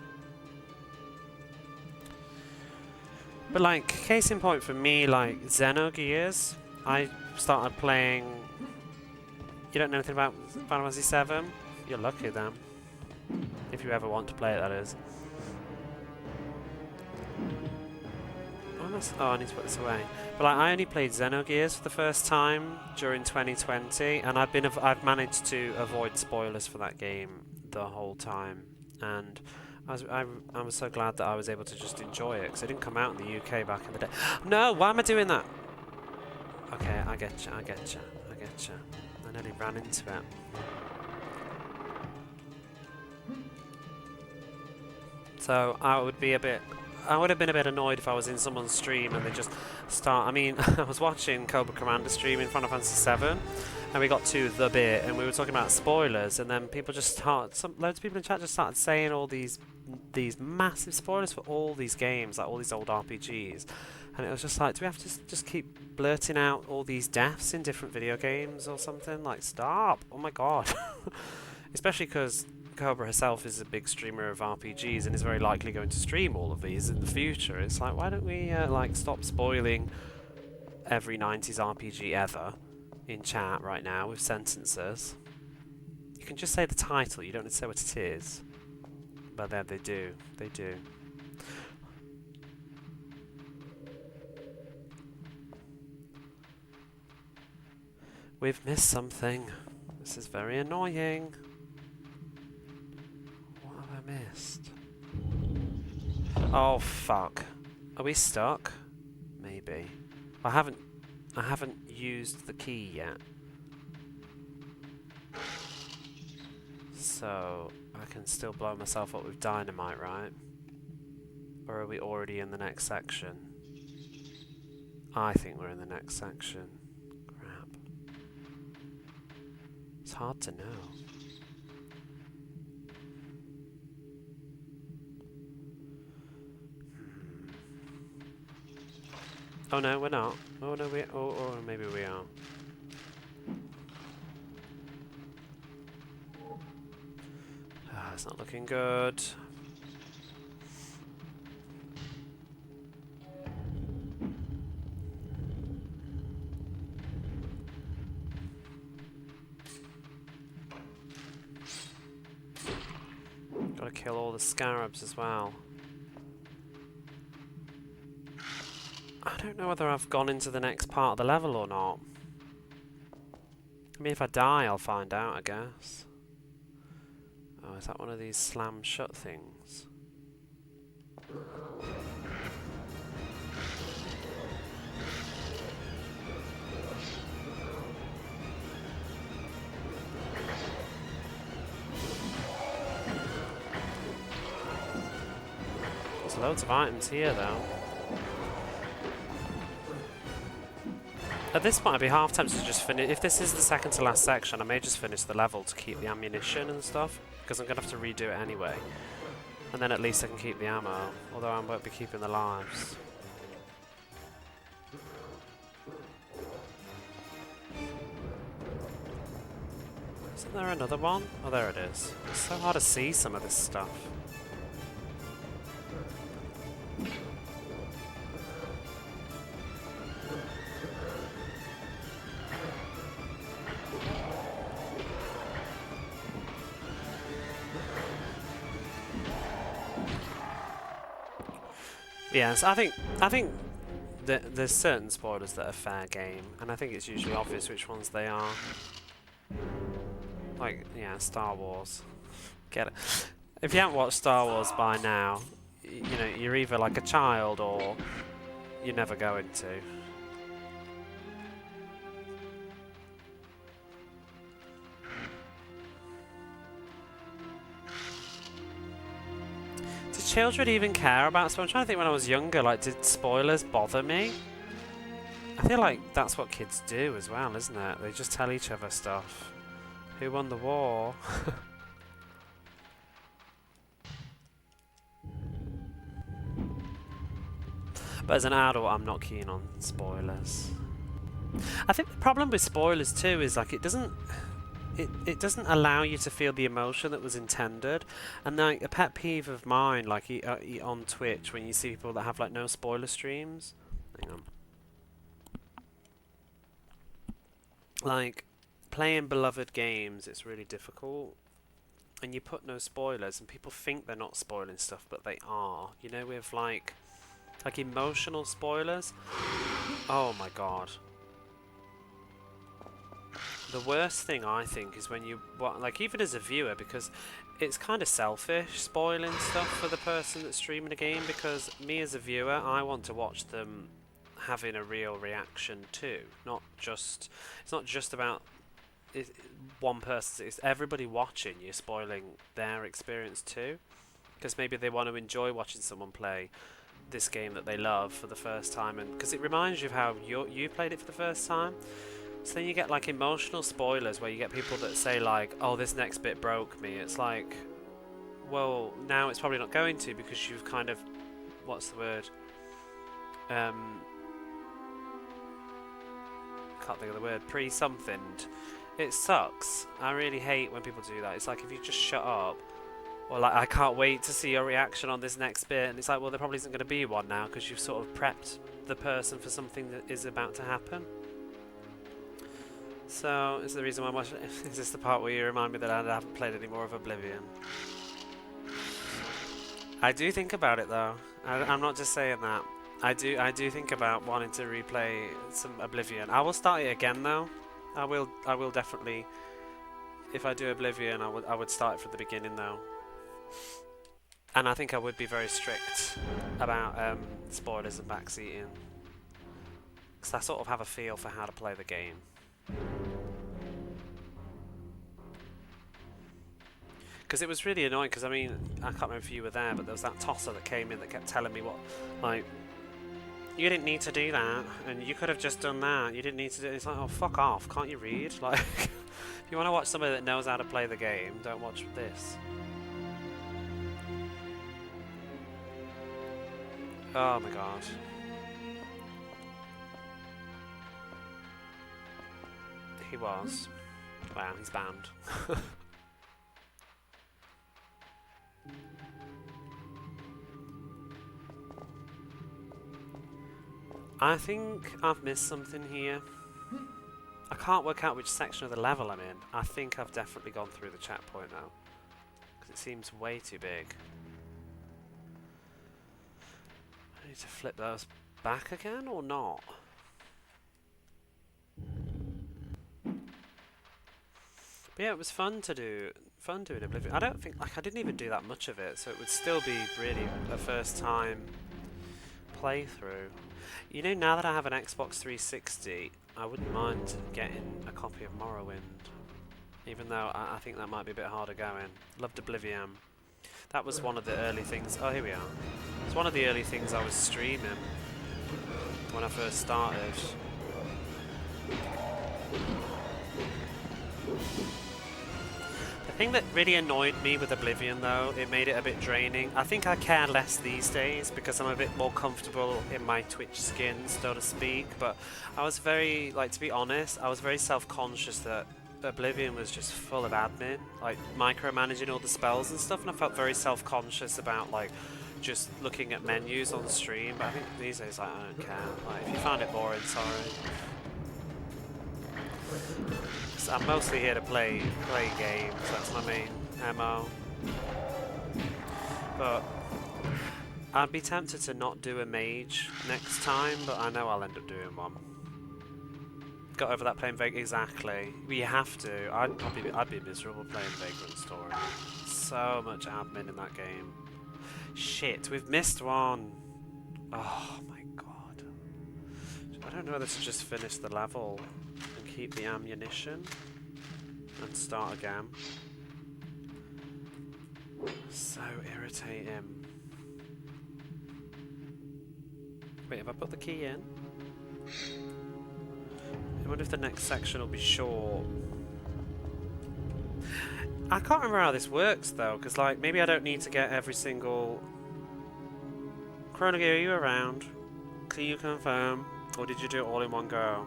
But like, case in point for me, like Xenogears, I started playing. You don't know anything about Final Fantasy VII? You're lucky then. If you ever want to play it, that is. Oh, I need to put this away. But like, I only played Xenogears for the first time during 2020, and I've managed to avoid spoilers for that game the whole time. And I was so glad that I was able to just enjoy it, because it didn't come out in the UK back in the day. No, why am I doing that? Okay, I get you. I nearly ran into it. So I would have been a bit annoyed if I was in someone's stream and they just start. I mean, I was watching Cobra Commander stream in Final Fantasy VII, and we got to the bit, and we were talking about spoilers, and then people just loads of people in chat just started saying all these massive spoilers for all these games, like all these old RPGs. And it was just like, do we have to just keep blurting out all these deaths in different video games or something? Like, stop! Oh my god! Especially because Cobra herself is a big streamer of RPGs and is very likely going to stream all of these in the future. It's like, why don't we like stop spoiling every 90s RPG ever in chat right now with sentences? You can just say the title. You don't need to say what it is. But there, they do. They do. We've missed something. This is very annoying. What have I missed? Oh fuck. Are we stuck? Maybe. I haven't used the key yet. So I can still blow myself up with dynamite, right? Or are we already in the next section? I think we're in the next section. It's hard to know. Oh no, we're not. Oh no, or maybe we are. Ah, it's not looking good. Gotta kill all the scarabs as well. I don't know whether I've gone into the next part of the level or not. I mean, if I die, I'll find out, I guess. Oh, is that one of these slam shut things? There's loads of items here, though. At this point, I'd be half tempted to just finish. If this is the second to last section, I may just finish the level to keep the ammunition and stuff, because I'm going to have to redo it anyway. And then at least I can keep the ammo, although I won't be keeping the lives. Isn't there another one? Oh, there it is. It's so hard to see some of this stuff. Yes, I think there's certain spoilers that are fair game, and I think it's usually obvious which ones they are. Like, yeah, Star Wars. Get it? If you haven't watched Star Wars by now, you know, you're either like a child or you're never going to. Do children even care about spoilers? I'm trying to think when I was younger, like, did spoilers bother me? I feel like that's what kids do as well, isn't it? They just tell each other stuff. Who won the war? But as an adult, I'm not keen on spoilers. I think the problem with spoilers too is like it doesn't allow you to feel the emotion that was intended. And like a pet peeve of mine, like on Twitch, when you see people that have like no spoiler streams. Hang on. Like playing beloved games, it's really difficult. And you put no spoilers, and people think they're not spoiling stuff, but they are. You know, with like emotional spoilers. Oh my god. The worst thing I think is when you, like even as a viewer, because it's kind of selfish spoiling stuff for the person that's streaming a game, because me as a viewer, I want to watch them having a real reaction too. It's not just about one person, it's everybody watching you spoiling their experience too. Because maybe they want to enjoy watching someone play this game that they love for the first time, and because it reminds you of how you played it for the first time. So then you get like emotional spoilers where you get people that say like, oh, this next bit broke me. It's like, well, now it's probably not going to, because you've kind of, what's the word, can't think of the word, pre-somethinged. It sucks. I really hate when people do that. It's like, if you just shut up, or like, I can't wait to see your reaction on this next bit, and it's like, well, there probably isn't going to be one now, because you've sort of prepped the person for something that is about to happen. So, it's the reason why I'm watching. Is this the part where you remind me that I haven't played any more of Oblivion? I do think about it though. I'm not just saying that. I do think about wanting to replay some Oblivion. I will start it again though. I will definitely. If I do Oblivion, I would start it from the beginning though. And I think I would be very strict about spoilers and backseating, because I sort of have a feel for how to play the game. Because it was really annoying, because I mean, I can't remember if you were there, but there was that tosser that came in that kept telling me what, like, you didn't need to do that, and you could have just done that, you didn't need to do it. It's like, oh, fuck off, can't you read? Like, if you want to watch somebody that knows how to play the game, don't watch this. Oh my god. He was. Wow, he's banned. I think I've missed something here. I can't work out which section of the level I'm in. I think I've definitely gone through the checkpoint now, because it seems way too big. I need to flip those back again or not? But yeah, it was fun doing Oblivion. I don't think, like, I didn't even do that much of it, so it would still be really a first time playthrough. You know, now that I have an Xbox 360, I wouldn't mind getting a copy of Morrowind, even though I think that might be a bit harder going. Loved Oblivion. That was one of the early things. Oh, here we are. It's one of the early things I was streaming when I first started. The thing that really annoyed me with Oblivion though, it made it a bit draining. I think I care less these days because I'm a bit more comfortable in my Twitch skin, so to speak, but I was very, like, to be honest, I was very self-conscious that Oblivion was just full of admin, like micromanaging all the spells and stuff, and I felt very self-conscious about like just looking at menus on stream, but I think these days, like, I don't care. Like, if you found it boring, sorry. I'm mostly here to play games, that's my main MO. But I'd be tempted to not do a mage next time, but I know I'll end up doing one. Got over that playing Vagrant. Exactly. But you have to. I'd be miserable playing Vagrant Story. So much admin in that game. Shit, we've missed one. Oh my god. I don't know whether to just finish the level and keep the ammunition and start again. So irritating. Wait, have I put the key in? I wonder if the next section will be short. I can't remember how this works though, because like maybe I don't need to get every single... Chronogear, are you around? Can you confirm? Or did you do it all in one go?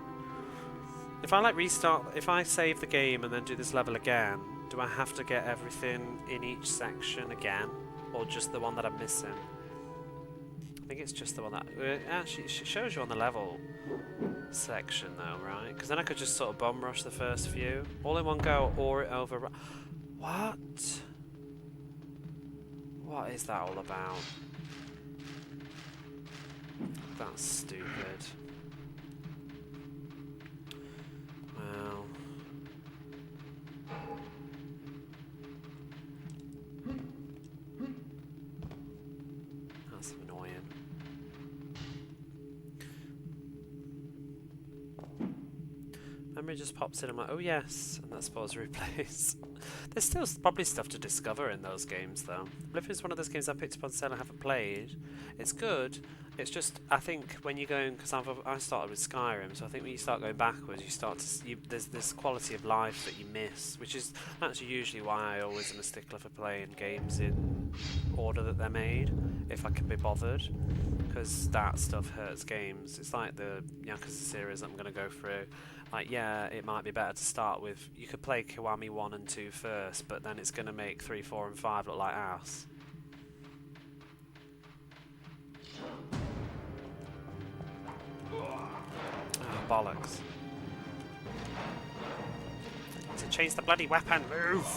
If I like restart, if I save the game and then do this level again, do I have to get everything in each section again? Or just the one that I'm missing? I think it's just the one that... actually, it shows you on the level section though, right? Because then I could just sort of bum rush the first few. All in one go, or it over... What? What is that all about? That's stupid. Well... That's annoying. Memory just pops in, I'm like, oh yes, and that's supposed to replace. There's still probably stuff to discover in those games though. Oblivion is one of those games I picked up on sale and haven't played. It's good, it's just, I think when you're going, because I started with Skyrim, so I think when you start going backwards, you start to, there's this quality of life that you miss, which is actually usually why I always am a stickler for playing games in order that they're made, if I can be bothered, because that stuff hurts games. It's like the Yakuza series that I'm going to go through. Like, yeah, it might be better to start with... You could play Kiwami 1 and 2 first, but then it's going to make 3, 4 and 5 look like ass. Oh, bollocks. To change the bloody weapon, move!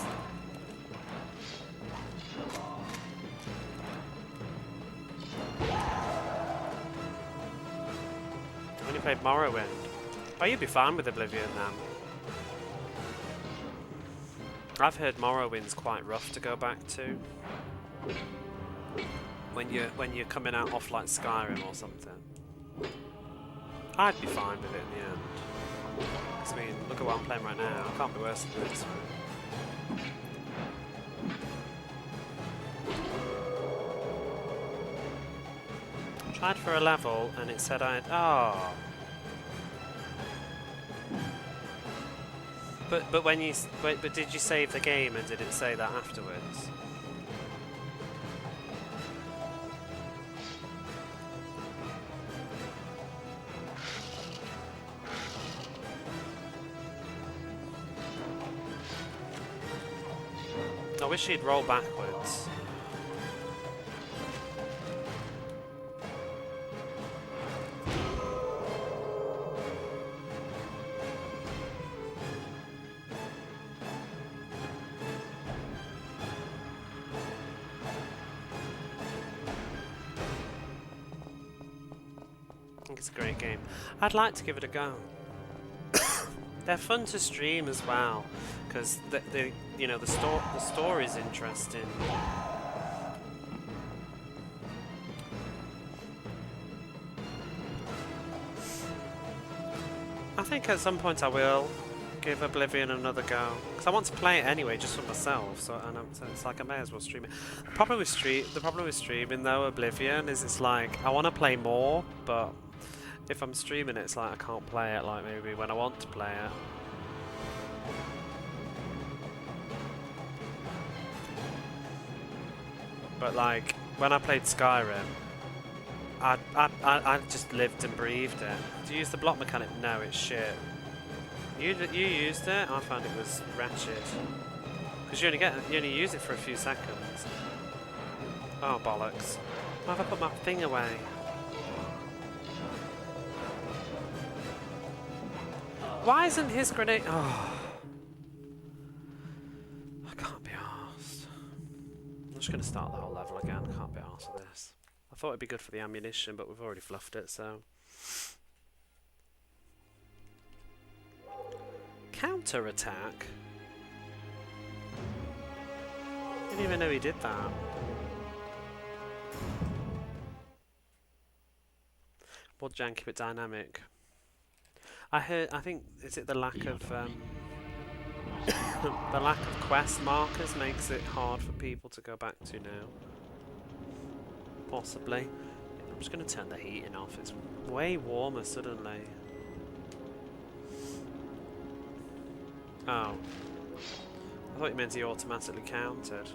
I only played Morrowind. Oh, you'd be fine with Oblivion then. I've heard Morrowind's quite rough to go back to. When you're coming out off like Skyrim or something. I'd be fine with it in the end. 'Cause I mean, look at what I'm playing right now. I can't be worse than this. Tried for a level and it said I'd... Oh. But when you but did you save the game and did it say that afterwards? I wish he'd roll backwards. It's a great game. I'd like to give it a go. They're fun to stream as well, because the you know the story's interesting. I think at some point I will give Oblivion another go, because I want to play it anyway, just for myself. So it's like I may as well stream it. The problem with streaming though Oblivion is it's like I want to play more, but if I'm streaming it, it's like I can't play it like maybe when I want to play it. But like when I played Skyrim, I just lived and breathed it. Do you use the block mechanic? No, it's shit. You used it? I found it was wretched. Because you only use it for a few seconds. Oh bollocks! Why have I put my thing away? Why isn't his grenade... Oh. I can't be arsed. I'm just going to start the whole level again. I can't be arsed with this. I thought it'd be good for the ammunition, but we've already fluffed it, so... Counter-attack? Didn't even know he did that. More janky but dynamic. I think, is it the lack of, the lack of quest markers makes it hard for people to go back to now? Possibly. I'm just going to turn the heating off, it's way warmer suddenly. Oh. I thought you meant he automatically counted.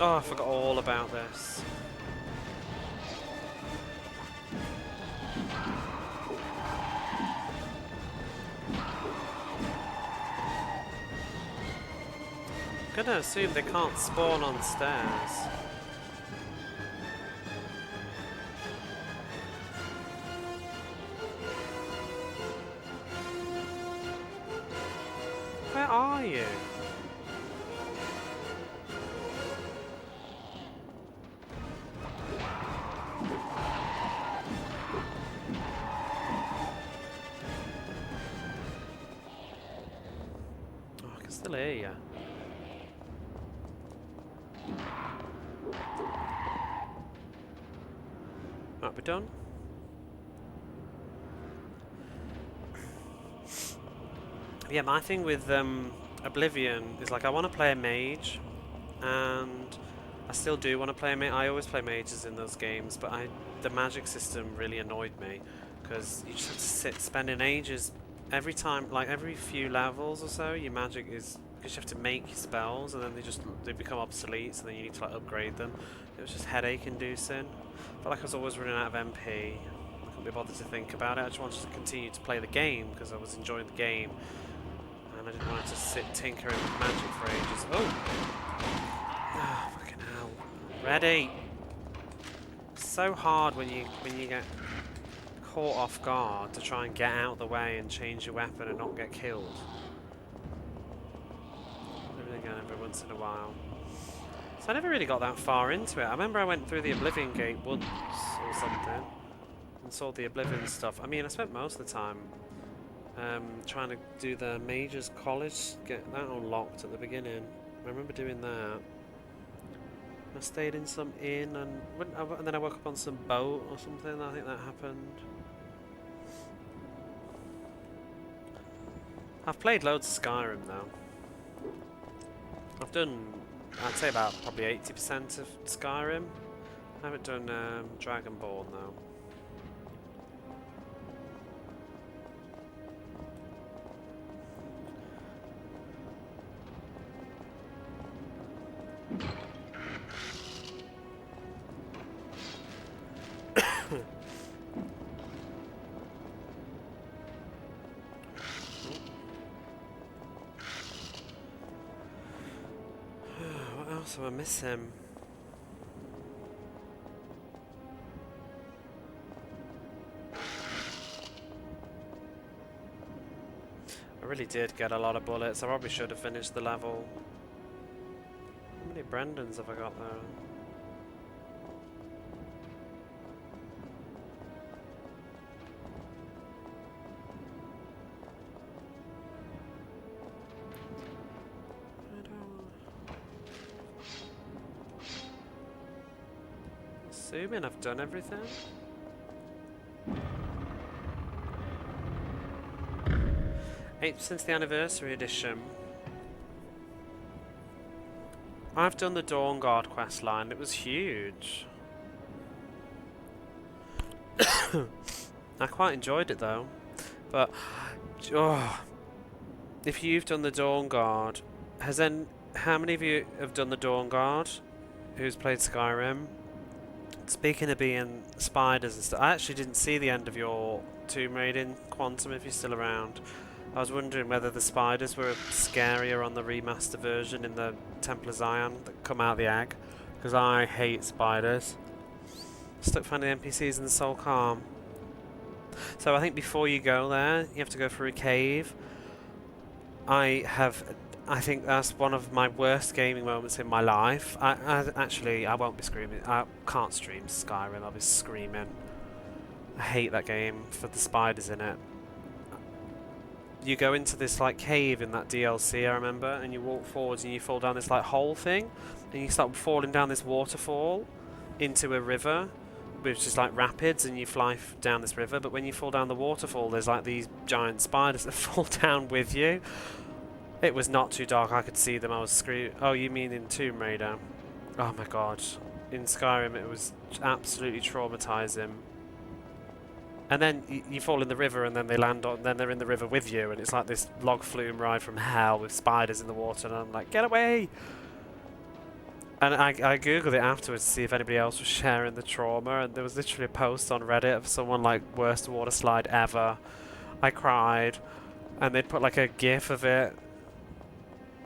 Oh, I forgot all about this. I'm gonna assume they can't spawn on stairs. Where are you? Oh, I can still hear you. Might be done. Yeah, my thing with Oblivion is like I want to play a mage, and I still do want to play a mage. I always play mages in those games, but the magic system really annoyed me because you just have to sit spending ages every time, like every few levels or so. Your magic is because you have to make your spells, and then they become obsolete, so then you need to like upgrade them. It was just headache inducing. I felt like I was always running out of MP. I couldn't be bothered to think about it. I just wanted to continue to play the game because I was enjoying the game, and I didn't want to sit tinkering with magic for ages. Oh! Ah, fucking hell! Ready. So hard when you get caught off guard to try and get out of the way and change your weapon and not get killed. Again, every once in a while. So I never really got that far into it. I remember I went through the Oblivion Gate once or something and saw the Oblivion stuff. I mean, I spent most of the time trying to do the Mage's College, get that unlocked at the beginning. I remember doing that. I stayed in some inn and then I woke up on some boat or something. I think that happened. I've played loads of Skyrim though. I've done, I'd say about probably 80% of Skyrim. I haven't done Dragonborn though. So I miss him. I really did get a lot of bullets. I probably should have finished the level. How many Brendans have I got there? Assuming I've done everything. Since the anniversary edition. I've done the Dawn Guard quest line. It was huge. I quite enjoyed it though. But if you've done the Dawn Guard, how many of you have done the Dawn Guard? Who's played Skyrim? Speaking of being spiders and stuff, I actually didn't see the end of your tomb raiding, Quantum, if you're still around. I was wondering whether the spiders were scarier on the remaster version in the Temple of Zion that come out of the egg, because I hate spiders. Stuck finding NPCs in the Soul Calm. So I think before you go there, you have to go through a cave. I think that's one of my worst gaming moments in my life. Actually, I won't be screaming. I can't stream Skyrim. I'll be screaming. I hate that game for the spiders in it. You go into this like cave in that DLC, I remember, and you walk forwards and you fall down this like hole thing, and you start falling down this waterfall into a river, which is like rapids, and you fly down this river. But when you fall down the waterfall, there's like these giant spiders that fall down with you. It was not too dark. I could see them. I was screaming. Oh, you mean in Tomb Raider? Oh my god. In Skyrim, it was absolutely traumatizing. And then you fall in the river, and then they land on, and then they're in the river with you, and it's like this log flume ride from hell with spiders in the water, and I'm like, get away! And I googled it afterwards to see if anybody else was sharing the trauma, and there was literally a post on Reddit of someone like, worst water slide ever. I cried, and they'd put like a gif of it.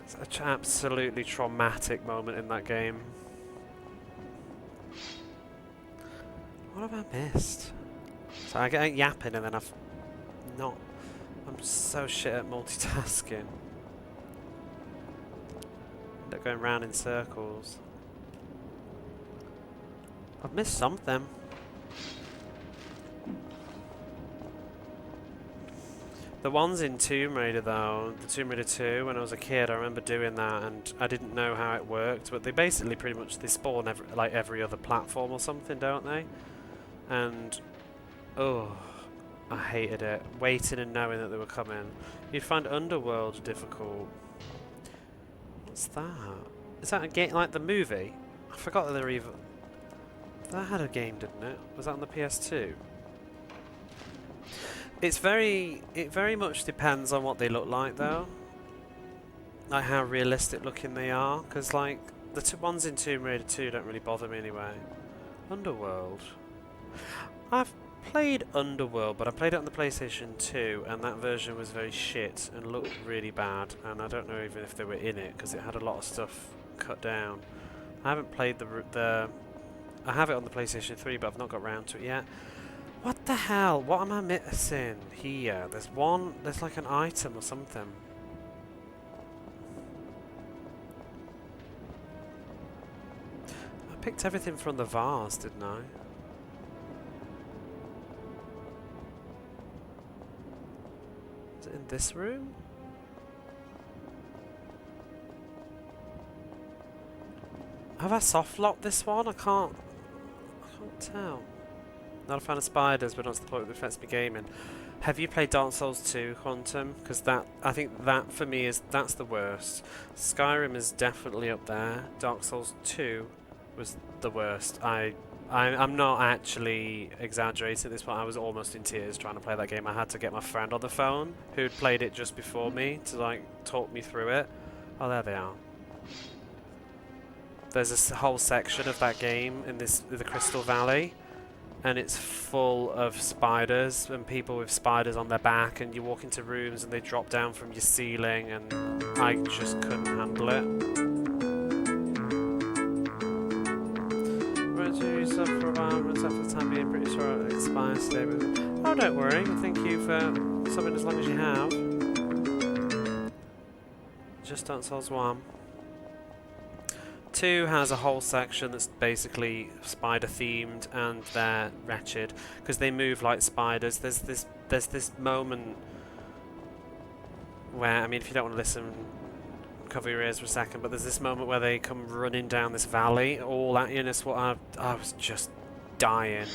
It's an absolutely traumatic moment in that game. What have I missed? So I get yapping and then I'm so shit at multitasking. End up going round in circles. I've missed something. The ones in Tomb Raider though, the Tomb Raider 2, when I was a kid, I remember doing that and I didn't know how it worked, but they basically pretty much, they spawn every other platform or something, don't they? And oh, I hated it. Waiting and knowing that they were coming. You'd find Underworld difficult. What's that? Is that a game like the movie? I forgot that they're even... That had a game, didn't it? Was that on the PS2? It very much depends on what they look like though. Like how realistic looking they are. Because like, the ones in Tomb Raider 2 don't really bother me anyway. Underworld. I've played Underworld, but I played it on the PlayStation 2, and that version was very shit and looked really bad, and I don't know even if they were in it, because it had a lot of stuff cut down. I haven't played I have it on the PlayStation 3, but I've not got round to it yet. What the hell? What am I missing here? There's like an item or something. I picked everything from the vase, didn't I? Is it in this room? Have I soft locked this one? I can't tell. Not a fan of spiders, but not to the point that affects me gaming. Have you played Dark Souls 2, Quantum? Because I think that for me that's the worst. Skyrim is definitely up there. Dark Souls 2 was the worst. I'm not actually exaggerating at this point. I was almost in tears trying to play that game. I had to get my friend on the phone who'd played it just before me to like talk me through it. Oh, there they are. There's a whole section of that game in the Crystal Valley, and it's full of spiders and people with spiders on their back, and you walk into rooms and they drop down from your ceiling, and I just couldn't handle it. You sub for a while, runs up for the time being, pretty sure it expires today. Oh, don't worry. Thank you for subbing as long as you have. Just Dark Souls 1. 2 has a whole section that's basically spider themed, and they're wretched because they move like spiders. There's this moment where, I mean, if you don't want to listen, cover your ears for a second, but there's this moment where they come running down this valley all at you, and it's what I was just dying.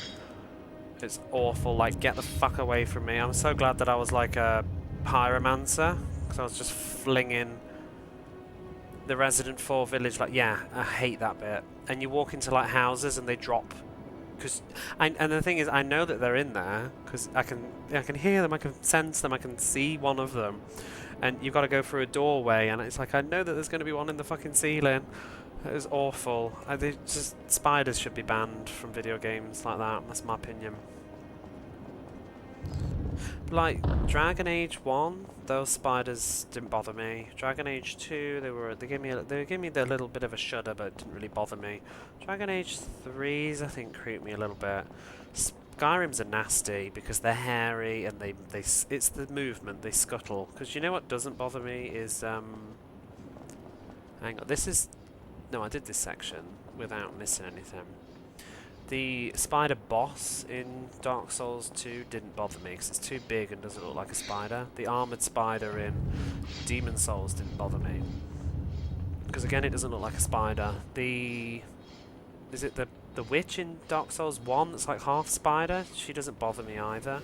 It's awful. Like, get the fuck away from me. I'm so glad that I was like a pyromancer, because I was just flinging the Resident 4 village. Like, yeah, I hate that bit. And you walk into like houses and they drop, and the thing is, I know that they're in there because I can hear them, I can sense them, I can see one of them. And you've got to go through a doorway, and it's like, I know that there's going to be one in the fucking ceiling. It was awful. Spiders should be banned from video games like that. That's my opinion. But like Dragon Age 1, those spiders didn't bother me. Dragon Age 2, they gave me the little bit of a shudder, but it didn't really bother me. Dragon Age 3s I think creeped me a little bit. Skyrims are nasty because they're hairy and it's the movement, they scuttle. Because you know what doesn't bother me is hang on, no, I did this section without missing anything. The spider boss in Dark Souls 2 didn't bother me because it's too big and doesn't look like a spider. The armoured spider in Demon Souls didn't bother me because again it doesn't look like a spider. Is it the witch in Dark Souls 1 that's like half spider? She doesn't bother me either.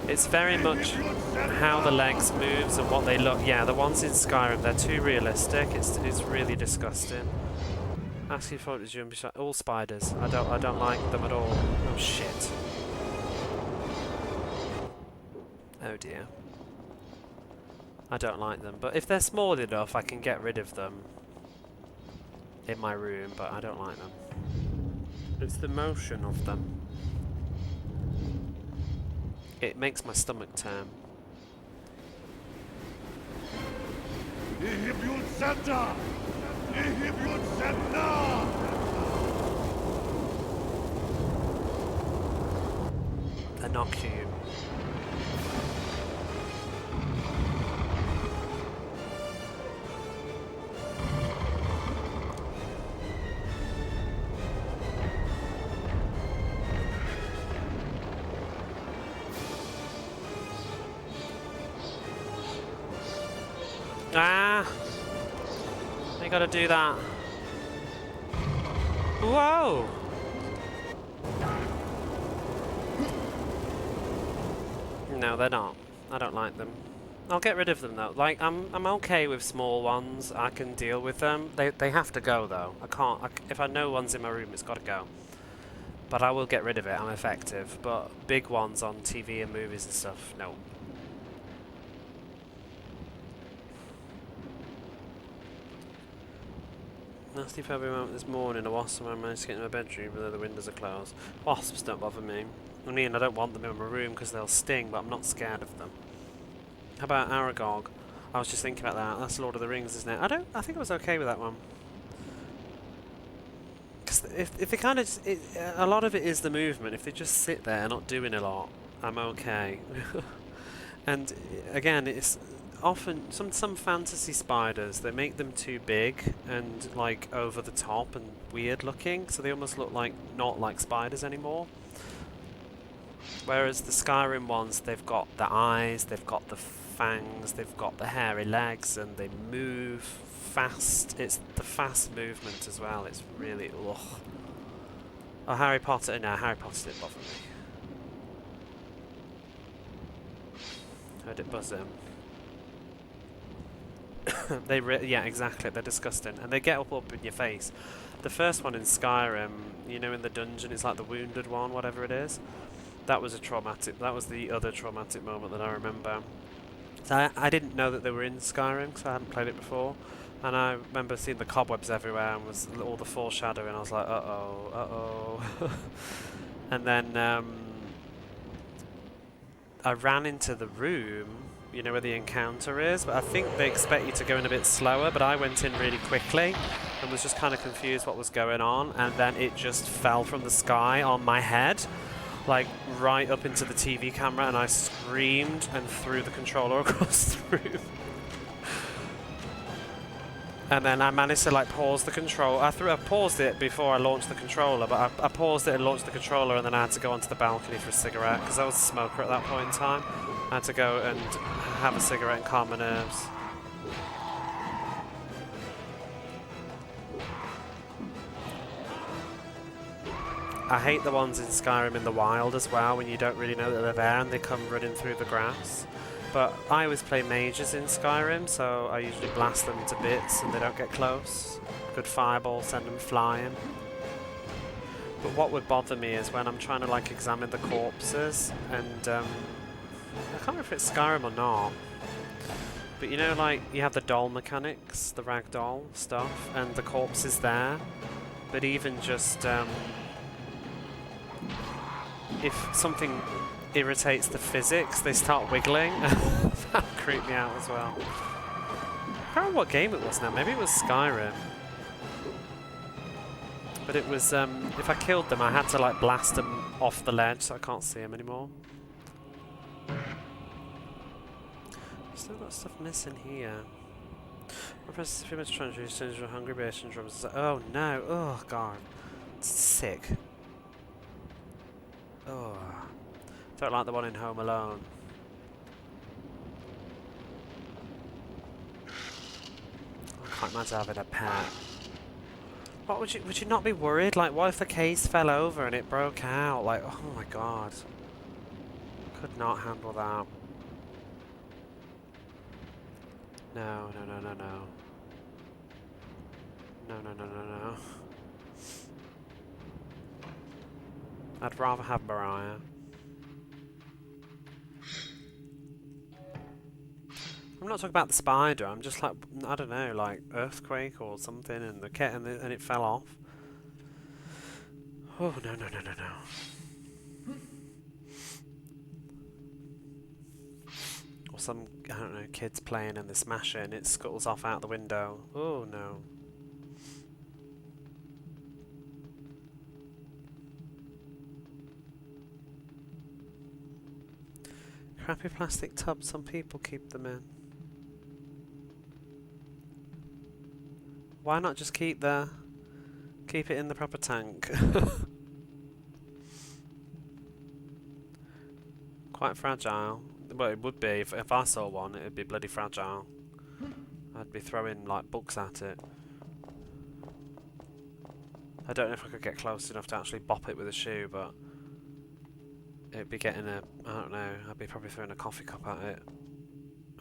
It's very much how the legs moves and what they look. Yeah, the ones in Skyrim, they're too realistic. It's really disgusting. Actually, thought it was all spiders. I don't like them at all. Oh shit. Oh dear. I don't like them, but if they're small enough, I can get rid of them in my room, but I don't like them. It's the motion of them. It makes my stomach turn. They're not cute. Ah! I gotta do that. Whoa! No, they're not. I don't like them. I'll get rid of them though. Like, I'm okay with small ones. I can deal with them. They have to go though. I can't. If I know one's in my room, it's got to go. But I will get rid of it. I'm effective. But big ones on TV and movies and stuff, no. Nasty February moment this morning, a wasp managed to get in my bedroom, but the windows are closed. Wasps don't bother me. I mean, I don't want them in my room because they'll sting, but I'm not scared of them. How about Aragog? I was just thinking about that. That's Lord of the Rings, isn't it? I think I was okay with that one. Because if they kind of, a lot of it is the movement. If they just sit there not doing a lot, I'm okay. And again, it's often some fantasy spiders, they make them too big and like over the top and weird looking, so they almost look like not like spiders anymore. Whereas the Skyrim ones, they've got the eyes, they've got the fangs, they've got the hairy legs, and they move fast. It's the fast movement as well. It's really ugh. Oh, Harry Potter. No, Harry Potter didn't bother me. Heard it buzz him. Yeah, exactly. They're disgusting, and they get up in your face. The first one in Skyrim, you know, in the dungeon, it's like the wounded one, whatever it is. That was that was the other traumatic moment that I remember. So I didn't know that they were in Skyrim, because I hadn't played it before. And I remember seeing the cobwebs everywhere and was all the foreshadowing. I was like, uh-oh. And then I ran into the room, you know, where the encounter is, but I think they expect you to go in a bit slower, but I went in really quickly and was just kind of confused what was going on, and then it just fell from the sky on my head, like right up into the TV camera, and I screamed and threw the controller across the room. And then I managed to like pause the control. I paused it before I launched the controller, but I paused it and launched the controller, and then I had to go onto the balcony for a cigarette because I was a smoker at that point in time. I had to go and have a cigarette and calm my nerves. I hate the ones in Skyrim in the wild as well, when you don't really know that they're there and they come running through the grass. But I always play mages in Skyrim, so I usually blast them to bits and they don't get close. Good fireball, send them flying. But what would bother me is when I'm trying to like examine the corpses, and I can't remember if it's Skyrim or not. But you know, like you have the doll mechanics, the ragdoll stuff, and the corpse is there. But even just if something irritates the physics, they start wiggling. That creeped me out as well. I can't remember what game it was now. Maybe it was Skyrim. But it was, if I killed them, I had to like blast them off the ledge so I can't see them anymore. Still got stuff missing here. Press a few minutes trying to change your hungry bear syndromes. Oh no, oh god. It's sick. Oh. Don't like the one in Home Alone. I can't imagine having a pet. What would you not be worried? Like, what if the case fell over and it broke out? Like, oh my god. Could not handle that. No, no, no, no, no. No, no, no, no, no. I'd rather have Mariah. I'm not talking about the spider. I'm just like, I don't know, like earthquake or something, and the cat and it fell off. Oh no, no, no, no, no. Or some, I don't know, kids playing and they smash it and it scuttles off out the window. Oh no. Crappy plastic tubs, some people keep them in. Why not just keep it in the proper tank? Quite fragile. Well, it would be. If I saw one, it would be bloody fragile. I'd be throwing like books at it. I don't know if I could get close enough to actually bop it with a shoe, but it'd be getting a, I don't know, I'd be probably throwing a coffee cup at it.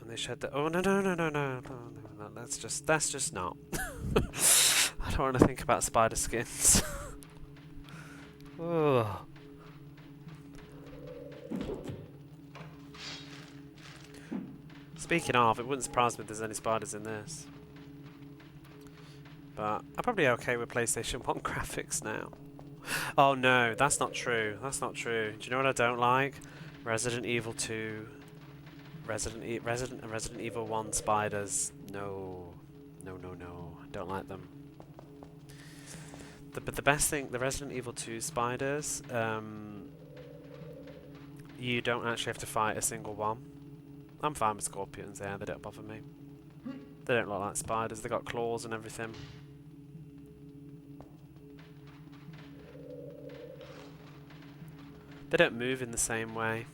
And they shed the, oh no no no no no, no, that's just not. I don't want to think about spider skins. Ugh. Speaking of, it wouldn't surprise me if there's any spiders in this. But I'm probably okay with PlayStation 1 graphics now. Oh no, that's not true. That's not true. Do you know what I don't like? Resident Evil 2, Resident Evil 1 spiders. No, no, no, no. I don't like them. But the best thing, the Resident Evil 2 spiders, you don't actually have to fight a single one. I'm fine with scorpions. Yeah, they don't bother me. They don't look like spiders. They got claws and everything. They don't move in the same way.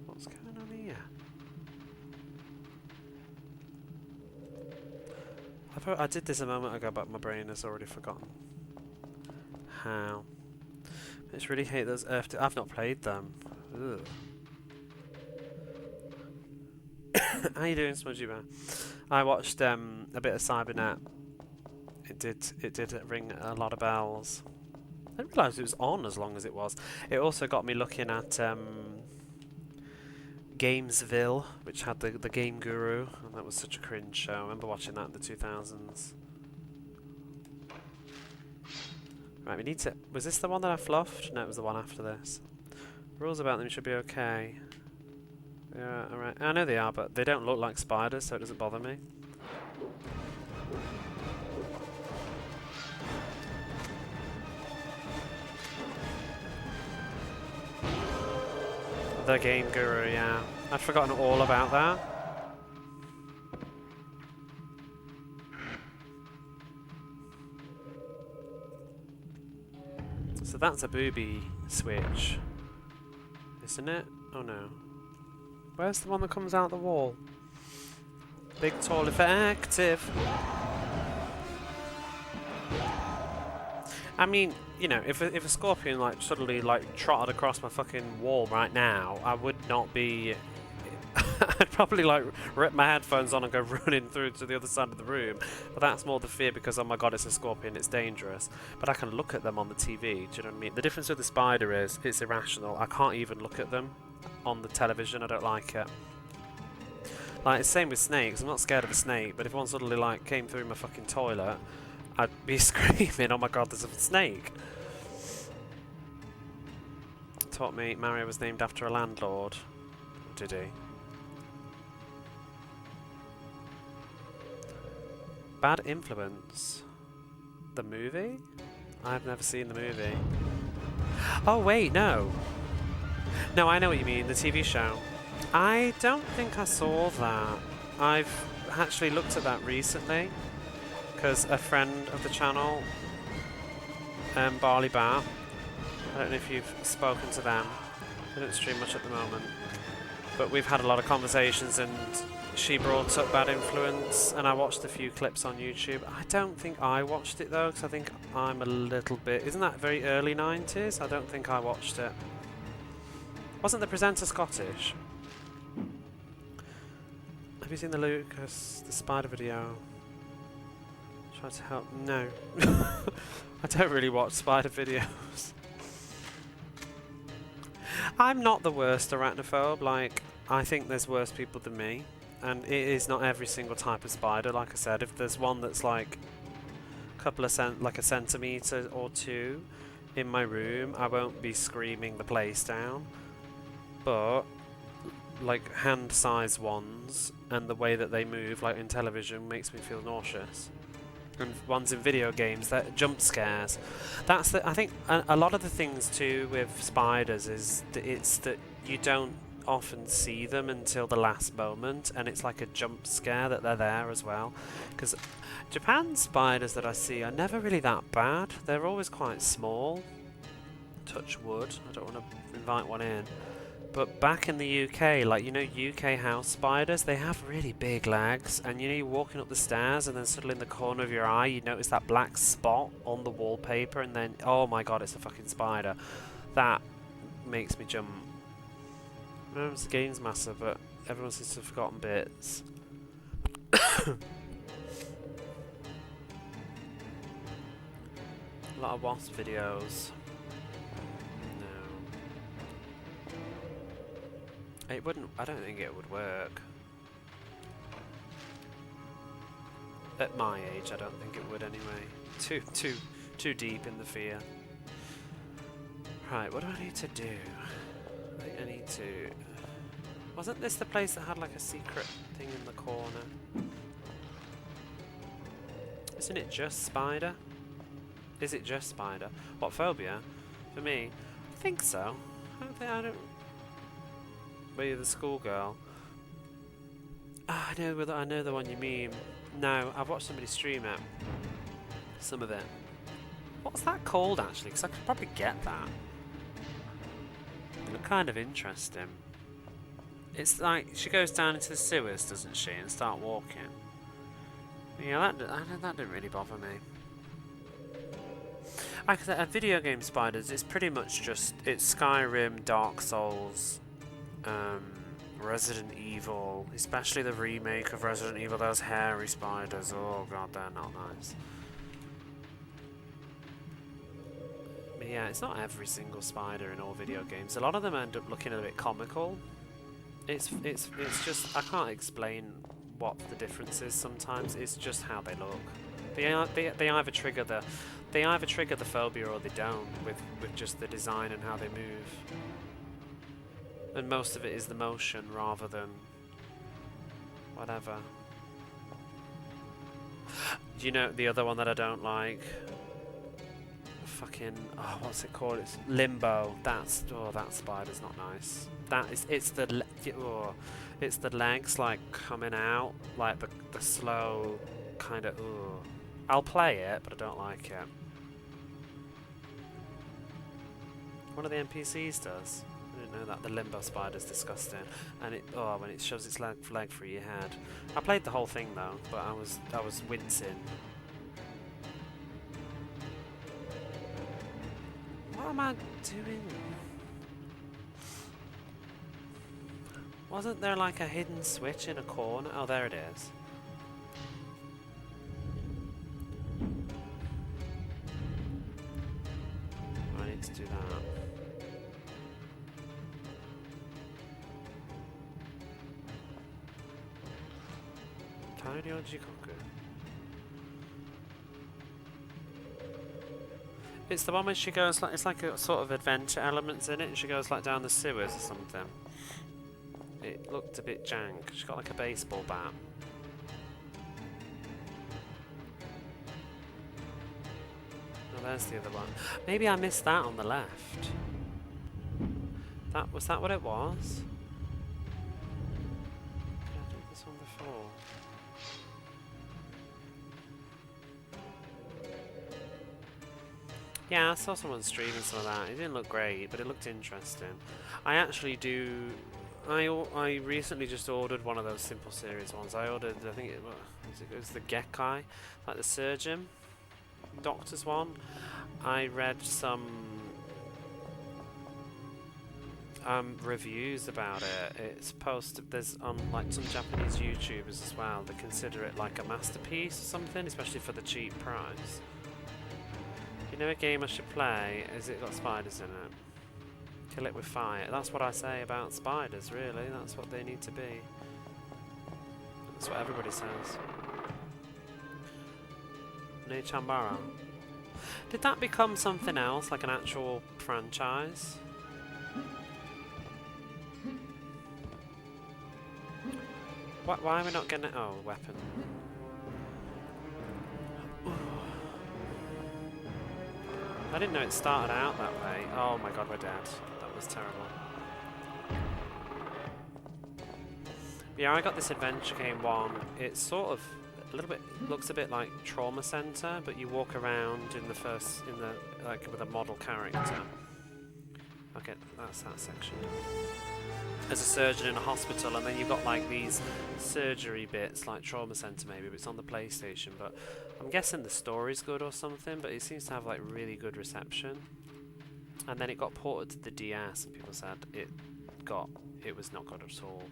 What's going on here? I did this a moment ago, but my brain has already forgotten. How? I just really hate those Earth. I've not played them. Ugh. How you doing, Smudgy Man? I watched a bit of Cybernet. It did ring a lot of bells. I didn't realise it was on as long as it was. It also got me looking at Gamesville, which had the Game Guru, and that was such a cringe show. I remember watching that in the 2000s. Right, we need to... Was this the one that I fluffed? No, it was the one after this. Rules about them should be okay. Yeah, alright. I know they are, but they don't look like spiders, so it doesn't bother me. The Game Guru, yeah. I'd forgotten all about that. So that's a booby switch, isn't it? Oh no. Where's the one that comes out the wall? Big, tall, effective. I mean, you know, if a scorpion like suddenly like trotted across my fucking wall right now, I would not be. I'd probably like rip my headphones on and go running through to the other side of the room. But that's more the fear because, oh my god, it's a scorpion, it's dangerous. But I can look at them on the TV. Do you know what I mean? The difference with the spider is it's irrational. I can't even look at them on the television. I don't like it. Like it's the same with snakes. I'm not scared of a snake, but if one suddenly like came through my fucking toilet, I'd be screaming, oh my god, there's a snake. taught me Mario was named after a landlord. Did he? Bad Influence. The movie? I've never seen the movie. Oh wait, no. No, I know what you mean, the TV show. I don't think I saw that. I've actually looked at that recently because a friend of the channel, Barley Bar, I don't know if you've spoken to them. They don't stream much at the moment, but we've had a lot of conversations, and she brought up Bad Influence, and I watched a few clips on YouTube. I don't think I watched it though, because I think I'm a little bit... Isn't that very early 90s? I don't think I watched it. Wasn't the presenter Scottish? Have you seen the Lucas, the Spider video? Try to help... No. I don't really watch Spider videos. I'm not the worst arachnophobe, like, I think there's worse people than me. And it is not every single type of spider, like I said. If there's one that's like a couple of like a centimetre or two in my room, I won't be screaming the place down. But like hand-sized ones and the way that they move, like in television, makes me feel nauseous. And ones in video games, that jump scares. That's the, I think a lot of the things too with spiders is that it's that you don't often see them until the last moment, and it's like a jump scare that they're there as well. Because Japan spiders that I see are never really that bad. They're always quite small. Touch wood. I don't want to invite one in. But back in the UK, like, you know, UK house spiders, they have really big legs, and you know, you're walking up the stairs and then suddenly in the corner of your eye you notice that black spot on the wallpaper, and then, oh my god, it's a fucking spider. That makes me jump. I remember it's Games Master, but everyone seems to have forgotten bits. A lot of wasp videos. It wouldn't. I don't think it would work. At my age, I don't think it would anyway. Too deep in the fear. Right, what do I need to do? I think I need to... Wasn't this the place that had like a secret thing in the corner? Isn't it just spider? Is it just spider? What, phobia? For me? I think so. I don't... Were you the schoolgirl? Ah, I know the one you mean. No, I've watched somebody stream it. Some of it. What's that called actually? Because I could probably get that. It looked kind of interesting. It's like she goes down into the sewers, doesn't she, and start walking. Yeah, that didn't really bother me. Like I said, video game spiders, it's pretty much just, it's Skyrim, Dark Souls, Resident Evil, especially the remake of Resident Evil, those hairy spiders, oh god, they're not nice. But yeah, it's not every single spider in all video games. A lot of them end up looking a bit comical. It's just, I can't explain what the difference is sometimes, it's just how they look. They either trigger the phobia or they don't, with just the design and how they move. And most of it is the motion rather than whatever. Do you know the other one that I don't like? Fucking, oh, what's it called? It's Limbo. That's, oh, that spider's not nice. That is, it's the legs like coming out, like the slow kind of. Oh, I'll play it, but I don't like it. One of the NPCs does. I didn't know that. The Limbo spider's disgusting, and it, oh, when it shows its leg through your head. I played the whole thing though, but I was wincing. What am I doing? Wasn't there like a hidden switch in a corner? Oh, there it is. I need to do that. It's the one where she goes like, it's like a sort of adventure elements in it, and she goes like down the sewers or something. It looked a bit jank. She's got like a baseball bat. Oh, there's the other one. Maybe I missed that on the left. Was that what it was? Did I do this one before? Yeah, I saw someone streaming some of that. It didn't look great, but it looked interesting. I actually do. I recently just ordered one of those simple series ones. I ordered, I think it was the Gekkai, like the surgeon, doctor's one. I read some reviews about it. It's posted. There's like some Japanese YouTubers as well. They consider it like a masterpiece or something, especially for the cheap price. You know, a game I should play is it got spiders in it. Kill it with fire. That's what I say about spiders, really. That's what they need to be. That's what everybody says. Chambara. Did that become something else, like an actual franchise? Why are we not getting it? Oh, weapon. I didn't know it started out that way. Oh my god, we're dead. That was terrible. Yeah, I got this adventure game one. It's sort of a little bit, looks a bit like Trauma Center, but you walk around in the like with a model character. Okay, that's that section. As a surgeon in a hospital, and then you've got like these surgery bits, like Trauma Center maybe, but it's on the PlayStation. But I'm guessing the story's good or something, but it seems to have like really good reception. And then it got ported to the DS, and people said it was not good at all.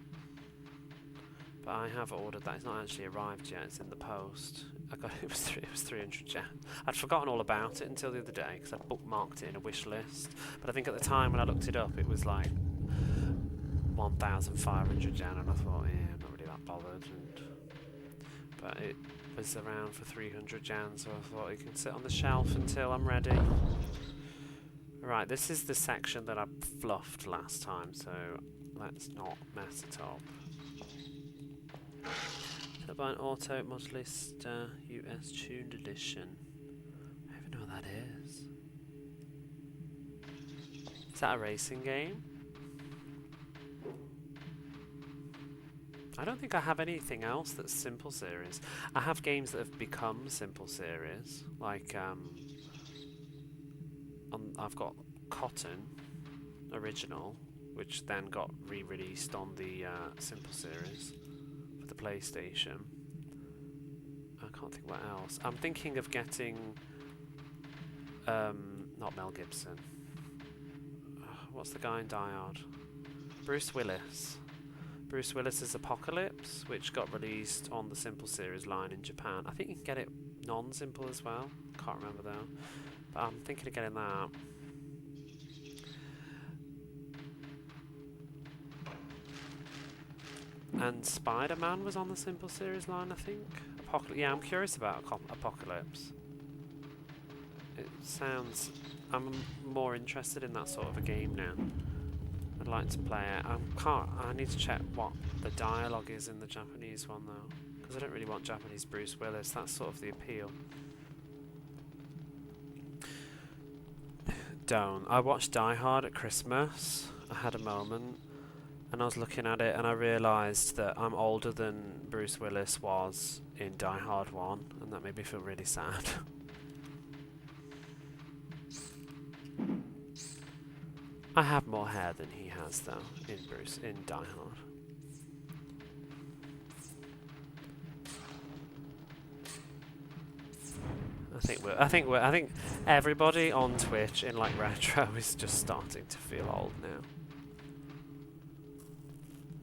But I have ordered that. It's not actually arrived yet. It's in the post. I got it was 300 yen. I'd forgotten all about it until the other day because I bookmarked it in a wish list. But I think at the time when I looked it up, it was like 1,500 yen, and I thought, yeah, I'm not really that bothered. But it was around for 300 yen, so I thought it can sit on the shelf until I'm ready. Right, this is the section that I fluffed last time, so let's not mess it up. Buy an Auto Modulist US Tuned Edition. I don't even know what that is. Is that a racing game? I don't think I have anything else that's simple series. I have games that have become simple series, like I've got Cotton Original, which then got re-released on the simple series for the PlayStation. I can't think what else. I'm thinking of getting not Mel Gibson. What's the guy in Die Hard? Bruce Willis. Bruce Willis's Apocalypse, which got released on the Simple Series line in Japan. I think you can get it non-simple as well. Can't remember though. But I'm thinking of getting that. And Spider-Man was on the Simple Series line, I think. Yeah, I'm curious about Apocalypse. It sounds... I'm more interested in that sort of a game now. I'd like to play it. I need to check what the dialogue is in the Japanese one though, because I don't really want Japanese Bruce Willis. That's sort of the appeal. Don't. I watched Die Hard at Christmas. I had a moment, and I was looking at it, and I realised that I'm older than Bruce Willis was in Die Hard 1, and that made me feel really sad. I have more hair than he has, though, in Die Hard. I think everybody on Twitch in like retro is just starting to feel old now.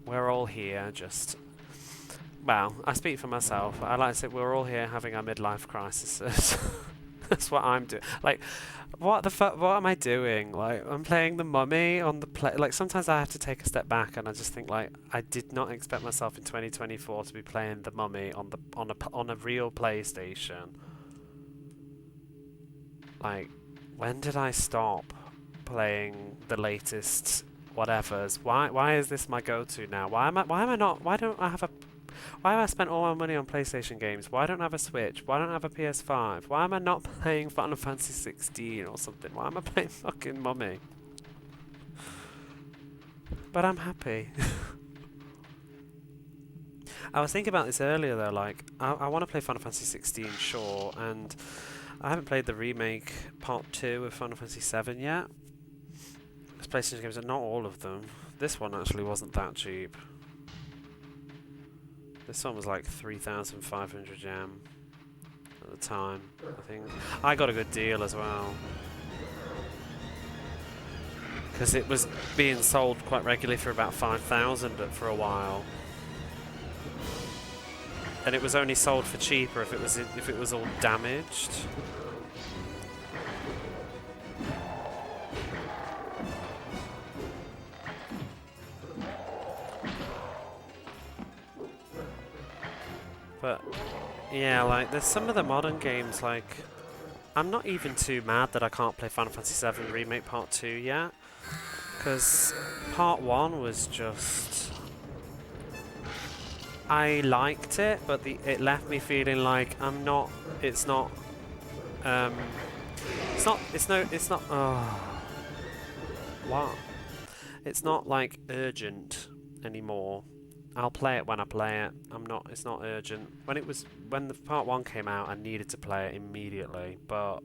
We're all here just... Well, I speak for myself. I like to say we're all here having our midlife crises. That's what I'm doing. Like, what the fuck? What am I doing? Like, I'm playing the Mummy on the play. Like, sometimes I have to take a step back, and I just think, like, I did not expect myself in 2024 to be playing the Mummy on a real PlayStation. Like, When did I stop playing the latest whatevers? Why is this my go-to now? Why don't I have a why have I spent all my money on PlayStation games? Why don't I have a Switch? Why don't I have a PS5? Why am I not playing Final Fantasy 16 or something? Why am I playing fucking Mummy? But I'm happy. I was thinking about this earlier though, like, I want to play Final Fantasy 16, sure, and I haven't played the remake part 2 of Final Fantasy 7 yet. Because PlayStation games are not all of them. This one actually wasn't that cheap. This one was like 3,500 yen at the time, I think. I got a good deal as well. Because it was being sold quite regularly for about 5,000 for a while. And it was only sold for cheaper if it was all damaged. But yeah, like there's some of the modern games, like I'm not even too mad that I can't play Final Fantasy VII Remake Part 2 yet, because Part 1 was just, I liked it, but it left me feeling like it's not like urgent anymore. I'll play it when I play it. It's not urgent. When the Part 1 came out, I needed to play it immediately, but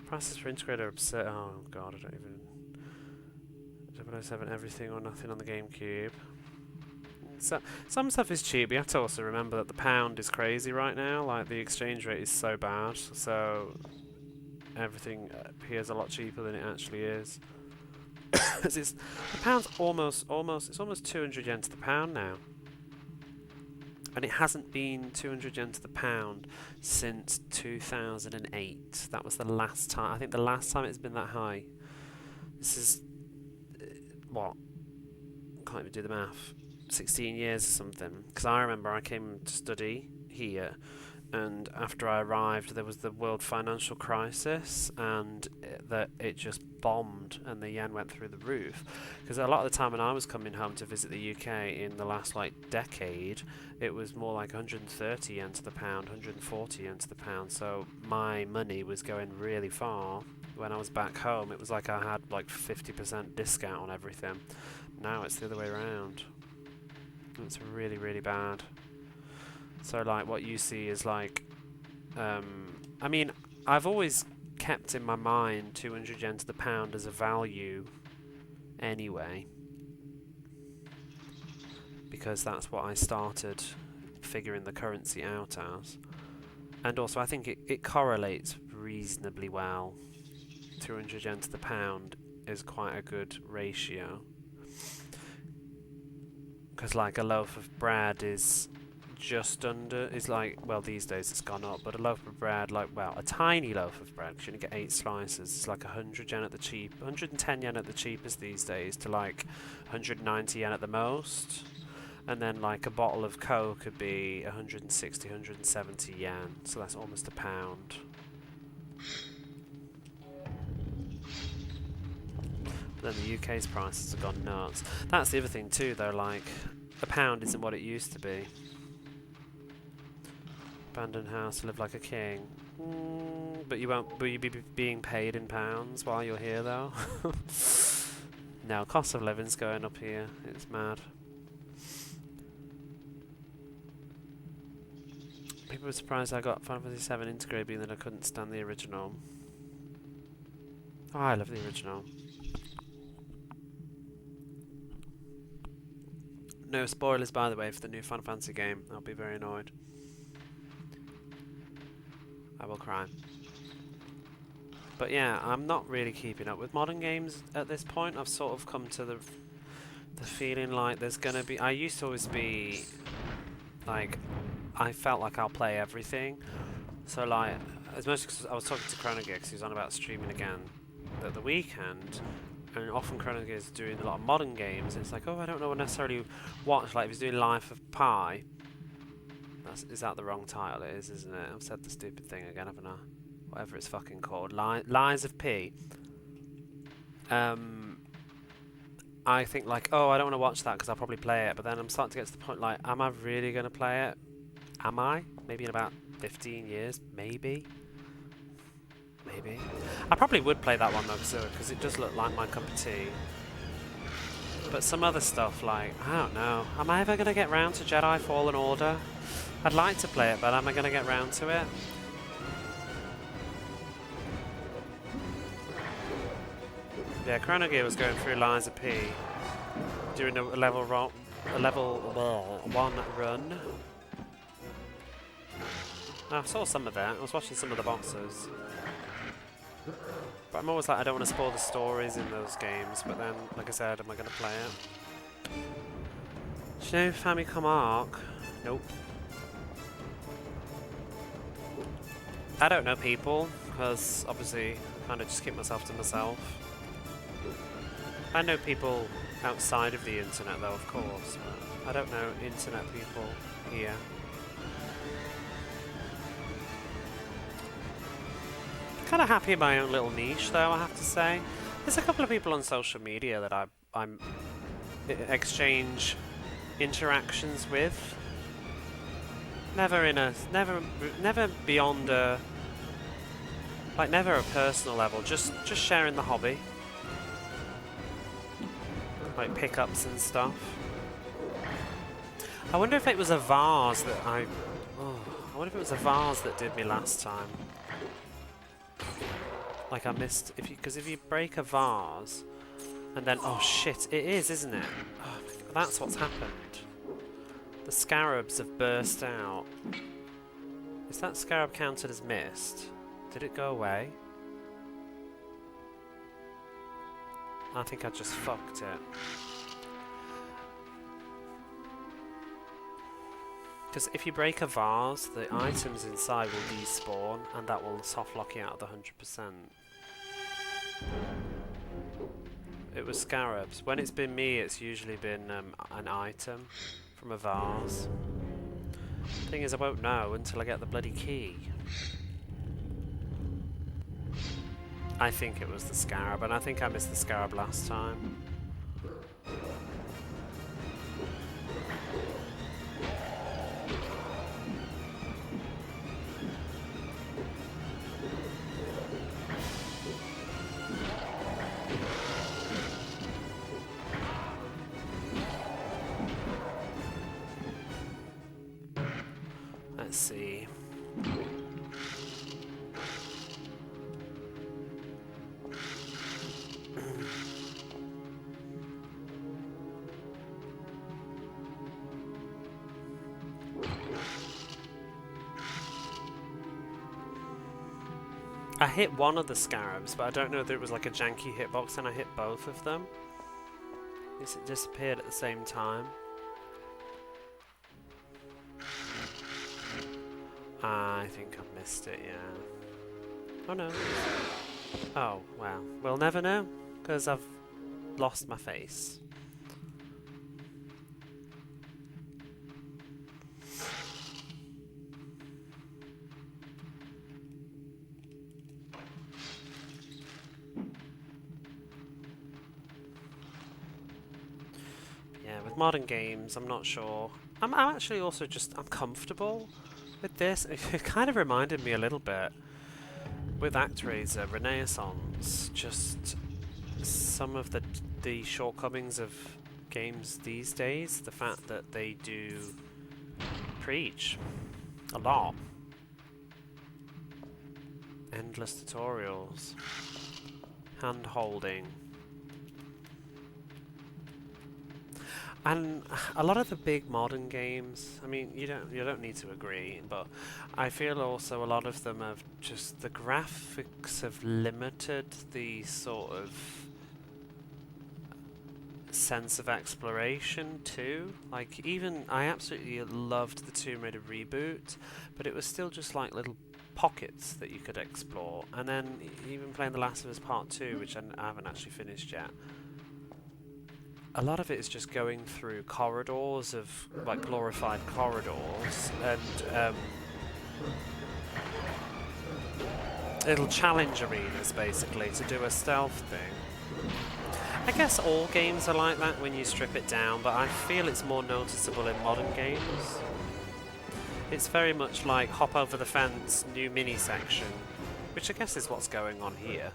prices for integrated are absurd. Oh god, I don't even. 007 everything or nothing on the GameCube. So, some stuff is cheap, but you have to also remember that the pound is crazy right now. Like, the exchange rate is so bad, so everything appears a lot cheaper than it actually is. The pound's almost 200 yen to the pound now. And it hasn't been 200 yen to the pound since 2008. That was the last time. I think the last time it's been that high. This is what? Can't even do the math. 16 years or something. Because I remember I came to study here, and after I arrived there was the world financial crisis, and it just bombed and the yen went through the roof. Because a lot of the time when I was coming home to visit the UK in the last like decade, it was more like 130 yen to the pound, 140 yen to the pound, so my money was going really far. When I was back home it was like I had like 50% discount on everything. Now it's the other way around. It's really, really bad. So like what you see is like, I mean, I've always kept in my mind 200 yen to the pound as a value anyway, because that's what I started figuring the currency out as. And also I think it correlates reasonably well. 200 yen to the pound is quite a good ratio. Because like a loaf of bread is just under, is like, well these days it's gone up, but a loaf of bread, like, well, a tiny loaf of bread, because you only get 8 slices, it's like 100 yen at the cheap, 110 yen at the cheapest these days, to like 190 yen at the most. And then like a bottle of Coke could be 160, 170 yen, so that's almost a pound. Then the UK's prices have gone nuts. That's the other thing too though, like, a pound isn't what it used to be. Abandoned house, live like a king. But you won't. Will you be being paid in pounds while you're here, though? No, cost of living's going up here. It's mad. People were surprised I got Final Fantasy VII integrated, being that I couldn't stand the original. Oh, I love the original. No spoilers, by the way, for the new Final Fantasy game. I'll be very annoyed. I will cry. But yeah, I'm not really keeping up with modern games at this point. I've sort of come to the feeling like there's gonna be... I used to always be... like, I felt like I'll play everything. So like, as much as I was talking to Chronogix, who's on about streaming again at the weekend, and often Chronogix is doing a lot of modern games, and it's like, oh, I don't know necessarily what, like if he's doing Life of Pi, is that the wrong title? It is, isn't it? I've said the stupid thing again, haven't I? whatever it's fucking called, Lies of P. I think like, oh, I don't want to watch that because I'll probably play it, but then I'm starting to get to the point like, am I really going to play it? Am I? Maybe in about 15 years? Maybe? Maybe. I probably would play that one though, because it does look like my cup of tea. But some other stuff like, I don't know. Am I ever going to get round to Jedi Fallen Order? I'd like to play it, but am I going to get round to it? Yeah, Chrono Gear was going through Lies of P during a level 1 run. I saw some of that. I was watching some of the bosses. But I'm always like, I don't want to spoil the stories in those games, but then, like I said, am I going to play it? Do you know Famicom Arc? Nope. I don't know people, because obviously I kind of just keep myself to myself. I know people outside of the internet though, of course, but I don't know internet people here. Kind of happy in my own little niche though, I have to say. There's a couple of people on social media that I'm exchange interactions with. Never beyond a like never a personal level, just sharing the hobby. Like pickups and stuff. I wonder if it was a vase that I wonder if it was a vase that did me last time. Like I missed, because if you break a vase and then, oh shit, it is, isn't it? Oh, that's what's happened. The scarabs have burst out. Is that scarab counted as missed? Did it go away? I think I just fucked it. Because if you break a vase, the items inside will despawn, and that will soft lock you out of the 100%. It was scarabs. When it's been me, it's usually been an item from a vase. Thing is, I won't know until I get the bloody key. I think it was the scarab, and I think I missed the scarab last time. Let's see. I hit one of the scarabs, but I don't know if it was like a janky hitbox and I hit both of them. It disappeared at the same time. I think I missed it, yeah. Oh no. Oh, well. We'll never know, because I've lost my face. Yeah, with modern games, I'm not sure. I'm actually also just, I'm comfortable with this. It kind of reminded me a little bit with ActRaiser, Renaissance, just some of the shortcomings of games these days. The fact that they do preach a lot. Endless tutorials. Hand-holding. And a lot of the big modern games, I mean, you don't need to agree, but I feel also a lot of them have just, the graphics have limited the sort of sense of exploration too. Like, even, I absolutely loved the Tomb Raider reboot, but it was still just like little pockets that you could explore. And then even playing The Last of Us Part 2, which I haven't actually finished yet, a lot of it is just going through corridors of, like, glorified corridors, and It'll challenge arenas basically to do a stealth thing. I guess all games are like that when you strip it down, but I feel it's more noticeable in modern games. It's very much like hop over the fence, new mini section, which I guess is what's going on here.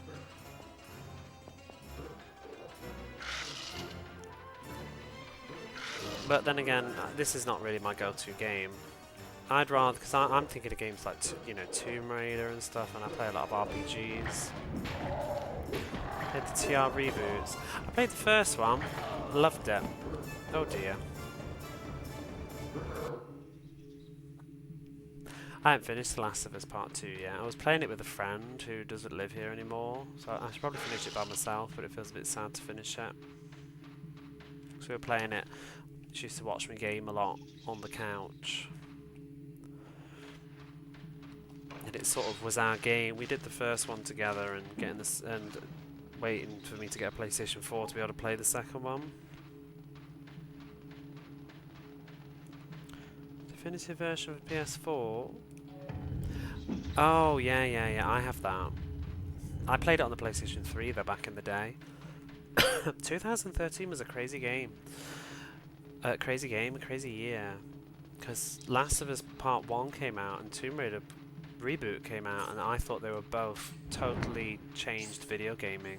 But then again, this is not really my go-to game. I'd rather, because I'm thinking of games like, you know, Tomb Raider and stuff, and I play a lot of RPGs. Played the TR reboots. I played the first one, loved it. Oh dear. I haven't finished The Last of Us Part 2 yet. I was playing it with a friend who doesn't live here anymore, so I should probably finish it by myself, but it feels a bit sad to finish it. So we were playing it. She used to watch me game a lot on the couch. And it sort of was our game. We did the first one together and getting this and waiting for me to get a PlayStation 4 to be able to play the second one. Definitive version of PS4. Oh yeah, I have that. I played it on the PlayStation 3 though back in the day. 2013 was a crazy game. A crazy year. Because Last of Us Part 1 came out and Tomb Raider Reboot came out, and I thought they were both totally changed video gaming.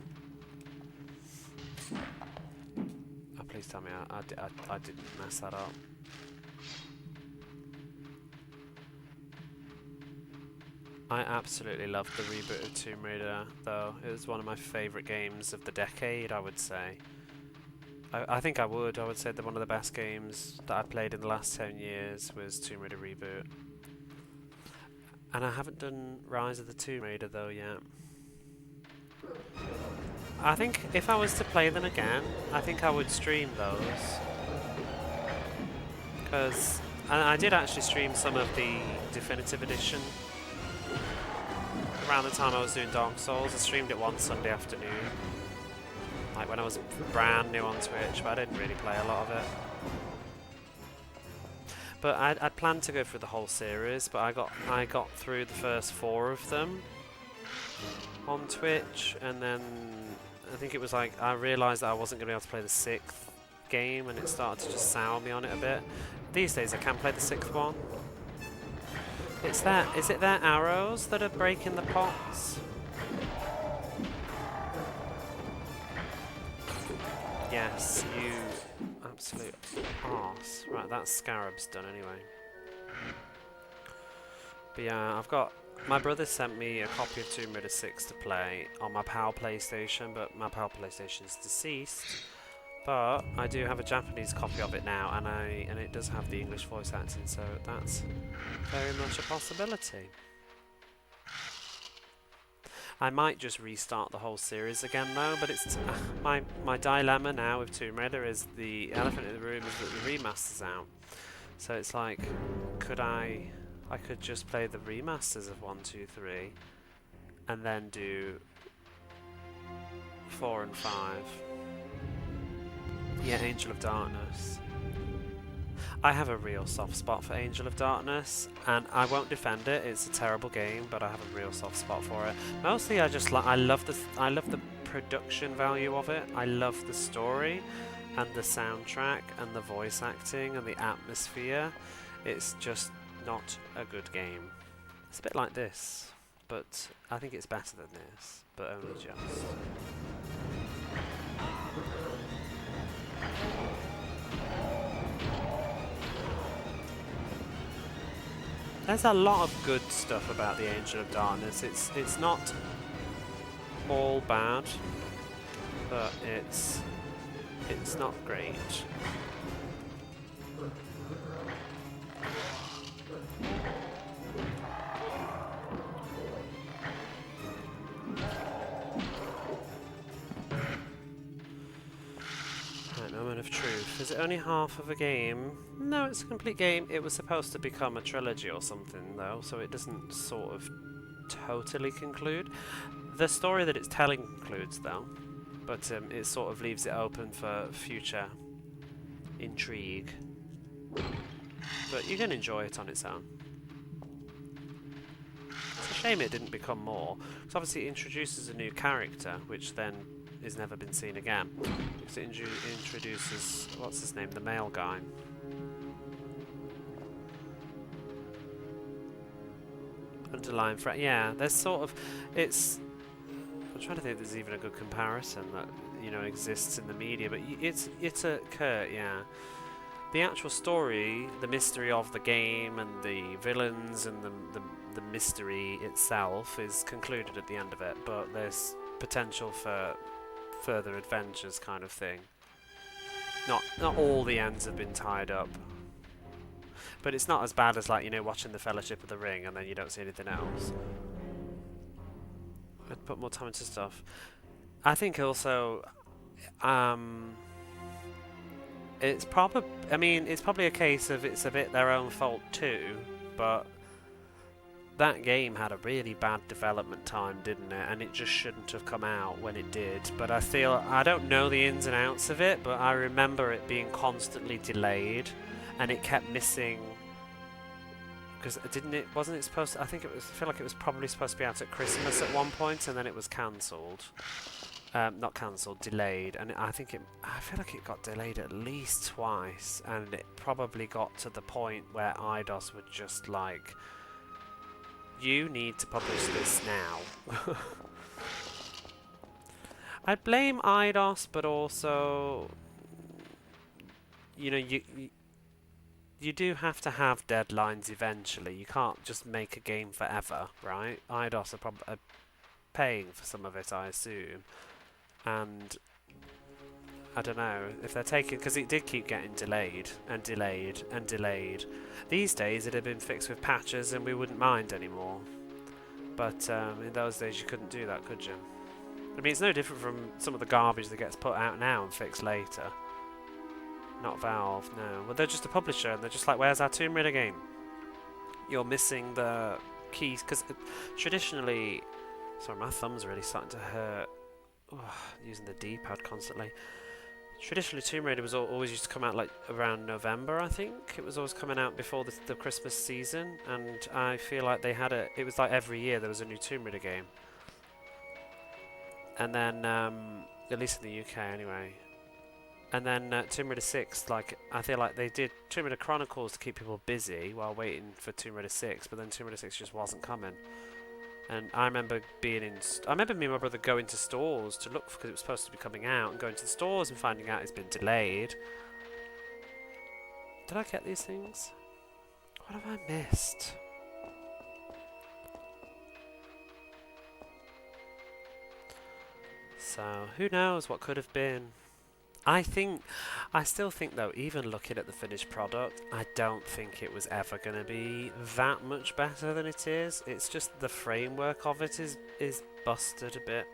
Oh, please tell me I didn't mess that up. I absolutely loved the reboot of Tomb Raider, though. It was one of my favourite games of the decade, I would say. I think I would say that one of the best games that I played in the last 10 years was Tomb Raider Reboot. And I haven't done Rise of the Tomb Raider though yet. I think if I was to play them again, I think I would stream those. Because I did actually stream some of the Definitive Edition. Around the time I was doing Dark Souls, I streamed it one Sunday afternoon. Like when I was brand new on Twitch, but I didn't really play a lot of it. But I'd planned to go through the whole series, but I got through the first 4 of them on Twitch, and then I think it was like I realised that I wasn't going to be able to play the 6th game, and it started to just sour me on it a bit. These days I can play the 6th one. Is it their arrows that are breaking the pots? Yes, you absolute arse. Right, that scarab's done anyway. But yeah, my brother sent me a copy of Tomb Raider 6 to play on my PAL PlayStation, but my PAL PlayStation is deceased. But I do have a Japanese copy of it now, and it does have the English voice acting, so that's very much a possibility. I might just restart the whole series again though, but it's my dilemma now with Tomb Raider is the elephant in the room is that the remaster's out. So it's like, I could just play the remasters of 1, 2, 3, and then do 4 and 5. Yeah, Angel of Darkness. I have a real soft spot for Angel of Darkness, and I won't defend it. It's a terrible game, but I have a real soft spot for it. Mostly, I love the production value of it. I love the story, and the soundtrack, and the voice acting, and the atmosphere. It's just not a good game. It's a bit like this, but I think it's better than this, but only just. There's a lot of good stuff about the Angel of Darkness. It's not all bad, but it's not great. Right, moment of truth. Is it only half of a game? No, it's a complete game. It was supposed to become a trilogy or something, though, so it doesn't sort of totally conclude. The story that it's telling concludes, though, but it sort of leaves it open for future intrigue. But you can enjoy it on its own. It's a shame it didn't become more. Because obviously it introduces a new character, which then is never been seen again. Because it introduces, what's his name, the male guy. Underlying threat. Yeah, there's sort of, it's, I'm trying to think if there's even a good comparison that, you know, exists in the media, but it's a Kurt, yeah. The actual story, the mystery of the game and the villains and the mystery itself is concluded at the end of it, but there's potential for further adventures kind of thing. Not all the ends have been tied up. But it's not as bad as, like, you know, watching the Fellowship of the Ring and then you don't see anything else. I'd put more time into stuff. I think also it's probably a case of it's a bit their own fault too, but that game had a really bad development time, didn't it? And it just shouldn't have come out when it did. But I don't know the ins and outs of it, but I remember it being constantly delayed, and it kept missing. Because wasn't it supposed to, I feel like it was probably supposed to be out at Christmas at one point, and then it was cancelled. Not cancelled, delayed, and I feel like it got delayed at least twice, and it probably got to the point where Eidos were just like, you need to publish this now. I'd blame Eidos, but also, you know, you do have to have deadlines eventually. You can't just make a game forever, right? Eidos are probably paying for some of it, I assume. And I don't know if they're taking, because it did keep getting delayed and delayed and delayed. These days it'd have been fixed with patches and we wouldn't mind anymore. But in those days you couldn't do that, could you? I mean, it's no different from some of the garbage that gets put out now and fixed later. Not Valve, no. Well, they're just a publisher and they're just like, where's our Tomb Raider game? You're missing the keys, because traditionally... Sorry, my thumb's really starting to hurt. Using the D-pad constantly. Traditionally, Tomb Raider was always used to come out like around November, I think. It was always coming out before the Christmas season, and I feel like they had it was like every year there was a new Tomb Raider game. And then, at least in the UK anyway. And then Tomb Raider 6, like, I feel like they did Tomb Raider Chronicles to keep people busy while waiting for Tomb Raider 6, but then Tomb Raider 6 just wasn't coming. And I remember me and my brother going to stores to look, because it was supposed to be coming out, and going to the stores and finding out it's been delayed. Did I get these things? What have I missed? So, who knows what could have been? I still think though, even looking at the finished product, I don't think it was ever going to be that much better than it is. It's just the framework of it is busted a bit.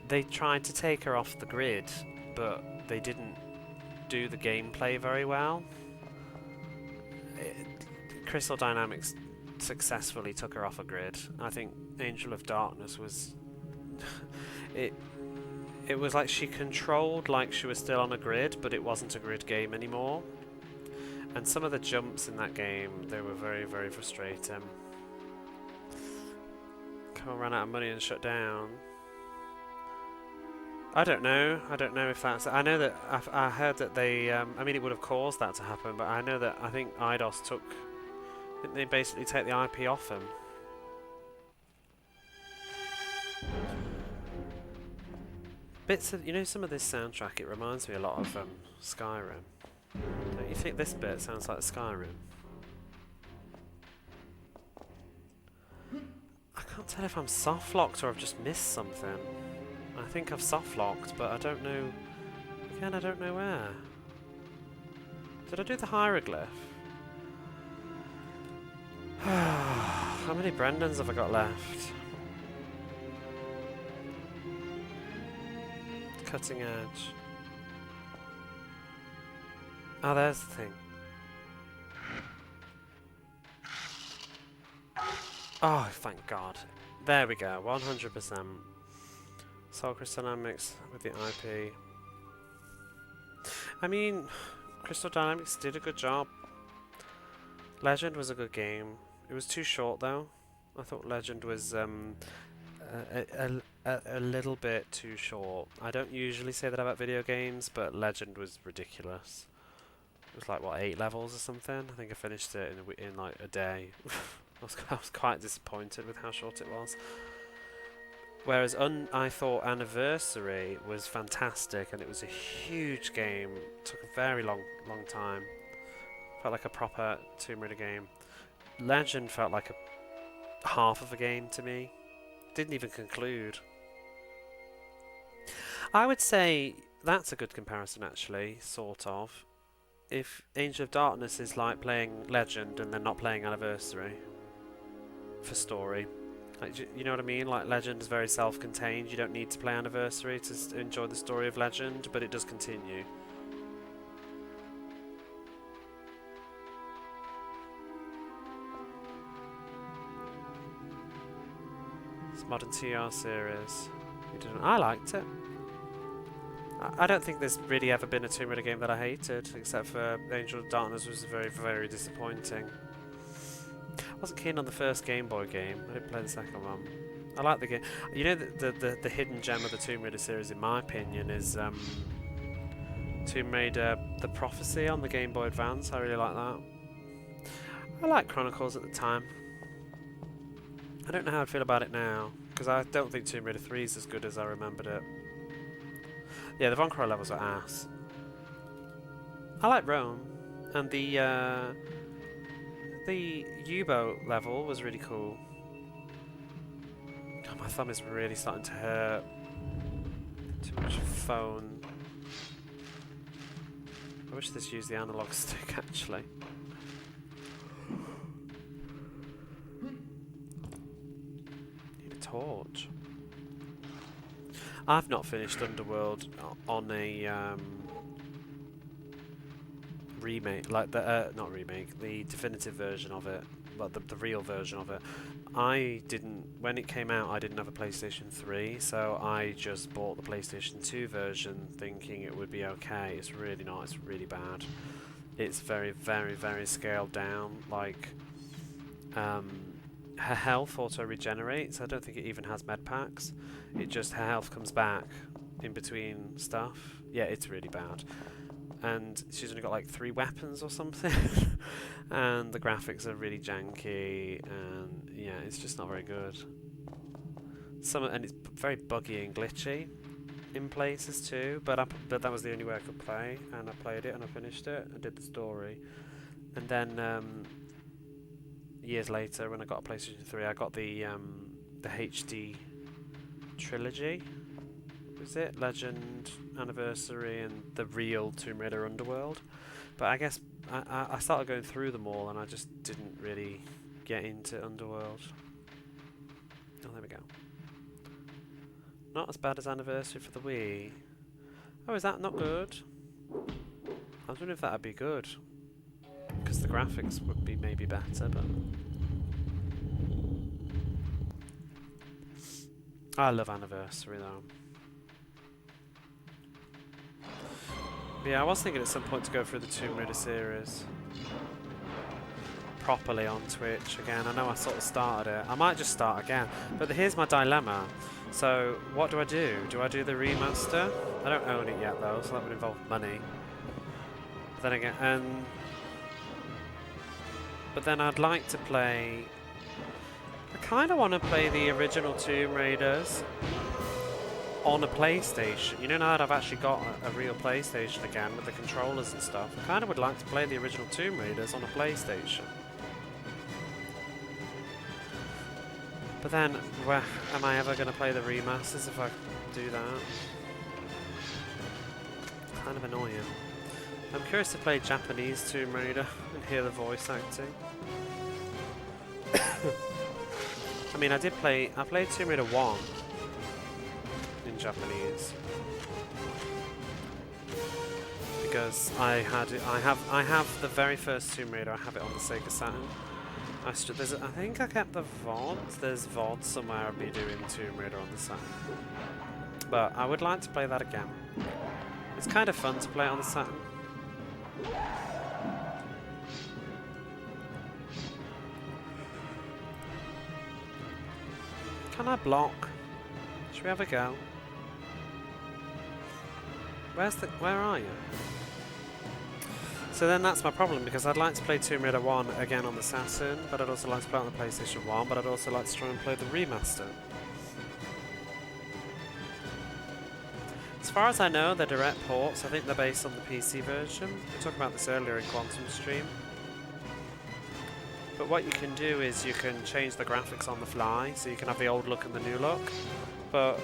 They tried to take her off the grid, but they didn't do the gameplay very well. Crystal Dynamics successfully took her off a grid. I think Angel of Darkness was... It was like she controlled like she was still on a grid, but it wasn't a grid game anymore. And some of the jumps in that game, they were very, very frustrating. Come on, ran out of money and shut down. I don't know if that's... I know that... I heard that they... I mean, it would have caused that to happen, but I know that I think Eidos took... Didn't they basically take the IP off him? Bits of, you know, some of this soundtrack, it reminds me a lot of Skyrim. Don't you think this bit sounds like Skyrim? I can't tell if I'm soft-locked or I've just missed something. I think I've soft-locked, but I don't know... Again, I don't know where. Did I do the hieroglyph? How many Brendans have I got left? Cutting edge. Oh, there's the thing. Oh, thank God. There we go, 100%. Soul Crystal Dynamics with the IP. I mean, Crystal Dynamics did a good job. Legend was a good game. It was too short though. I thought Legend was a little bit too short. I don't usually say that about video games, but Legend was ridiculous. It was like, what, 8 levels or something? I think I finished it in like a day. I was quite disappointed with how short it was. Whereas I thought Anniversary was fantastic, and it was a huge game. It took a very long time. Felt like a proper Tomb Raider game. Legend felt like a half of a game to me. Didn't even conclude. I would say that's a good comparison, actually, sort of. If Angel of Darkness is like playing Legend and then not playing Anniversary for story. Like, you know what I mean? Like, Legend is very self-contained. You don't need to play Anniversary to enjoy the story of Legend, but it does continue. It's modern TR series. I liked it. I don't think there's really ever been a Tomb Raider game that I hated, except for Angel of Darkness was very, very disappointing. I wasn't keen on the first Game Boy game. I didn't play the second one. I like the game. You know, the hidden gem of the Tomb Raider series, in my opinion, is Tomb Raider: The Prophecy on the Game Boy Advance. I really like that. I liked Chronicles at the time. I don't know how I'd feel about it now, because I don't think Tomb Raider 3 is as good as I remembered it. Yeah, the Von Croy levels are ass. I like Rome, and the U-boat level was really cool. God, my thumb is really starting to hurt. Too much phone. I wish this used the analog stick, actually. Need a torch. I've not finished Underworld on a remake, like the not remake, the definitive version of it, well, the real version of it. I didn't, when it came out, I didn't have a PlayStation 3, so I just bought the PlayStation 2 version, thinking it would be okay. It's really not. It's really bad. It's very, very, very scaled down. Like, her health auto regenerates. I don't think it even has med packs. It just, her health comes back in between stuff. Yeah, it's really bad. And she's only got like 3 weapons or something. And the graphics are really janky, and yeah, it's just not very good. And it's very buggy and glitchy in places too, but that was the only way I could play, and I played it and I finished it and did the story. And then years later, when I got a PlayStation 3, I got the HD trilogy. Was it Legend, Anniversary, and the real Tomb Raider Underworld? But I guess I started going through them all, and I just didn't really get into Underworld. Oh, there we go. Not as bad as Anniversary for the Wii. Oh, is that not good? I was wondering if that would be good, because the graphics would be maybe better, but I love Anniversary though. Yeah, I was thinking at some point to go through the Tomb Raider series properly on Twitch again. I know I sort of started it. I might just start again. But here's my dilemma. So, what do I do? Do I do the remaster? I don't own it yet though, so that would involve money. But then again, but then I'd like to play... I kind of want to play the original Tomb Raiders on a PlayStation. You know, now that I've actually got a real PlayStation again with the controllers and stuff, I kind of would like to play the original Tomb Raiders on a PlayStation. But then, am I ever going to play the remasters if I do that? Kind of annoying. I'm curious to play Japanese Tomb Raider and hear the voice acting. I mean, I played Tomb Raider 1 in Japanese because I have the very first Tomb Raider. I have it on the Sega Saturn. I think I kept the VOD. There's VOD somewhere of me doing Tomb Raider on the Saturn, but I would like to play that again. It's kind of fun to play it on the Saturn. Can I block? Should we have a go? Where are you? So then that's my problem, because I'd like to play Tomb Raider 1 again on the Saturn, but I'd also like to play it on the PlayStation 1, but I'd also like to try and play the remaster. As far as I know, they're direct ports. I think they're based on the PC version. We talked about this earlier in Quantum Stream. But what you can do is you can change the graphics on the fly, so you can have the old look and the new look. But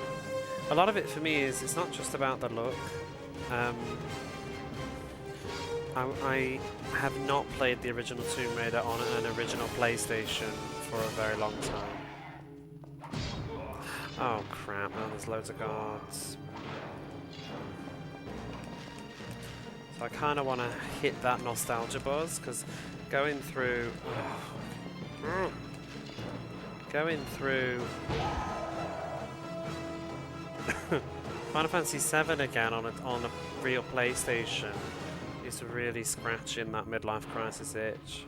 a lot of it for me is it's not just about the look. I have not played the original Tomb Raider on an original PlayStation for a very long time. Oh crap, now there's loads of guards. So I kind of want to hit that nostalgia buzz, because going through Final Fantasy VII again on a real PlayStation is really scratching that midlife crisis itch.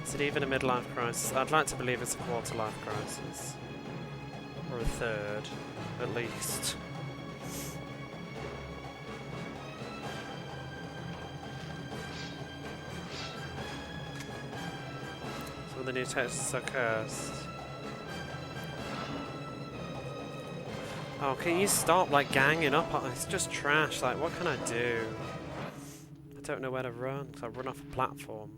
Is it even a midlife crisis? I'd like to believe it's a quarter life crisis. Or a third, at least. Some of the new textures are cursed. Oh, can you stop like ganging up on it's just trash, like what can I do? I don't know where to run, because I run off a platform.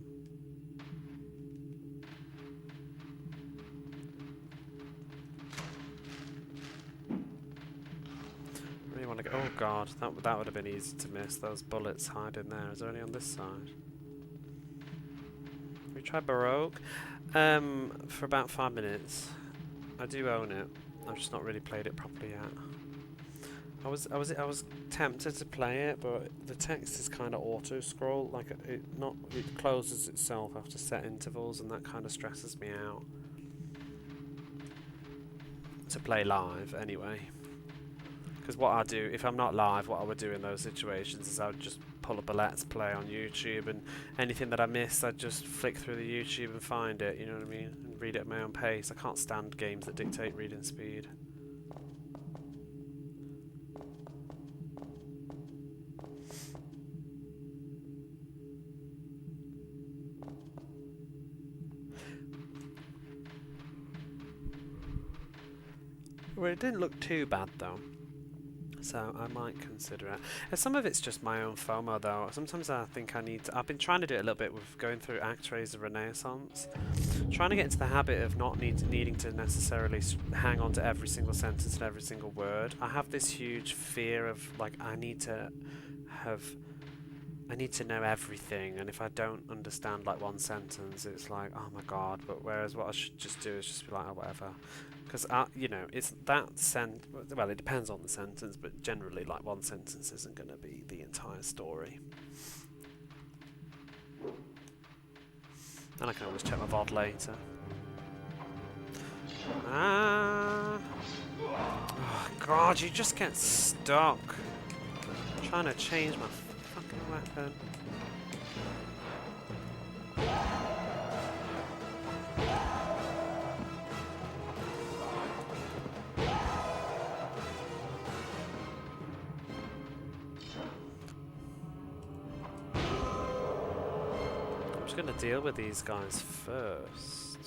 Oh god, that would have been easy to miss. Those bullets hiding there. Is there any on this side? We tried Baroque for about 5 minutes. I do own it. I've just not really played it properly yet. I was tempted to play it, but the text is kind of auto scroll. Like it closes itself after set intervals, and that kind of stresses me out. To play live, anyway. Because what I do, if I'm not live, what I would do in those situations is I would just pull up a Let's Play on YouTube, and anything that I missed, I'd just flick through the YouTube and find it, you know what I mean? And read it at my own pace. I can't stand games that dictate reading speed. Well, it didn't look too bad though. So I might consider it. And some of it's just my own FOMO though. Sometimes I think I need to, I've been trying to do it a little bit with going through Actraiser Renaissance. Trying to get into the habit of not needing to necessarily hang on to every single sentence and every single word. I have this huge fear of like I need to know everything, and if I don't understand like one sentence, it's like, oh my god. But whereas what I should just do is just be like, oh whatever. Because, you know, it's that well, it depends on the sentence, but generally, like, one sentence isn't going to be the entire story. And I can always check my VOD later. Oh, God, you just get stuck. I'm trying to change my fucking weapon. I'm just going to deal with these guys first.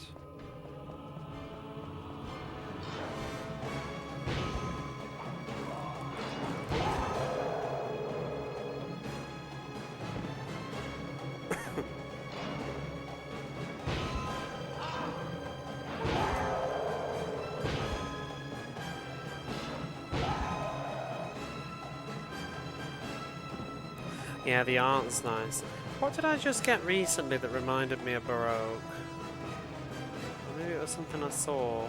Yeah, the art's nice. What did I just get recently that reminded me of Baroque? Or maybe it was something I saw.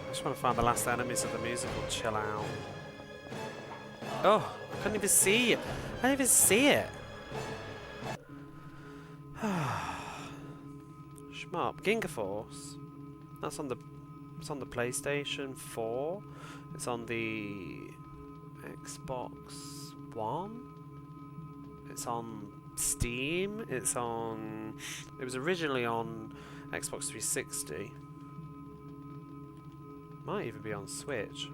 I just want to find the last enemies of the musical Chill Out. Oh, I couldn't even see you. I didn't even see it. Shmup. Ginga Force. That's on the. It's on the PlayStation 4. It's on the Xbox One. It's on Steam. It's on. It was originally on Xbox 360. Might even be on Switch.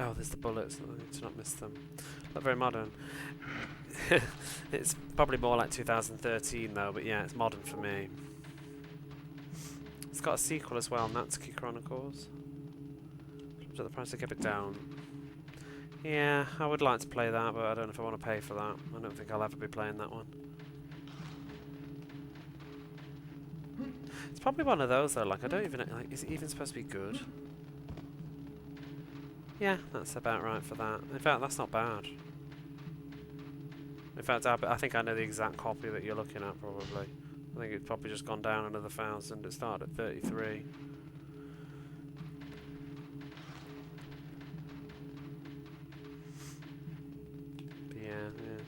Oh, there's the bullets. I need to not miss them. Not very modern. It's probably more like 2013 though, but yeah, it's modern for me. It's got a sequel as well, Natsuki Chronicles. At the price to keep it down. Yeah, I would like to play that, but I don't know if I want to pay for that. I don't think I'll ever be playing that one. It's probably one of those though, like I don't even, like, is it even supposed to be good? Yeah, that's about right for that. In fact, that's not bad. In fact, I think I know the exact copy that you're looking at, probably. I think it's probably just gone down another 1,000. It started at 33. But yeah, yeah.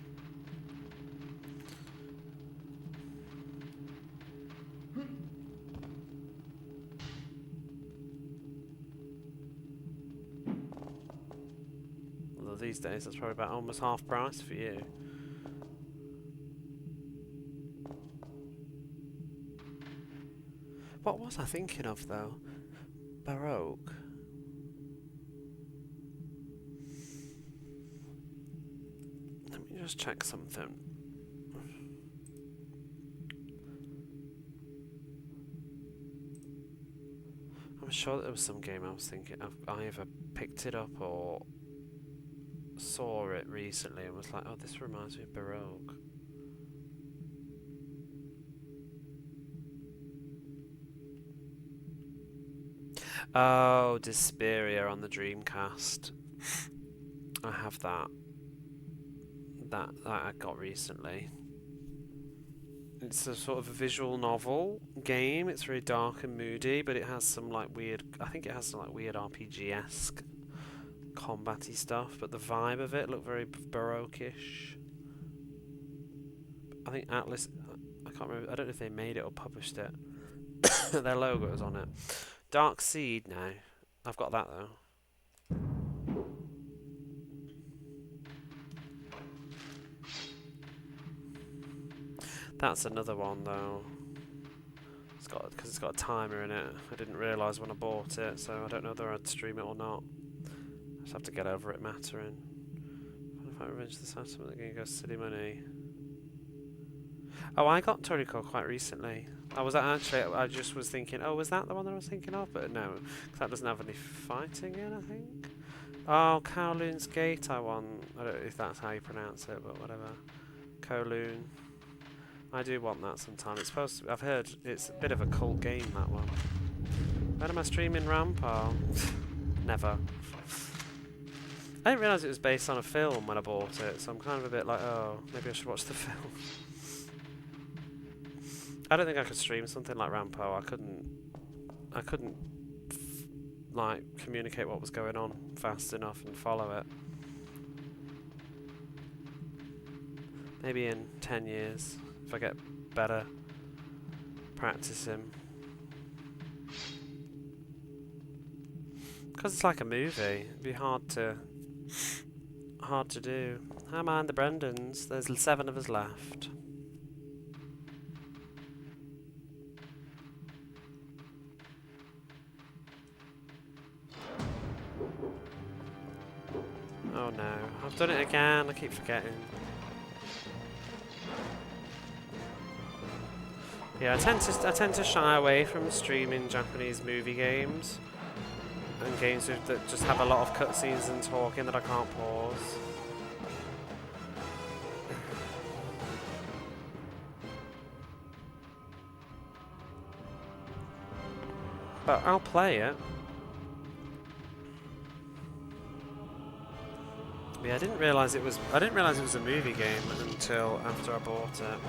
Although these days, that's probably about almost half price for you. What was I thinking of though? Baroque. Let me just check something. I'm sure that there was some game I was thinking of. I either picked it up or saw it recently and was like, oh, this reminds me of Baroque. Oh, Desperia on the Dreamcast. I have that. That I got recently. It's a sort of a visual novel game. It's very dark and moody, but it has some like weird. I think it has some like weird RPG-esque combat-y stuff. But the vibe of it looked very Baroque-ish. I think Atlas. I can't remember. I don't know if they made it or published it. Their logo was on it. Dark Seed now. I've got that though. That's another one though. It's got because it's got a timer in it. I didn't realise when I bought it, so I don't know whether I'd stream it or not. I just have to get over it mattering. If I revenge this house, something going to go silly money. Oh, I got Toriko quite recently. I was actually, I just was thinking, oh, was that the one that I was thinking of? But no, because that doesn't have any fighting in, I think. Oh, Kowloon's Gate I want. I don't know if that's how you pronounce it, but whatever. Kowloon. I do want that sometime. It's supposed to, I've heard it's a bit of a cult game, that one. When am I streaming Rampart? Never. I didn't realise it was based on a film when I bought it, so I'm kind of a bit like, oh, maybe I should watch the film. I don't think I could stream something like Rampo. I couldn't like communicate what was going on fast enough and follow it. Maybe in 10 years, if I get better practicing. Because it's like a movie, it'd be hard to do. Hi, mind the Brendans. There's 7 of us left. Oh no, I've done it again, I keep forgetting. Yeah, I tend to shy away from streaming Japanese movie games and games that just have a lot of cutscenes and talking that I can't pause. But I'll play it. Yeah, I didn't realise it was a movie game until after I bought it.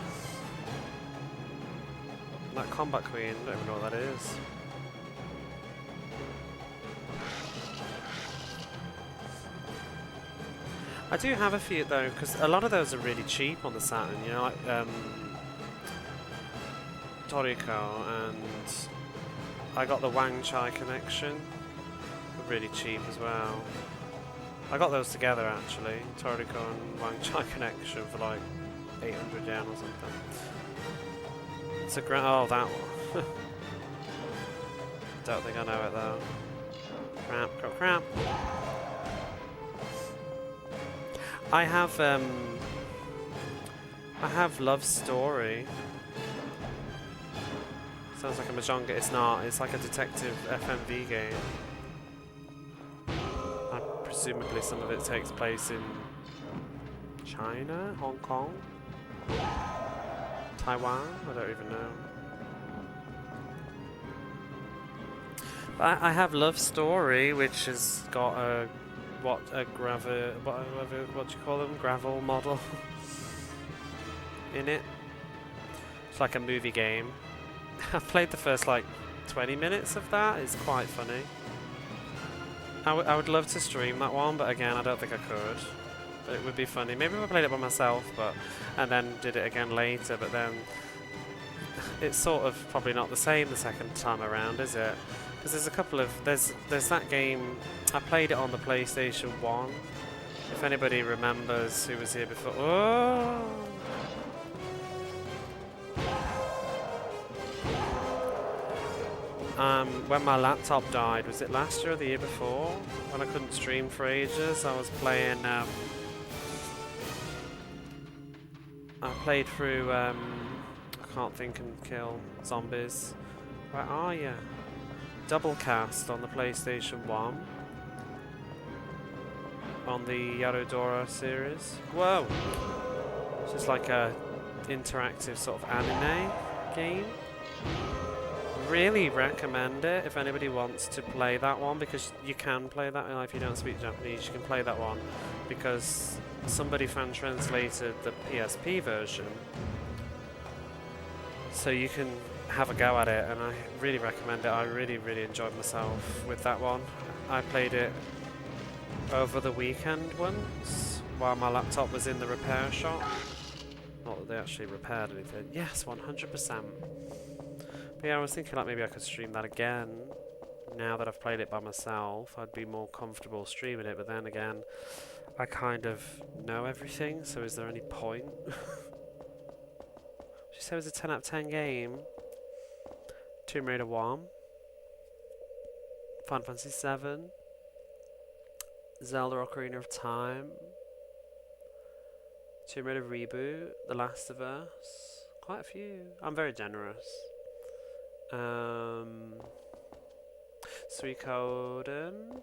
That combat queen, I don't even know what that is. I do have a few though, because a lot of those are really cheap on the Saturn, you know, like Toriko, and I got the Wang Chai Connection, really cheap as well. I got those together actually, Toriko and Wang Chai Connection for like 800 yen or something. It's a great, oh that one. Don't think I know it though. Crap, crap, crap. I have Love Story. Sounds like a mahjong game. It's not. It's like a detective FMV game. Presumably some of it takes place in China, Hong Kong, Taiwan. I don't even know. But I have Love Story, which has got a what do you call them? Gravel model in it. It's like a movie game. I've played the first like 20 minutes of that. It's quite funny. I would love to stream that one, but again, I don't think I could. But it would be funny. Maybe if I played it by myself, and then did it again later. But then it's sort of probably not the same the second time around, is it? Because there's a couple of there's that game. I played it on the PlayStation 1. If anybody remembers who was here before. Oh! When my laptop died, was it last year or the year before? When I couldn't stream for ages, I was playing. I played through. I can't think and kill zombies. Where are you? Double cast on the PlayStation 1. On the Yarodora series. Whoa! It's just like a interactive sort of anime game. Really recommend it if anybody wants to play that one, because you can play that, if you don't speak Japanese, you can play that one, because somebody fan translated the PSP version, so you can have a go at it, and I really recommend it. I really enjoyed myself with that one. I played it over the weekend once while my laptop was in the repair shop. Not that they actually repaired anything. Yes, 100%. But yeah, I was thinking like maybe I could stream that again. Now that I've played it by myself, I'd be more comfortable streaming it, but then again, I kind of know everything, so is there any point? She said it was a 10 out of 10 game. Tomb Raider 1. Final Fantasy 7. Zelda Ocarina of Time. Tomb Raider Reboot. The Last of Us. Quite a few. I'm very generous. Suikoden.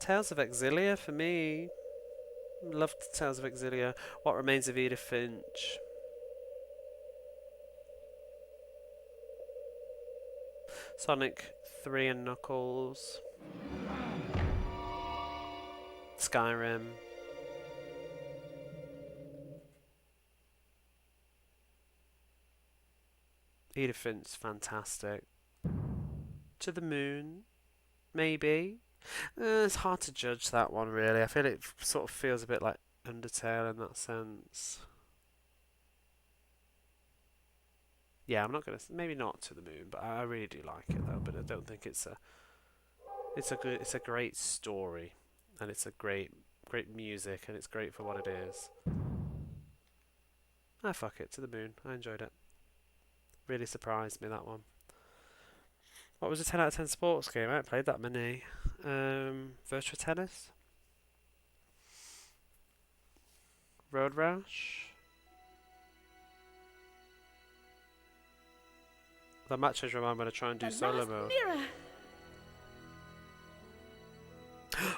Tales of Exilia for me. Loved Tales of Exilia. What Remains of Edith Finch. Sonic 3 and Knuckles. Skyrim. Edith Finch, fantastic. To the Moon, maybe. It's hard to judge that one, really. I feel it sort of feels a bit like Undertale in that sense. Yeah, I'm not gonna. Maybe not To the Moon, but I really do like it though. But I don't think it's a. It's a great story, and it's a great music, and it's great for what it is. Ah, fuck it, To the Moon. I enjoyed it. Really surprised me, that one. What was a 10 out of 10 sports game? I haven't played that many. Virtua Tennis? Road Rash? The matches remind me to try and do solo mode.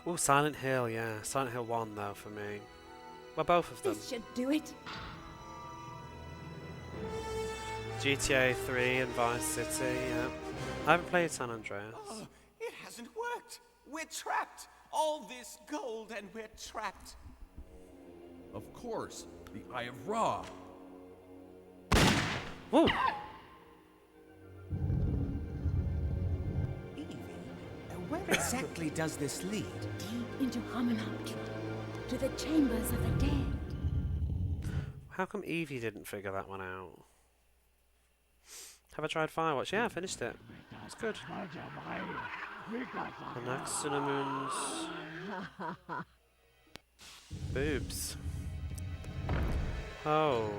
Oh, Silent Hill, yeah. Silent Hill 1 though for me. Well, both of them. This should do it. GTA 3 and Vice City, yeah. I haven't played San Andreas. Oh, it hasn't worked. We're trapped. All this gold and we're trapped. Of course, the Eye of Ra. Woo! Evie, where exactly does this lead? Deep into Hamunaptra, to the chambers of the dead. How come Evie didn't figure that one out? Have I tried Firewatch? Yeah, I finished it. It's good. The next Cinnamon's boobs. Oh,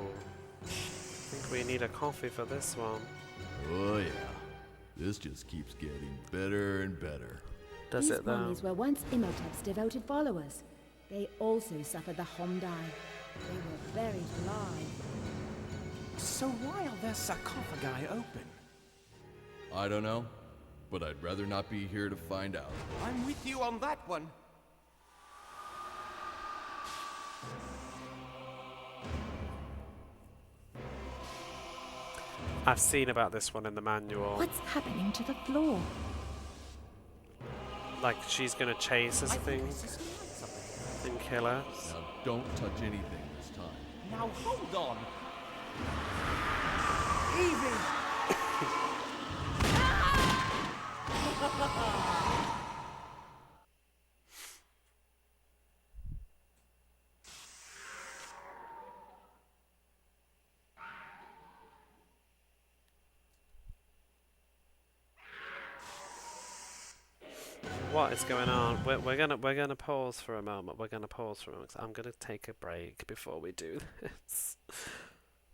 I think we need a coffee for this one. Oh yeah. This just keeps getting better and better. Does These it though? mummies were once Imhotep's devoted followers. They also suffered the Homdai. They were buried alive. So why are their sarcophagi open? I don't know, but I'd rather not be here to find out. I'm with you on that one. I've seen about this one in the manual. What's happening to the floor? Like she's gonna chase us, I think, and kill us. Now don't touch anything this time. Now hold on. Evie! What is going on? We're gonna pause for a moment. We're gonna pause for a moment. 'Cause I'm gonna take a break before we do this.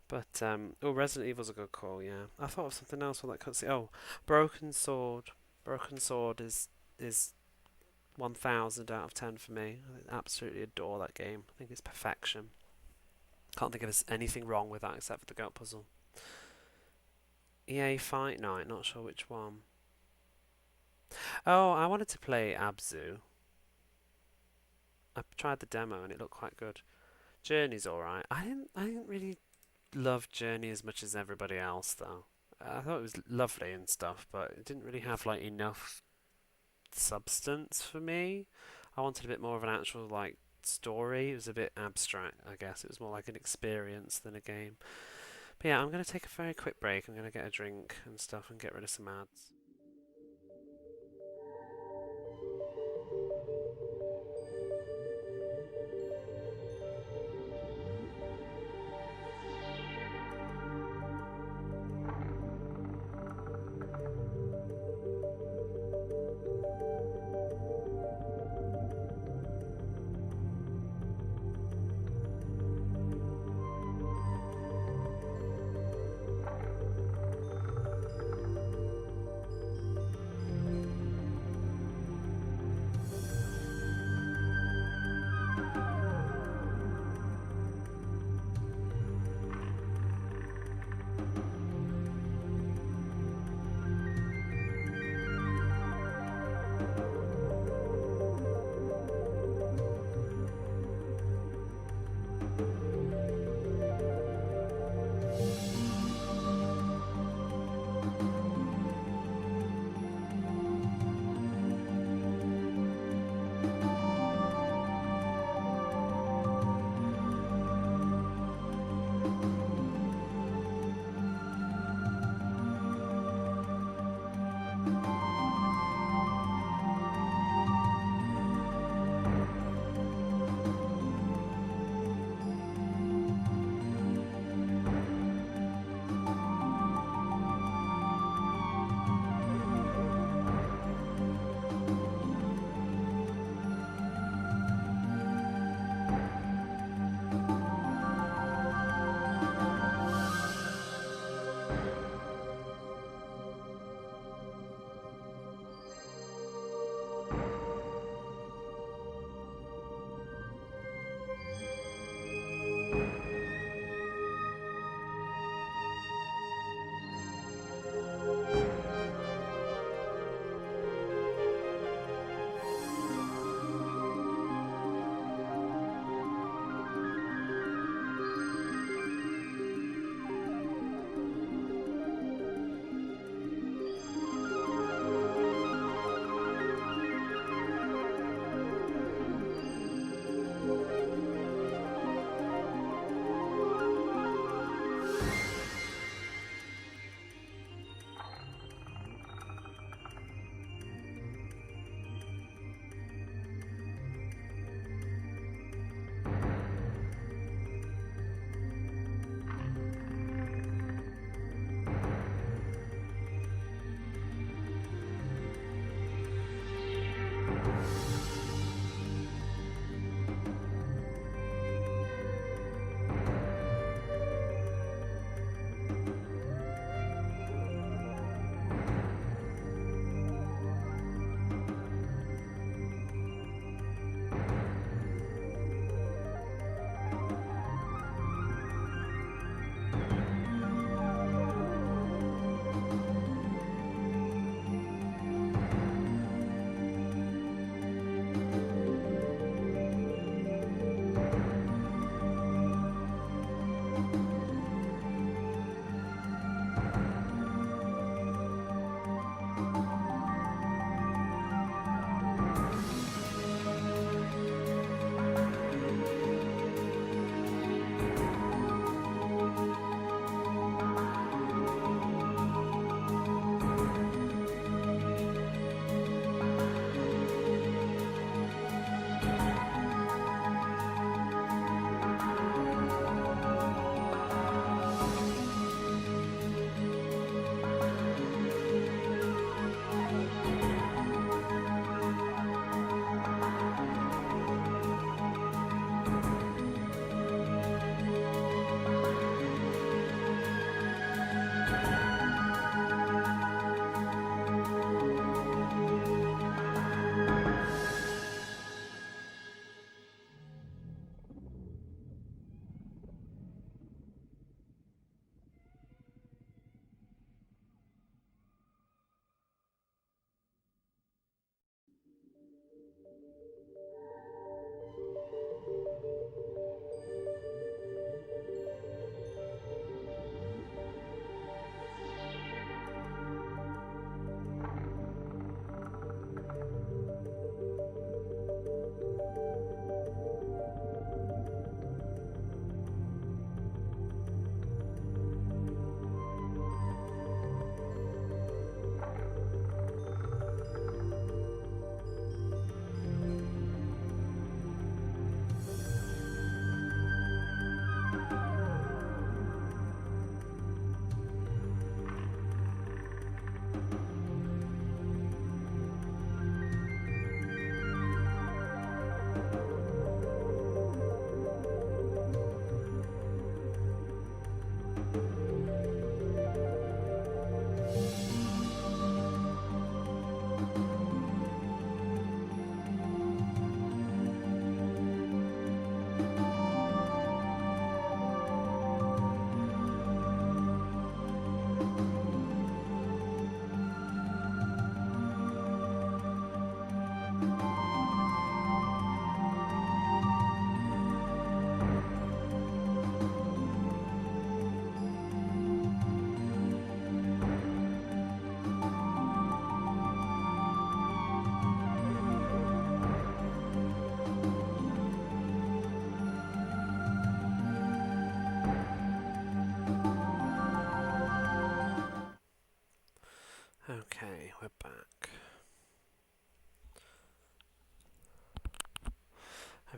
But oh, Resident Evil's a good call. Yeah, I thought of something else with that cutscene. Oh, Broken Sword. Broken Sword is 1,000 out of 10 for me. I absolutely adore that game. I think it's perfection. Can't think of anything wrong with that except for the goat puzzle. EA Fight Night. Not sure which one. Oh, I wanted to play Abzu. I tried the demo and it looked quite good. Journey's alright. I didn't really love Journey as much as everybody else though. I thought it was lovely and stuff, but it didn't really have like enough substance for me. I wanted a bit more of an actual like story. It was a bit abstract, I guess. It was more like an experience than a game. But yeah, I'm going to take a very quick break. I'm going to get a drink and stuff and get rid of some ads.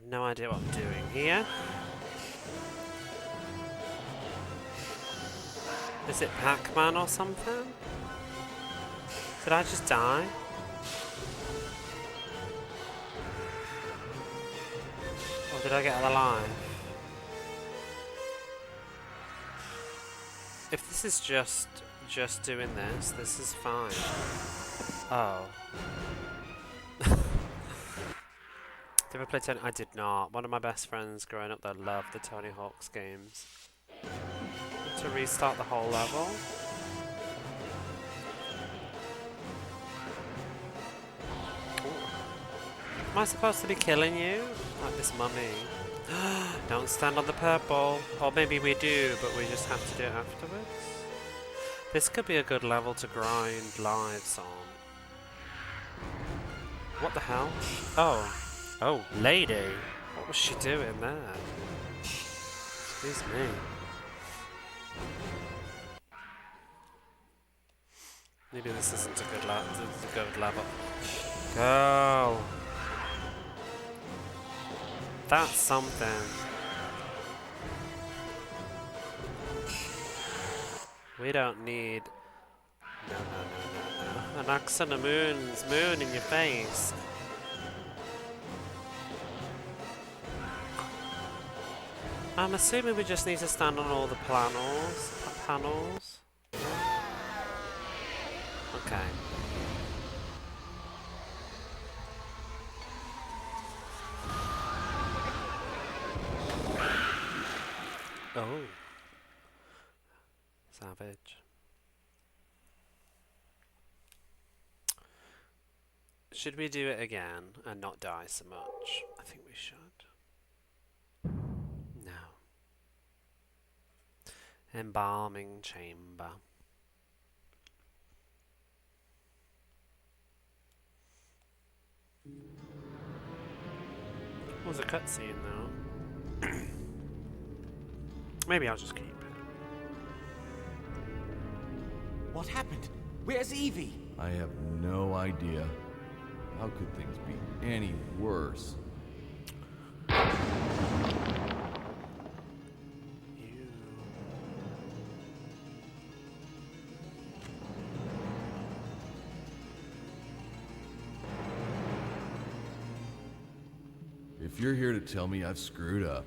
have no idea what I'm doing here. Is it Pac-Man or something? Did I just die? Or did I get out alive? If this is just doing this is fine. Oh. Did I play Tony? I did not. One of my best friends growing up that loved the Tony Hawk's games. To restart the whole level. Ooh. Am I supposed to be killing you? Like this mummy. Don't stand on the purple. Or maybe we do, but we just have to do it afterwards. This could be a good level to grind lives on. What the hell? Oh. Oh, lady. What was she doing there? Excuse me. Maybe this isn't a good level. Girl. That's something. We don't need... No. An axe and a moon in your face. I'm assuming we just need to stand on all the panels. Okay. Oh. Savage. Should we do it again and not die so much? I think we should. No. Embalming chamber. It was a cutscene though. Maybe I'll just keep it. What happened? Where's Evie? I have no idea. How could things be any worse? If you're here to tell me I've screwed up,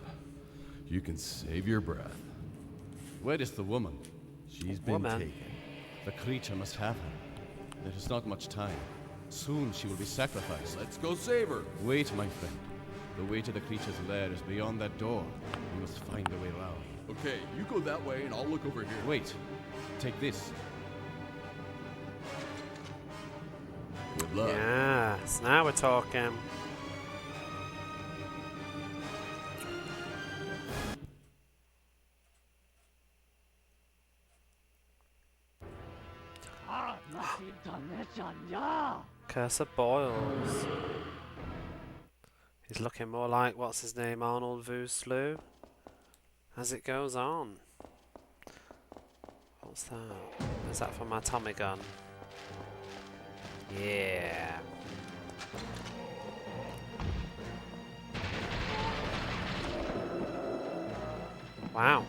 you can save your breath. Where is the woman? She's been taken. The creature must have her. There is not much time. Soon she will be sacrificed. Let's go save her. Wait, my friend. The way to the creature's lair is beyond that door. We must find a way around. Okay, you go that way and I'll look over here. Wait. Take this. Good luck. Yes, now we're talking. Curse of Boils. He's looking more like, what's his name, Arnold Vosloo, as it goes on. What's that? Is that for my Tommy gun? Yeah. Wow.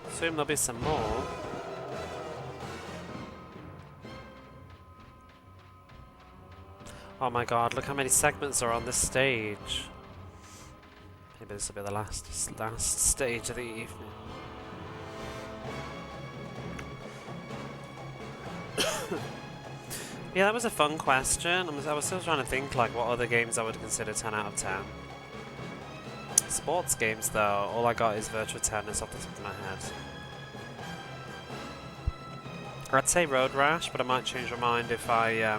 Assume there'll be some more. Oh my god, look how many segments are on this stage. Maybe this will be the last stage of the evening. Yeah, that was a fun question. I was still trying to think like what other games I would consider 10 out of 10. Sports games though, all I got is Virtua Tennis off the top of my head. I'd say Road Rash, but I might change my mind if I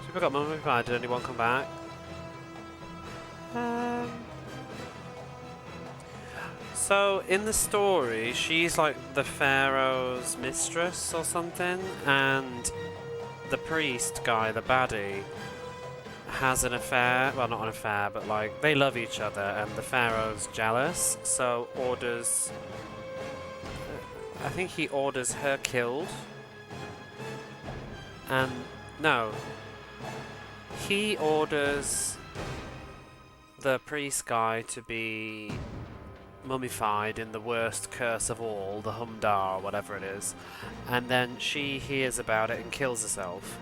Super got Mummy Pie, did anyone come back? So in the story, she's like the pharaoh's mistress or something, and the priest guy, the baddie, has an affair, well not an affair, but like they love each other, and the pharaoh's jealous, so orders, I think he orders her killed, And no, he orders the priest guy to be mummified in the worst curse of all, the Humdar or whatever it is, and then she hears about it and kills herself.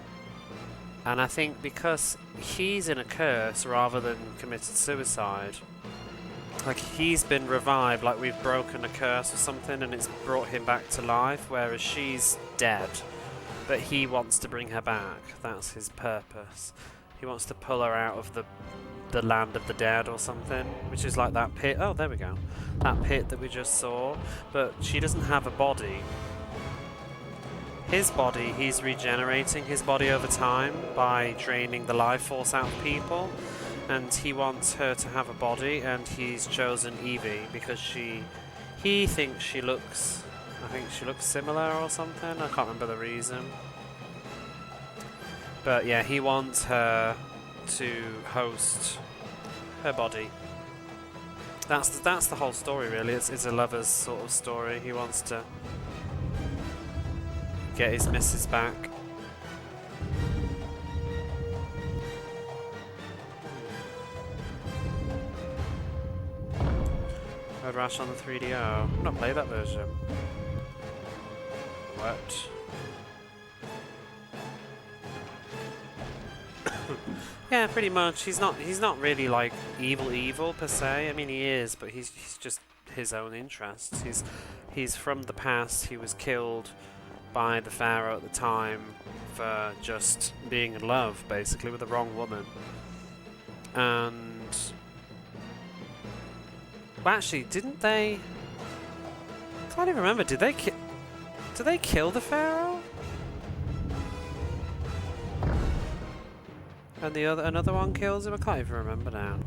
And I think because he's in a curse rather than committed suicide, like he's been revived, like we've broken a curse or something and it's brought him back to life, whereas she's dead, but he wants to bring her back. That's his purpose. He wants to pull her out of the land of the dead or something, which is like that pit. Oh, there we go. That pit that we just saw. But she doesn't have a body. His body, he's regenerating his body over time by draining the life force out of people. And he wants her to have a body, and he's chosen Evie because he thinks she looks, I think she looks similar or something. I can't remember the reason. But yeah, he wants her to host her body. That's the whole story, really. It's a lover's sort of story. He wants to get his missus back. Road Rash on the 3DO. I've not played that version. What? Yeah, pretty much. He's not really like evil per se. I mean, he is, but he's just his own interests. He's from the past. He was killed by the pharaoh at the time for just being in love, basically, with the wrong woman. And well, actually, didn't they? I can't even remember. Did they kill the pharaoh? And another one kills him? I can't even remember now.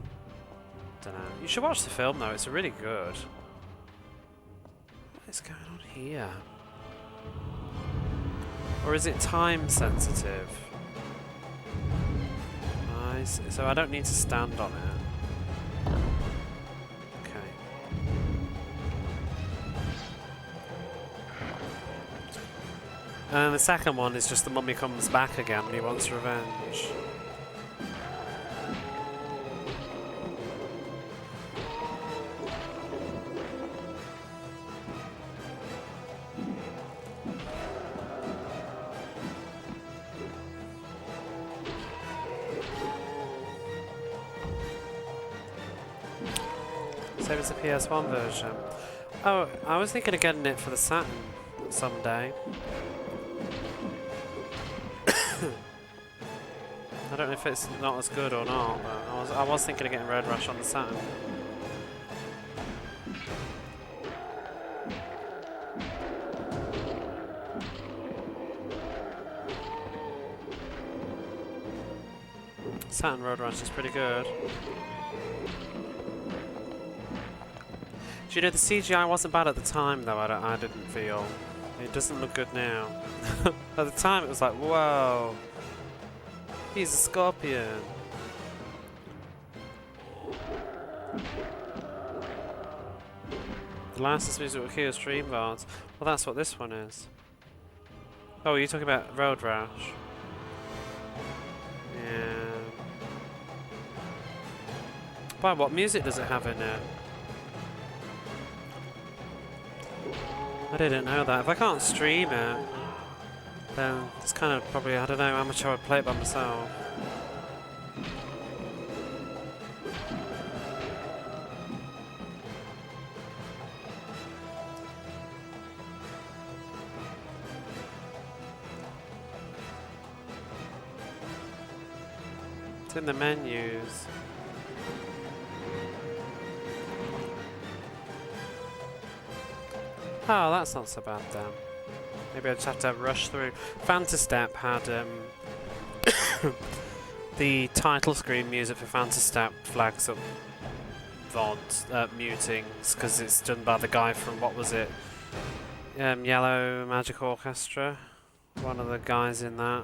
Don't know. You should watch the film though, it's really good. What is going on here? Or is it time sensitive? Nice. So I don't need to stand on it. Okay. And the second one is just the mummy comes back again and he wants revenge. Same as the PS1 version. Oh, I was thinking of getting it for the Saturn someday. I don't know if it's not as good or not, but I was thinking of getting Road Rash on the Saturn. Saturn Road Rash is pretty good. Do you know the CGI wasn't bad at the time though? I didn't feel. It doesn't look good now. At the time it was like, whoa, he's a scorpion. The license music will kill stream bars. Well, that's what this one is. Oh, you're talking about Road Rash? Yeah. But what music does it have in it? I didn't know that. If I can't stream it, then it's kind of probably, I don't know how much I would play it by myself. It's in the menus. Oh, that's not so bad then. Maybe I just have to rush through. Fantastep had the title screen music for Fantastep flags up VOD mutings because it's done by the guy from, what was it? Yellow Magic Orchestra. One of the guys in that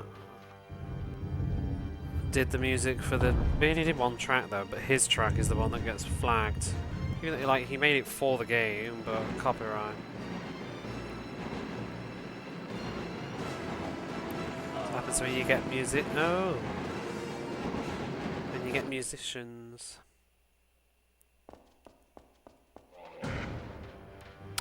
did the music for the. He only did one track though, but his track is the one that gets flagged. Even though, like, he made it for the game, but copyright. That's where you get music. Oh! And you get musicians.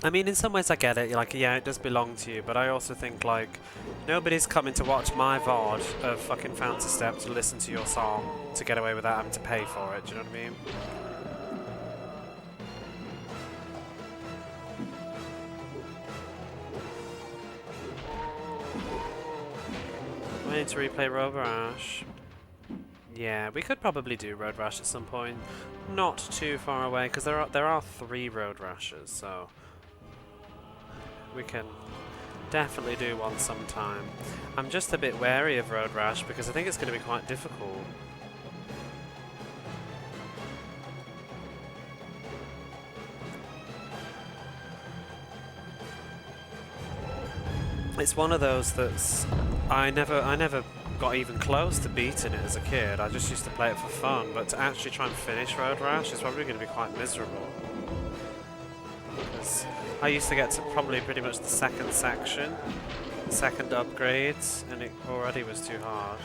I mean, in some ways I get it, like, yeah, it does belong to you, but I also think, like, nobody's coming to watch my VOD of fucking Fantasy Step to listen to your song to get away without having to pay for it, do you know what I mean? I need to replay Road Rash. Yeah, we could probably do Road Rash at some point. Not too far away, because there are 3 Road Rashes, so we can definitely do one sometime. I'm just a bit wary of Road Rash because I think it's going to be quite difficult. It's one of those that's I never got even close to beating it as a kid. I just used to play it for fun, but to actually try and finish Road Rash is probably going to be quite miserable. Because I used to get to probably pretty much the second section, second upgrades, and it already was too hard.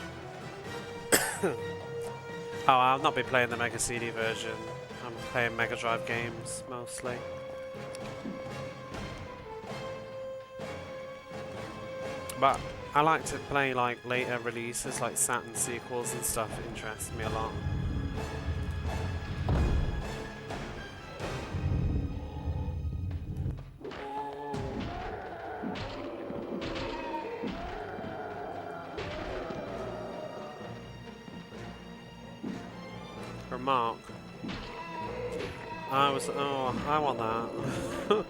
Oh, I'll not be playing the Mega CD version. I'm playing Mega Drive games mostly. But I like to play like later releases, like Saturn sequels and stuff. It interests me a lot. Remark. I want that.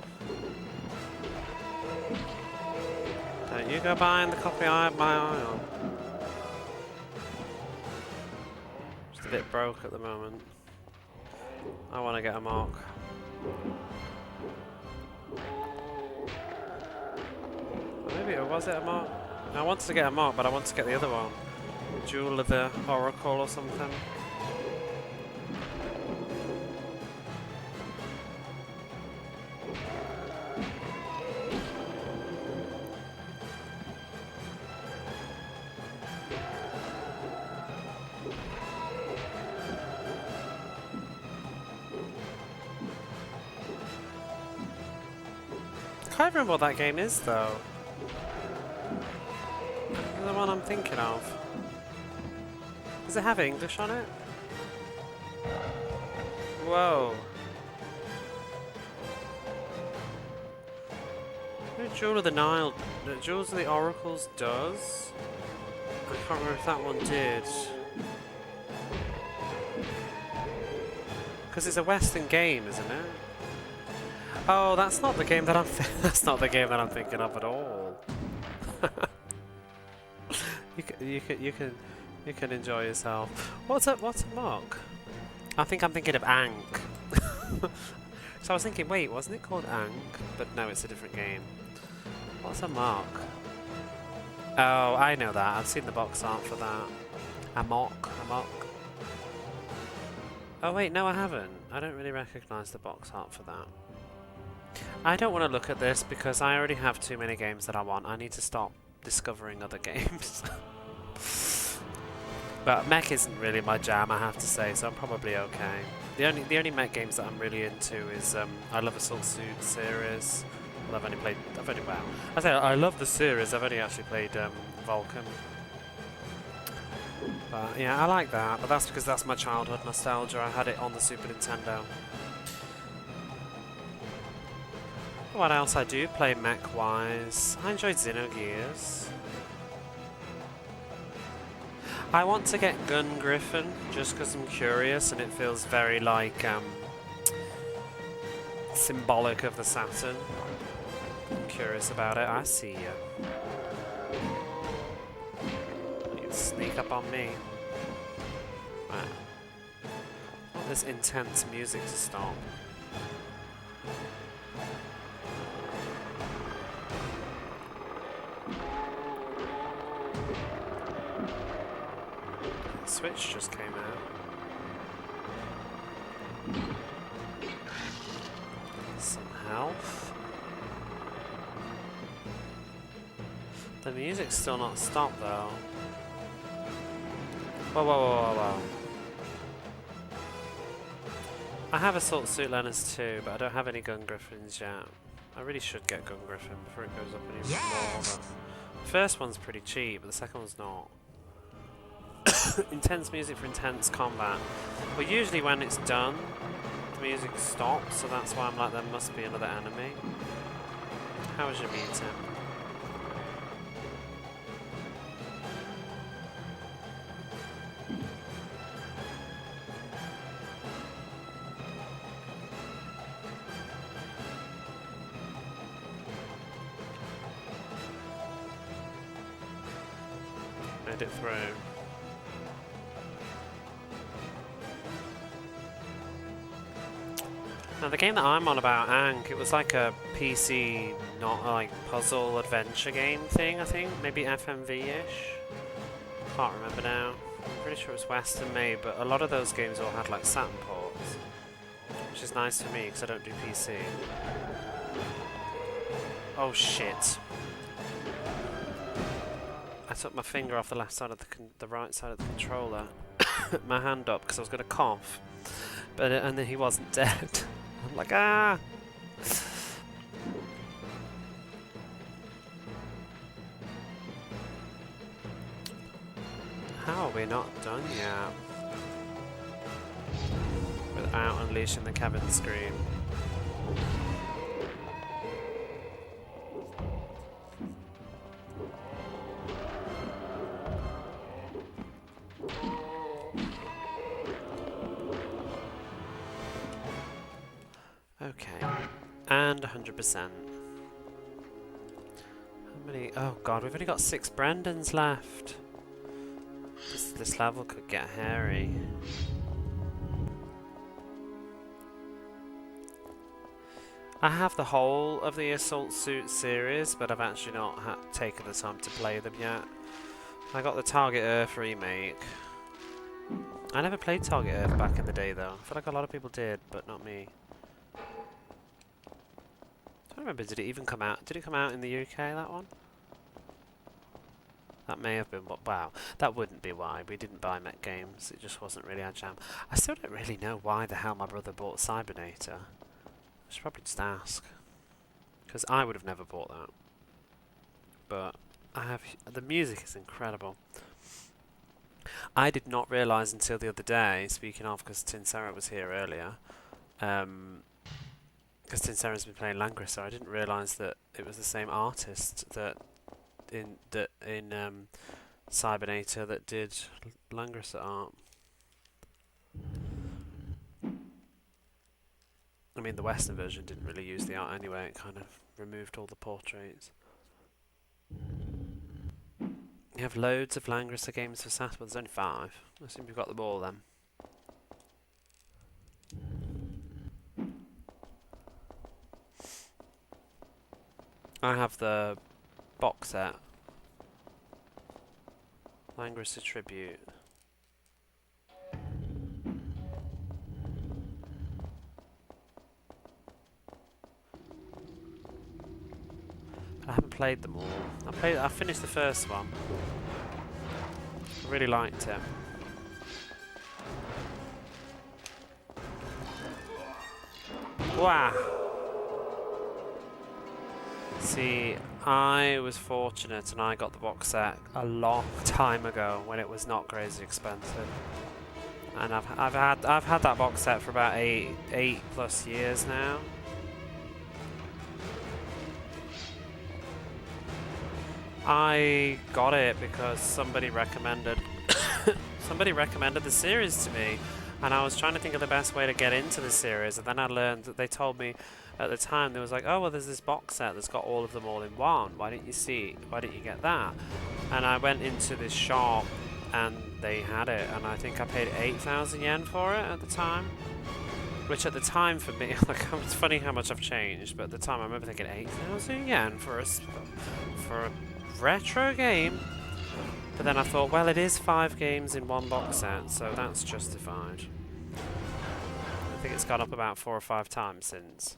Don't you go buying the copy I have my eye on. Just a bit broke at the moment. I want to get a mark. Maybe was it a mark? No, I wanted to get a mark, but I want to get the other one. Jewel of the Oracle or something. I can't remember what that game is, though. The one I'm thinking of. Does it have English on it? Whoa. Jewel of the Nile, Jewels of the Oracles does? I can't remember if that one did. Because it's a Western game, isn't it? Oh, that's not the game that I'm. That's not the game that I'm thinking of at all. you can enjoy yourself. What's a mark? I think I'm thinking of Ankh. So I was thinking, wait, wasn't it called Ankh? But no, it's a different game. What's a mark? Oh, I know that. I've seen the box art for that. Amok. Oh wait, no, I haven't. I don't really recognise the box art for that. I don't want to look at this because I already have too many games that I want. I need to stop discovering other games. But mech isn't really my jam, I have to say, so I'm probably okay. The only mech games that I'm really into is I love Assault Suit series. Well, I love the series. I've only actually played Vulcan. But yeah, I like that. But that's because that's my childhood nostalgia. I had it on the Super Nintendo. What else I do play mech-wise? I enjoyed Xenogears. I want to get Gun Griffin just because I'm curious and it feels very like symbolic of the Saturn. I'm curious about it. I see you. You can sneak up on me. Right. I want this intense music to stop. Switch just came out. Some health. The music's still not stopped though. Whoa, whoa, whoa, whoa, whoa. I have Assault Suit Learners too, but I don't have any Gun Griffins yet. I really should get Gun Griffin before it goes up any more, but the first one's pretty cheap, but the second one's not. Intense music for intense combat. Well, usually when it's done, the music stops, so that's why I'm like, there must be another enemy. How was your meeting? Made it through. Now the game that I'm on about, Ankh, it was like a PC, not like puzzle adventure game thing, I think. Maybe FMV-ish. Can't remember now. I'm pretty sure it was Western made, but a lot of those games all had like Saturn ports. Which is nice for me, because I don't do PC. Oh shit. I took my finger off the left side of the right side of the controller. My hand up, because I was going to cough. But and then he wasn't dead. I'm like, ah! How are we not done yet? Without unleashing the Kevin scream. Okay, and 100%. How many? Oh god, we've only got 6 Brendans left. This level could get hairy. I have the whole of the Assault Suit series, but I've actually not taken the time to play them yet. I got the Target Earth remake. I never played Target Earth back in the day though. I feel like a lot of people did, but not me. I don't remember, did it even come out? Did it come out in the UK, that one? That may have been what. Wow, that wouldn't be why. We didn't buy Mech Games, it just wasn't really our jam. I still don't really know why the hell my brother bought Cybernator. I should probably just ask. Because I would have never bought that. But I have. The music is incredible. I did not realise until the other day, speaking of, because Tinsera was here earlier, because Tinsera's been playing Langrisser, I didn't realise that it was the same artist that in Cybernator that did Langrisser art. I mean, the Western version didn't really use the art anyway, it kind of removed all the portraits. You have loads of Langrisser games for SAS, but there's only 5. I assume you've got them all then. I have the box set. Langrisser Tribute. I haven't played them all. I finished the first one. I really liked it. Wow. See, I was fortunate and I got the box set a long time ago when it was not crazy expensive. And I've had that box set for about eight plus years now. I got it because somebody recommended the series to me, and I was trying to think of the best way to get into the series, and then I learned that they told me at the time, they was like, oh well, there's this box set that's got all of them all in one, why didn't you get that? And I went into this shop and they had it, and I think I paid 8,000 yen for it at the time, which at the time for me, like, it's funny how much I've changed, but at the time I remember thinking 8,000 yen for a retro game. But then I thought, well, it is 5 games in one box set, so that's justified. I think it's gone up about 4 or 5 times since.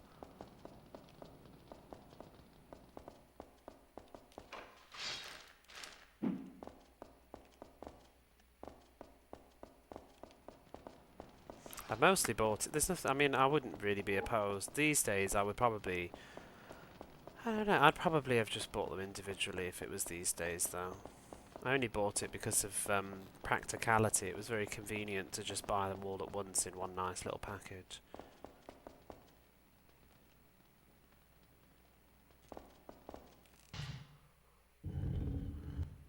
I've mostly bought it. There's nothing. I mean, I wouldn't really be opposed. These days, I would probably. I don't know. I'd probably have just bought them individually if it was these days, though. I only bought it because of practicality. It was very convenient to just buy them all at once in one nice little package.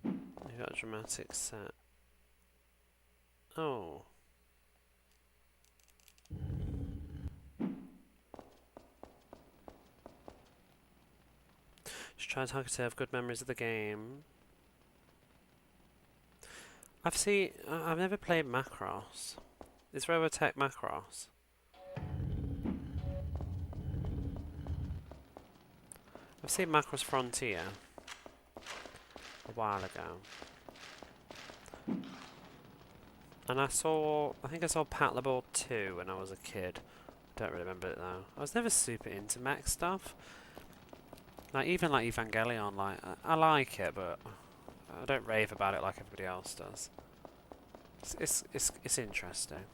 You got a dramatic set. Oh. Just try and target to have good memories of the game. I've never played Macross. Is Robotech Macross? I've seen Macross Frontier a while ago. And I think I saw Paddleboard 2 when I was a kid. Don't really remember it though. I was never super into mech stuff. Like even like Evangelion, like I like it, but I don't rave about it like everybody else does. It's interesting.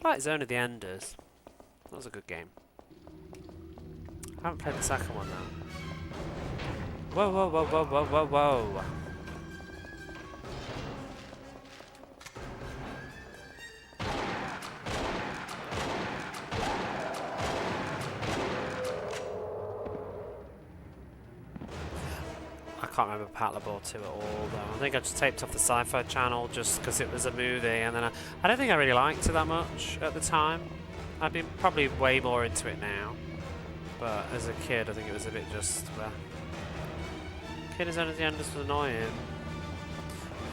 I like Zone of the Enders. That was a good game. I haven't played the second one though. Whoa, whoa, whoa, whoa, whoa, whoa, whoa. I can't remember Paddleboard 2 at all though. I think I just taped off the Sci-Fi Channel just because it was a movie, and then I don't think I really liked it that much at the time. I'd be probably way more into it now, but as a kid I think it was a bit just Kid is at the end was annoying.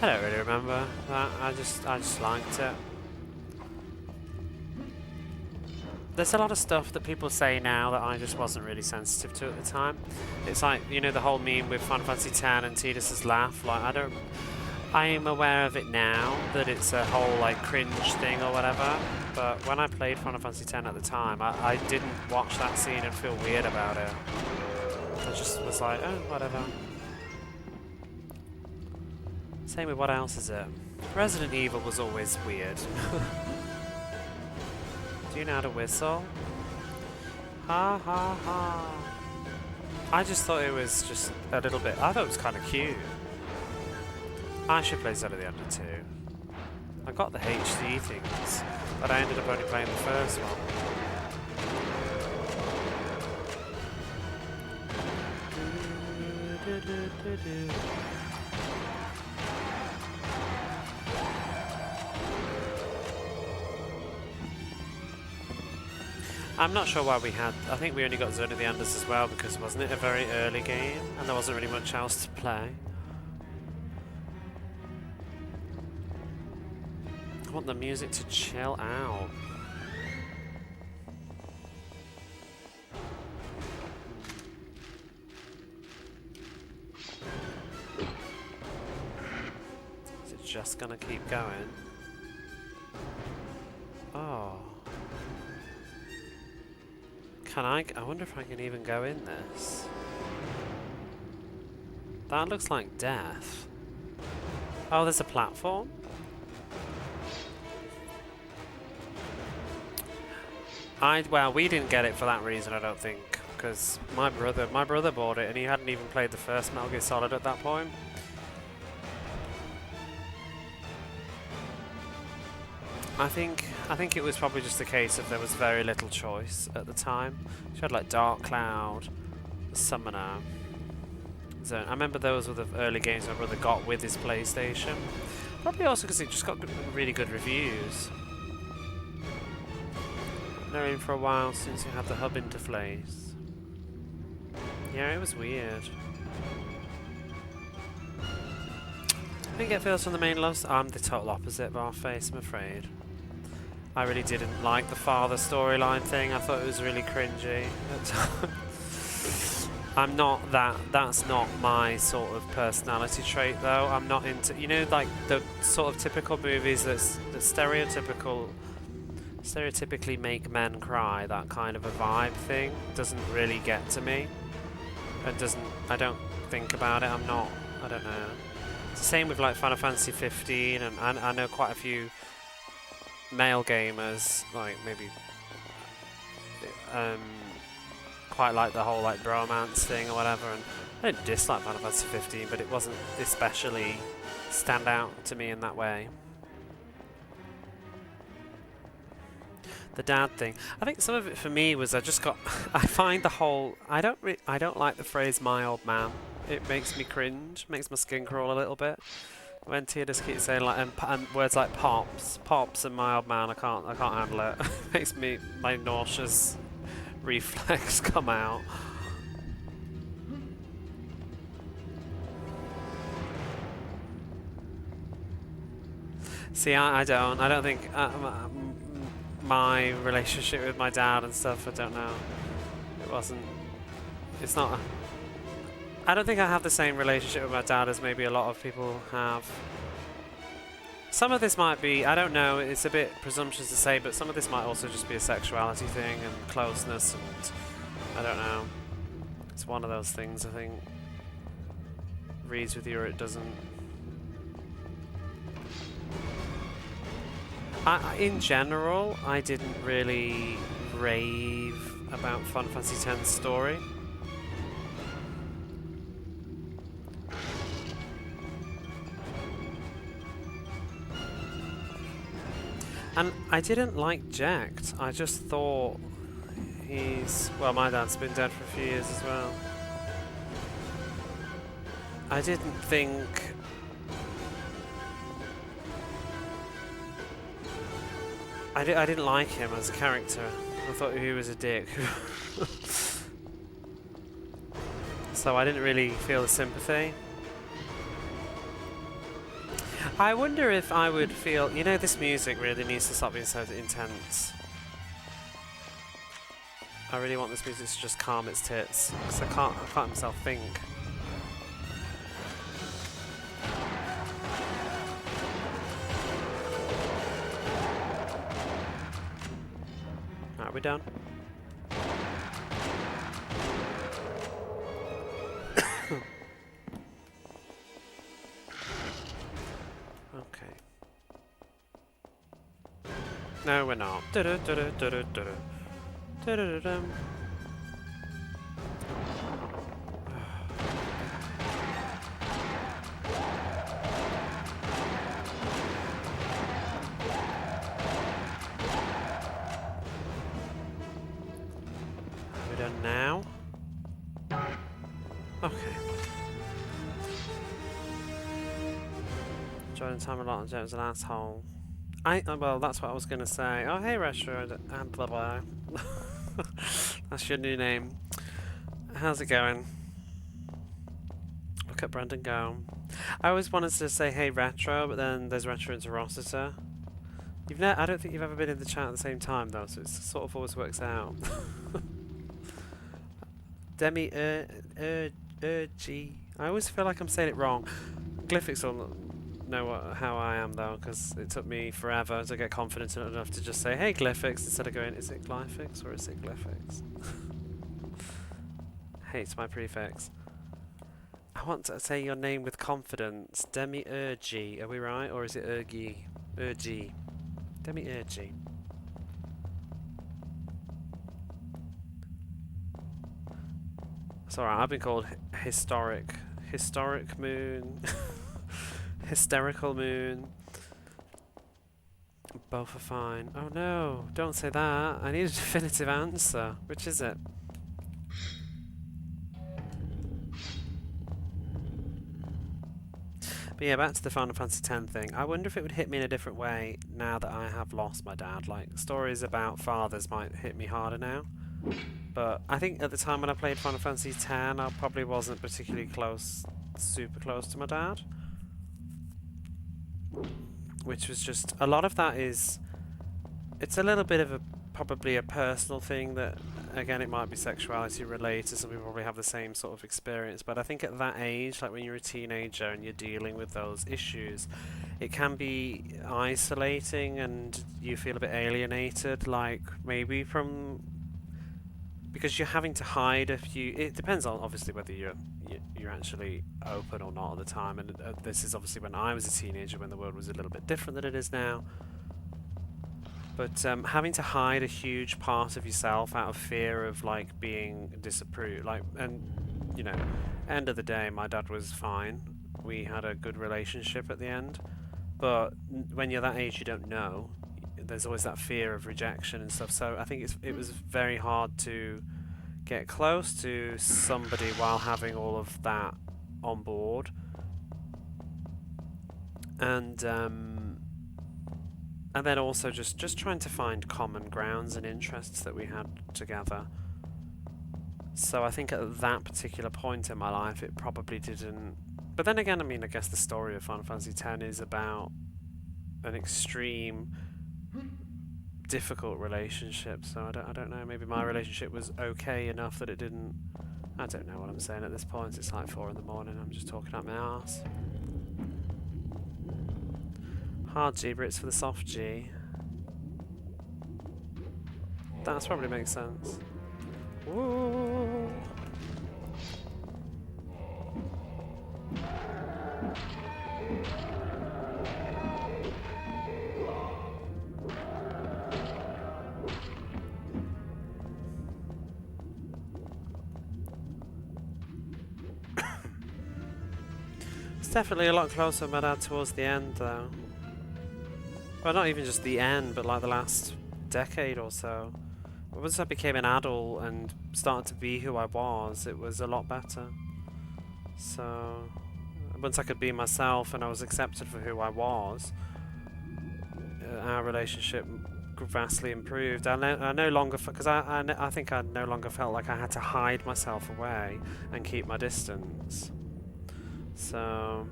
I don't really remember that. I just liked it. There's a lot of stuff that people say now that I just wasn't really sensitive to at the time. It's like, you know, the whole meme with Final Fantasy X and Tidus's laugh. Like, I am aware of it now that it's a whole like cringe thing or whatever. But when I played Final Fantasy X at the time, I didn't watch that scene and feel weird about it. I just was like, oh, whatever. Same with what else is it? Resident Evil was always weird. Do you know how to whistle? Ha ha ha. I just thought it was just a little bit. I thought it was kind of cute. I should play Zone of the Ender 2. I got the HD things, but I ended up only playing the first one. I'm not sure why we had. I think we only got Zone of the Enders as well because wasn't it a very early game and there wasn't really much else to play. I want the music to chill out. Is it just gonna keep going? Oh. Can I wonder if I can even go in this. That looks like death. Oh, there's a platform? Well, we didn't get it for that reason, I don't think, because my brother bought it and he hadn't even played the first Metal Gear Solid at that point. I think it was probably just a case of there was very little choice at the time. You had like Dark Cloud, Summoner, Zone. I remember those were the early games my brother got with his PlayStation. Probably also because it just got really good reviews. Known for a while since you had the hub interface. Yeah, it was weird. I didn't get feels from the main loves. I'm the total opposite, Barface, I'm afraid. I really didn't like the father storyline thing. I thought it was really cringy at times. I'm not that. That's not my sort of personality trait, though. I'm not into, you know, like the sort of typical movies that stereotypically make men cry. That kind of a vibe thing doesn't really get to me. I don't think about it. I don't know. It's the same with like Final Fantasy 15, and I know quite a few male gamers, like maybe quite like the whole like bromance thing or whatever, and I didn't dislike Final Fantasy 15, but it wasn't especially stand out to me in that way. The dad thing, I think some of it for me was I find the whole, I don't like the phrase "my old man." It makes me cringe, makes my skin crawl a little bit. When Tia just keeps saying like and words like pops and my old man, I can't handle it. Makes my nauseous reflex come out. See, I don't think my relationship with my dad and stuff, I don't know. It's not. I don't think I have the same relationship with my dad as maybe a lot of people have. Some of this might be, I don't know, it's a bit presumptuous to say, but some of this might also just be a sexuality thing and closeness, and I don't know. It's one of those things, I think. Reads with you or it doesn't. In general, I didn't really rave about Final Fantasy X's story. And I didn't like Jacked. I just thought well, my dad's been dead for a few years as well. I didn't think... I didn't like him as a character. I thought he was a dick. So I didn't really feel the sympathy. I wonder if I would feel... You know, this music really needs to stop being so intense. I really want this music to just calm its tits, because I can't myself think. Are we done? Okay. No, we're not. We're done now. Okay. Joining time a lot and James an asshole. Well, that's what I was gonna say. Oh, hey, Retro and blah blah. That's your new name. How's it going? Look at Brendan go. I always wanted to say hey, Retro, but then there's Retro into Rossiter. I don't think you've ever been in the chat at the same time though, so it sort of always works out. Demi Urgi. I always feel like I'm saying it wrong. Glyphics will know how I am though, because it took me forever to get confident enough to just say hey Glyphics instead of going is it Glyphics or is it Glyphics? Hates my prefix. I want to say your name with confidence. Demi Urgi. Are we right, or is it Urgi? Urgi. Demi Urgi. It's alright, I've been called Historic Moon. Hysterical Moon. Both are fine. Oh no, don't say that. I need a definitive answer. Which is it? But yeah, back to the Final Fantasy X thing. I wonder if it would hit me in a different way now that I have lost my dad. Like, stories about fathers might hit me harder now. But I think at the time when I played Final Fantasy X, I probably wasn't particularly close, super close to my dad. Which was just, a lot of that is, it's a little bit of probably a personal thing that, again, it might be sexuality related, some people probably have the same sort of experience, but I think at that age, like when you're a teenager and you're dealing with those issues, it can be isolating and you feel a bit alienated, like maybe from, because you're having to hide a few, it depends on obviously whether you're actually open or not at the time, and this is obviously when I was a teenager when the world was a little bit different than it is now. But having to hide a huge part of yourself out of fear of like being disapproved, like, and you know, end of the day, my dad was fine. We had a good relationship at the end. But when you're that age, you don't know. There's always that fear of rejection and stuff. So I think it was very hard to get close to somebody while having all of that on board. And then also just trying to find common grounds and interests that we had together. So I think at that particular point in my life, it probably didn't. But then again, I mean, I guess the story of Final Fantasy X is about an extreme, difficult relationship. So I don't know. Maybe my relationship was okay enough that it didn't. I don't know what I'm saying at this point. It's like 4 in the morning. I'm just talking out my arse. Hard G, but it's for the soft G. That probably makes sense. Woo! It's definitely a lot closer with my dad towards the end, though. Well, not even just the end, but like the last decade or so. Once I became an adult and started to be who I was, it was a lot better. So, once I could be myself and I was accepted for who I was, our relationship vastly improved. I no longer, because I think I no longer felt like I had to hide myself away and keep my distance. So.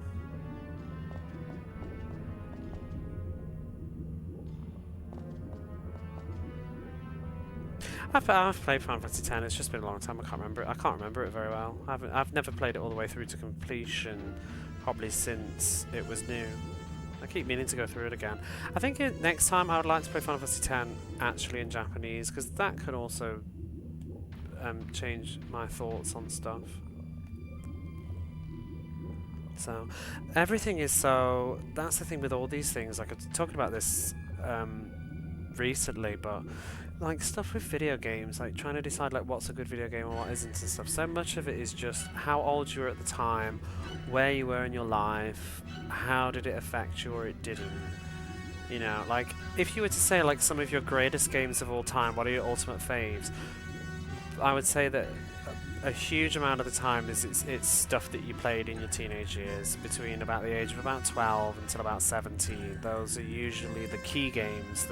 I've played Final Fantasy X. It's just been a long time. I can't remember it. I can't remember it very well. I've never played it all the way through to completion, probably since it was new. I keep meaning to go through it again. I think next time I would like to play Final Fantasy X actually in Japanese, because that could also change my thoughts on stuff. So everything is so. That's the thing with all these things. Like I was talking about this recently, but. Like stuff with video games, like trying to decide like what's a good video game and what isn't and stuff. So much of it is just how old you were at the time, where you were in your life, how did it affect you or it didn't. You know, like if you were to say like some of your greatest games of all time, what are your ultimate faves? I would say that a huge amount of the time is it's stuff that you played in your teenage years, between about the age of about 12 until about 17. Those are usually the key games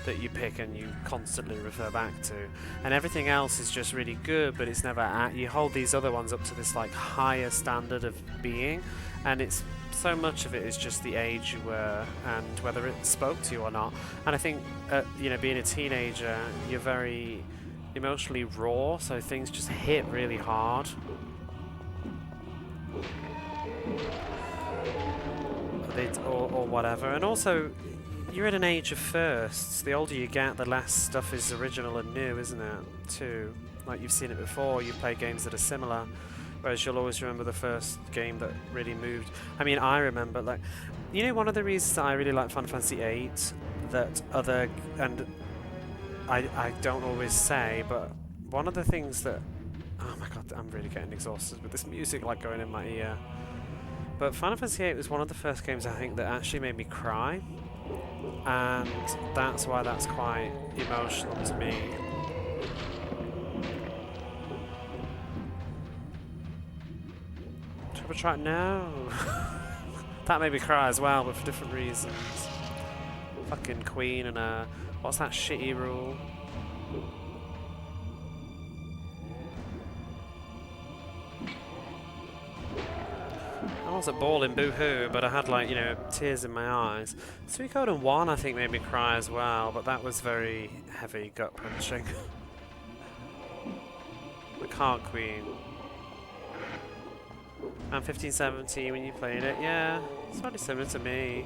that you pick and you constantly refer back to. And everything else is just really good, but it's never you hold these other ones up to this like higher standard of being, and it's so much of it is just the age you were and whether it spoke to you or not. And I think you know, being a teenager, you're very emotionally raw, so things just hit really hard. Or whatever. And also, you're at an age of firsts. The older you get, the less stuff is original and new, isn't it? Too. Like you've seen it before, you've played games that are similar, whereas you'll always remember the first game that really moved. I mean, I remember, like, you know, one of the reasons that I really like Final Fantasy VIII, that other, and I don't always say, but one of the things that, oh my god, I'm really getting exhausted with this music like going in my ear. But Final Fantasy VIII was one of the first games I think that actually made me cry, and that's why that's quite emotional to me. Triple track, no. That made me cry as well, but for different reasons. Fucking Queen and what's that shitty rule? I wasn't bawling boo-hoo, but I had, like, you know, tears in my eyes. Suikoden 1 I think made me cry as well, but that was very heavy gut punching. The Card Queen. And 15-17 when you played it, yeah, it's probably similar to me.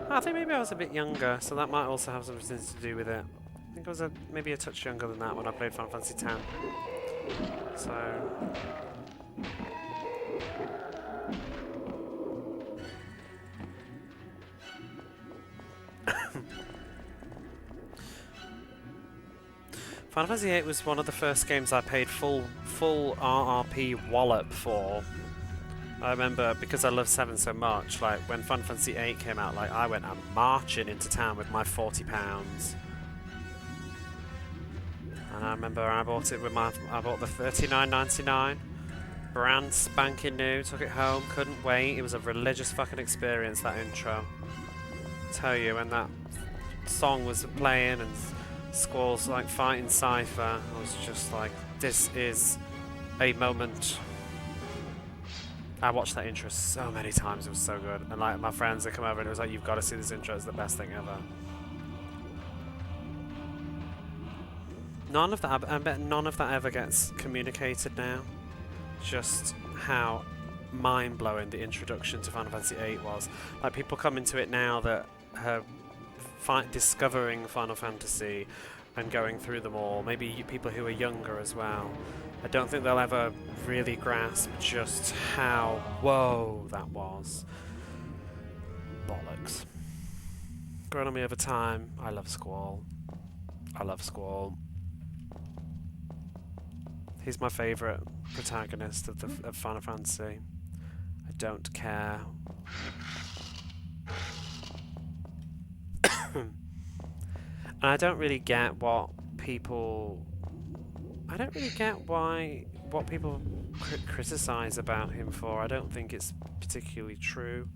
I think maybe I was a bit younger, so that might also have something to do with it. I think I was maybe a touch younger than that when I played Final Fantasy X. So. Final Fantasy VIII was one of the first games I paid full RRP wallop for. I remember because I love 7 so much, like when Final Fantasy VIII came out, like I went marching into town with my £40. And I remember I bought it with I bought the $39.99. Brand spanking new, took it home, couldn't wait. It was a religious fucking experience, that intro. I tell you, when that song was playing and Squall's like fighting Cypher, I was just like, this is a moment. I watched that intro so many times, it was so good. And like my friends that come over and it was like, you've got to see this intro, it's the best thing ever. None of that, I bet none of that ever gets communicated now. Just how mind-blowing the introduction to Final Fantasy VIII was. Like people come into it now that have discovering Final Fantasy and going through them all. Maybe people who are younger as well. I don't think they'll ever really grasp just how whoa that was. Bollocks. Grown on me over time. I love Squall. I love Squall. He's my favourite protagonist of Final Fantasy. I don't care. And I don't really get what people... I don't really get what people criticise about him for. I don't think it's particularly true.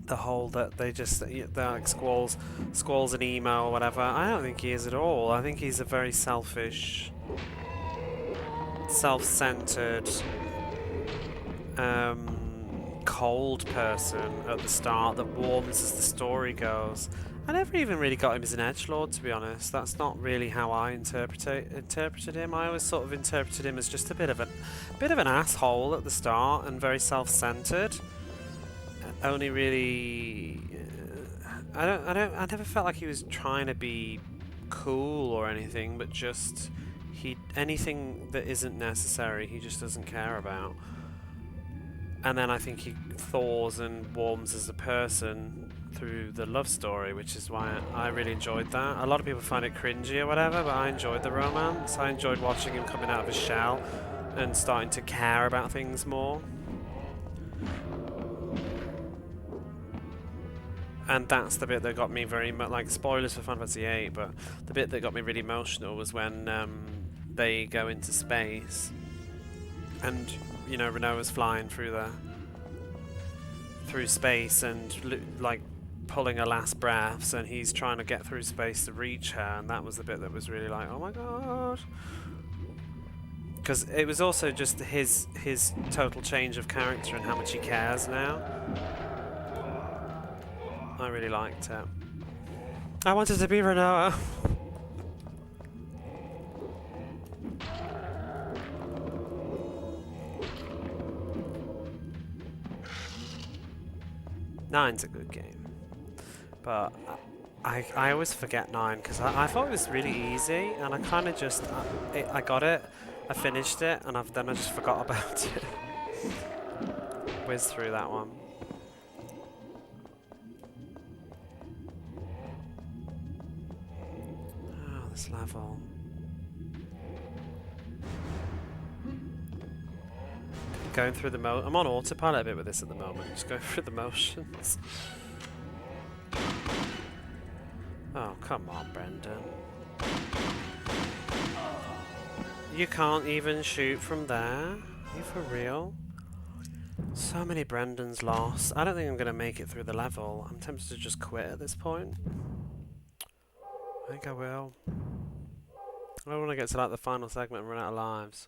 The whole that they just they're like Squall's an emo or whatever. I don't think he is at all. I think he's a very selfish, self-centered, cold person at the start that warms as the story goes. I never even really got him as an edgelord, to be honest. That's not really how I interpreted him. I always sort of interpreted him as just a bit of an asshole at the start and very self-centered. Only really, I never felt like he was trying to be cool or anything, but just anything that isn't necessary, he just doesn't care about. And then I think he thaws and warms as a person through the love story, which is why I really enjoyed that. A lot of people find it cringy or whatever, but I enjoyed the romance. I enjoyed watching him coming out of his shell and starting to care about things more. And that's the bit that got me very much, like, spoilers for Final Fantasy VIII, but the bit that got me really emotional was when they go into space and, you know, Renoa's flying through space and like pulling her last breaths, and he's trying to get through space to reach her, and that was the bit that was really like, oh my god. Because it was also just his total change of character and how much he cares now. I really liked it. I wanted to be Renoa. Nine's a good game, but I always forget 9 because I thought it was really easy, and I kind of just I got it, I finished it, and then I just forgot about it. Whizzed through that one. Oh, this level. Going through the I'm on autopilot a bit with this at the moment, just going through the motions. Oh, come on, Brendan. You can't even shoot from there? Are you for real? So many Brendans lost. I don't think I'm going to make it through the level. I'm tempted to just quit at this point. I think I will. I don't want to get to like the final segment and run out of lives.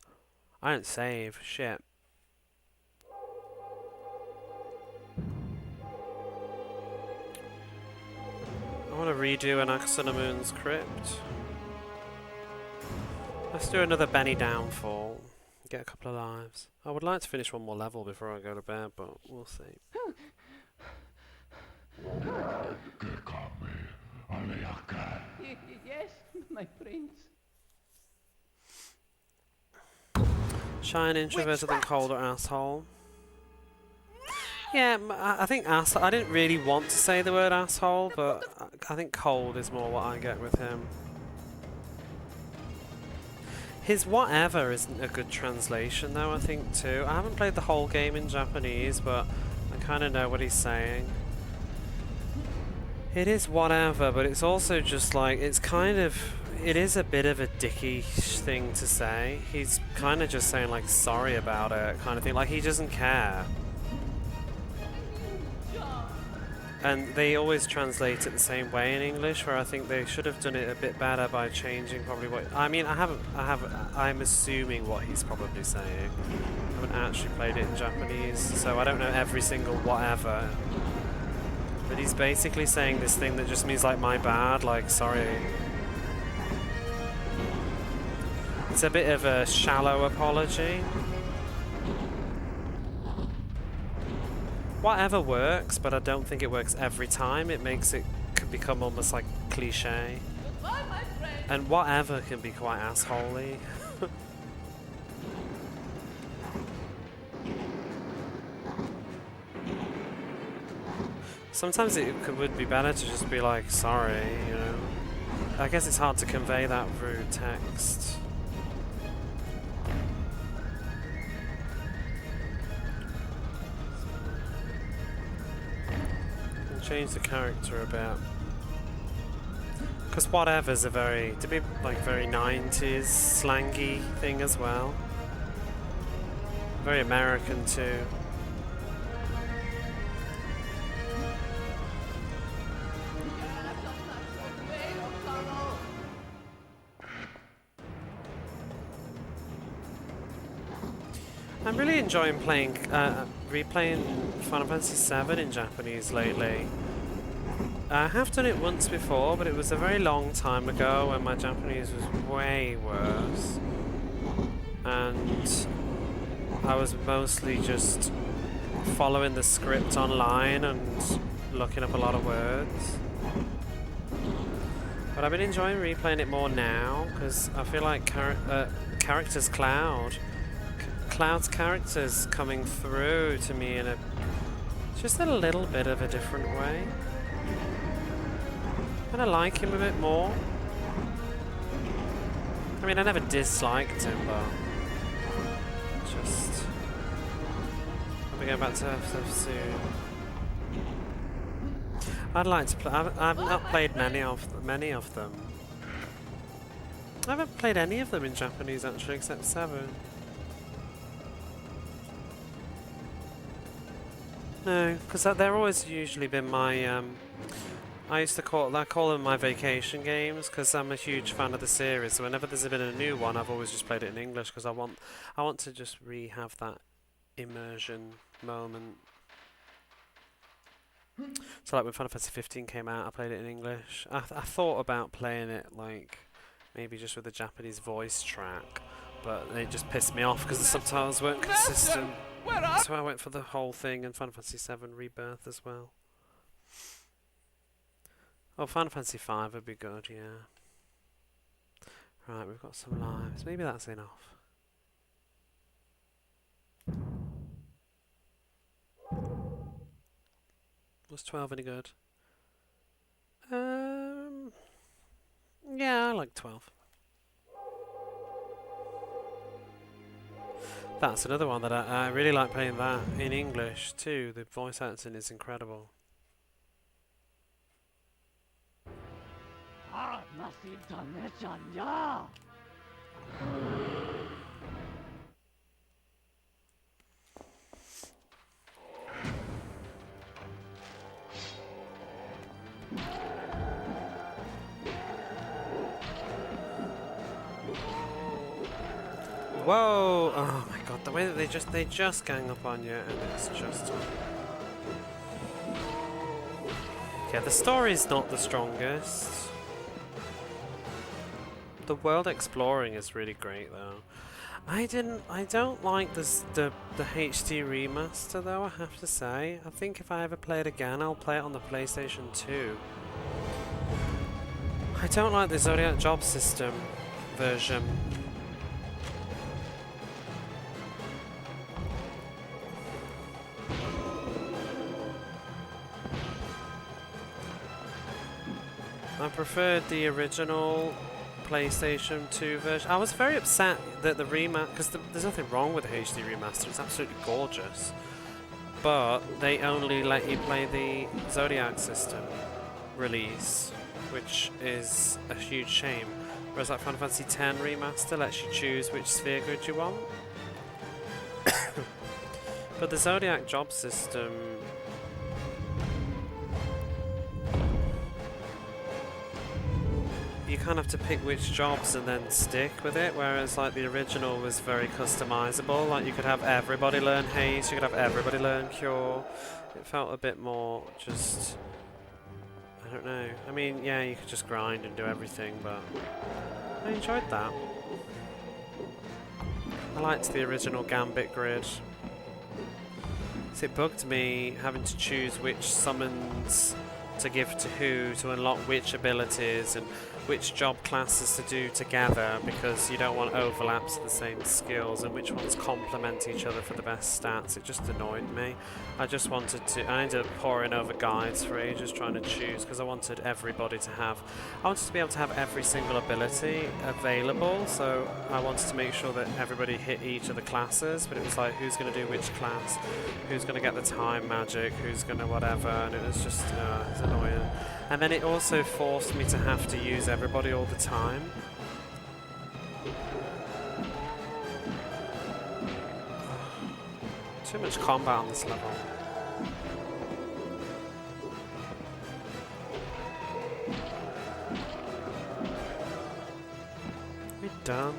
I didn't save. Shit. I want to redo an Ushinawareta's crypt. Let's do another Benny Downfall. Get a couple of lives. I would like to finish one more level before I go to bed, but we'll see. Yes, my prince. Shy and introverted and colder asshole. Yeah, I think asshole. I didn't really want to say the word asshole, but I think cold is more what I get with him. His whatever isn't a good translation though, I think too. I haven't played the whole game in Japanese, but I kind of know what he's saying. It is whatever, but it's also just like, it's kind of, it is a bit of a dicky thing to say. He's kind of just saying like sorry about it kind of thing, like he doesn't care. And they always translate it the same way in English, where I think they should have done it a bit better by changing probably what... I mean, I'm assuming what he's probably saying. I haven't actually played it in Japanese, so I don't know every single whatever. But he's basically saying this thing that just means like, my bad, like, sorry. It's a bit of a shallow apology. Whatever works, but I don't think it works every time. It makes it become almost like cliche. Goodbye, my friend. And whatever can be quite assholey. Sometimes it would be better to just be like, sorry, you know. I guess it's hard to convey that through text. Change the character a bit, because whatever's a very, to be like very 90s slangy thing as well, very American too. I'm really enjoying playing, replaying Final Fantasy VII in Japanese lately. I have done it once before, but it was a very long time ago when my Japanese was way worse. And I was mostly just following the script online and looking up a lot of words. But I've been enjoying replaying it more now, because I feel like characters Cloud's character's coming through to me in a just a little bit of a different way. And I like him a bit more. I mean, I never disliked him, but just I'll be going back to Earth stuff soon. I'd like to play. I've not played many of them. I haven't played any of them in Japanese actually, except 7. No, because they're always usually been my, I used to call them my vacation games, because I'm a huge fan of the series, so whenever there's been a new one, I've always just played it in English, because I want to just have that immersion moment. So like when Final Fantasy 15 came out, I played it in English. I thought about playing it like, maybe just with a Japanese voice track, but they just pissed me off because the subtitles weren't consistent. So I went for the whole thing in Final Fantasy 7 Rebirth as well. Oh, Final Fantasy 5 would be good, yeah. Right, we've got some lives. Maybe that's enough. Was 12 any good? Yeah, I like 12. That's another one that I really like playing that in English too. The voice acting is incredible. Whoa! Oh my god, the way that they just gang up on you, and it's just... Yeah, the story's not the strongest. The world exploring is really great though. I don't like the HD remaster though, I have to say. I think if I ever play it again, I'll play it on the PlayStation 2. I don't like the Zodiac Job System version. I preferred the original PlayStation 2 version. I was very upset that the remaster, because there's nothing wrong with the HD remaster, it's absolutely gorgeous. But they only let you play the Zodiac system release, which is a huge shame. Whereas like Final Fantasy X remaster lets you choose which sphere grid you want. But the Zodiac job system, you kind of have to pick which jobs and then stick with it, whereas like the original was very customizable. Like you could have everybody learn haste, you could have everybody learn cure. It felt a bit more just, I don't know. I mean, yeah, you could just grind and do everything, but I enjoyed that. I liked the original Gambit grid. So it bugged me having to choose which summons to give to who to unlock which abilities and which job classes to do together, because you don't want overlaps of the same skills and which ones complement each other for the best stats. It just annoyed me. I just wanted to, I ended up poring over guides for ages trying to choose, because I wanted everybody to have, I wanted to be able to have every single ability available, so I wanted to make sure that everybody hit each of the classes, but it was like, who's going to do which class, who's going to get the time magic, who's going to whatever, and it was just, it's annoying. And then it also forced me to have to use everybody all the time. Too much combat on this level. We're done.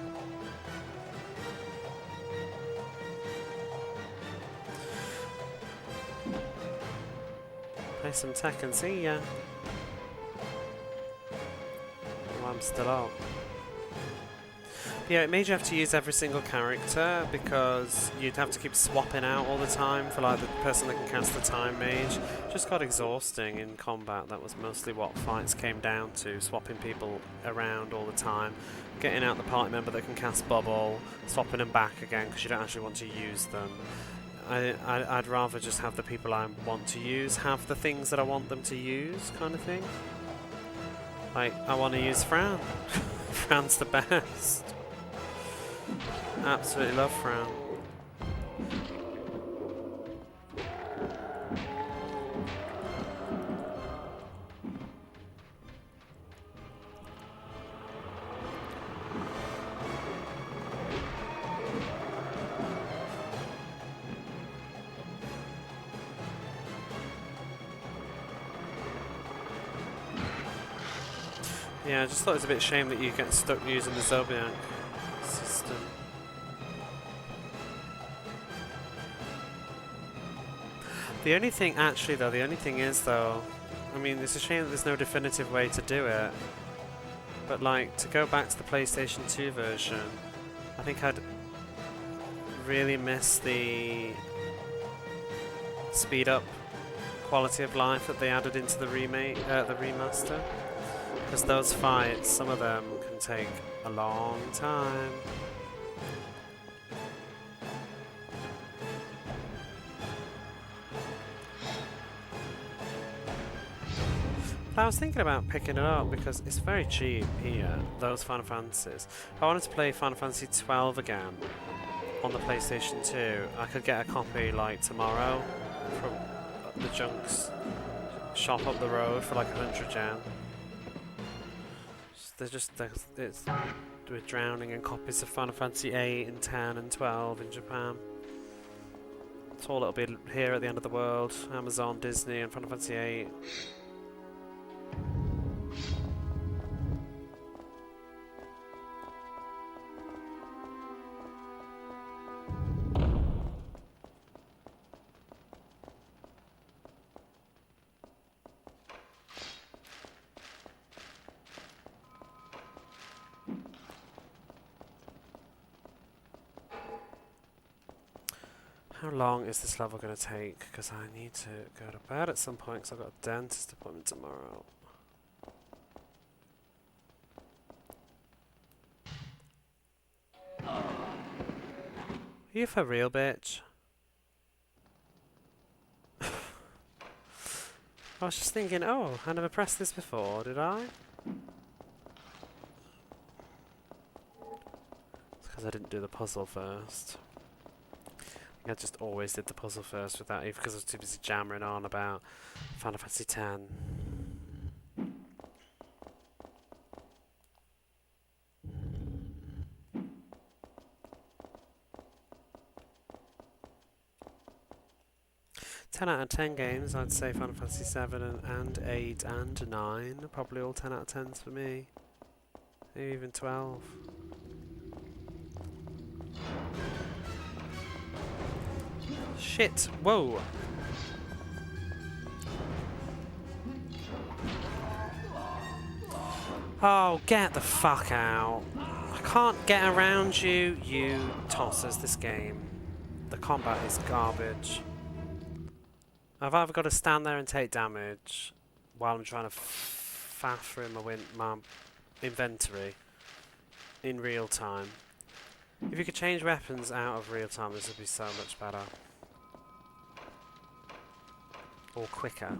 Play some Tekken, see ya. I'm still out. Yeah, it made you have to use every single character because you'd have to keep swapping out all the time for like the person that can cast the time mage. Just got exhausting in combat. That was mostly what fights came down to, swapping people around all the time, getting out the party member that can cast bubble, swapping them back again because you don't actually want to use them. I'd rather just have the people I want to use have the things that I want them to use, kind of thing. Like, I want to use Fran. Fran's the best. Absolutely love Fran. Yeah, I just thought it was a bit shame that you get stuck using the Zodiac system. The only thing, actually though, the only thing is though, I mean, it's a shame that there's no definitive way to do it, but like, to go back to the PlayStation 2 version, I think I'd really miss the speed up quality of life that they added into the remake, the remaster. Because those fights, some of them can take a long time. But I was thinking about picking it up because it's very cheap here, those Final Fantasies. If I wanted to play Final Fantasy 12 again on the PlayStation 2, I could get a copy like tomorrow from the Junks shop up the road for like 100 yen. We're drowning in copies of Final Fantasy 8 and 10 and 12 in Japan. It's all it'll be here at the end of the world. Amazon, Disney and Final Fantasy 8. How long is this level going to take? Because I need to go to bed at some point because I've got a dentist appointment tomorrow. Are you for real, bitch? I was just thinking, oh, I never pressed this before, did I? It's because I didn't do the puzzle first. I think I just always did the puzzle first with that, even because I was too busy jammering on about Final Fantasy X. 10 out of 10 games, I'd say Final Fantasy 7 and 8 and 9 are probably all 10 out of 10s for me. Maybe even 12. Shit! Whoa! Oh, get the fuck out. I can't get around you, you tossers, this game. The combat is garbage. I've either got to stand there and take damage while I'm trying to faff through my inventory in real time. If you could change weapons out of real time, this would be so much better. Or quicker.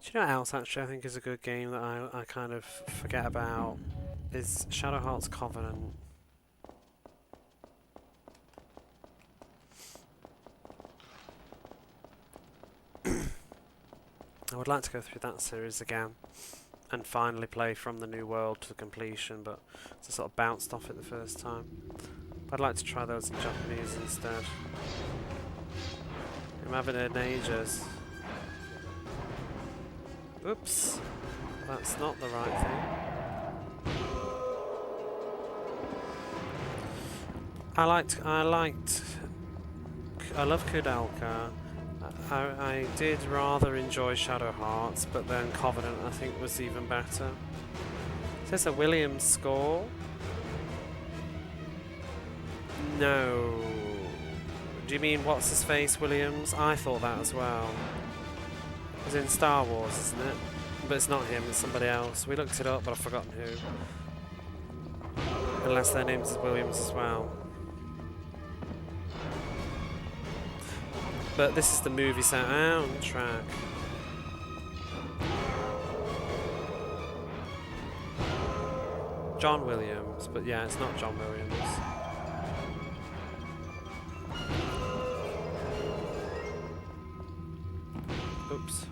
Do you know what else actually I think is a good game that I kind of forget about? Is Shadow Heart's Covenant. I would like to go through that series again and finally play From the New World to completion, but I sort of bounced off it the first time. But I'd like to try those in Japanese instead. I haven't heard in ages. Oops, that's not the right thing. I love Kudalka. I did rather enjoy Shadow Hearts, but then Covenant I think was even better. Is this a Williams score? No. Do you mean what's his face Williams? I thought that as well. It's in Star Wars, isn't it? But it's not him, it's somebody else. We looked it up, but I've forgotten who. Unless their names is Williams as well. But this is the movie soundtrack. John Williams, but yeah, it's not John Williams. Oops.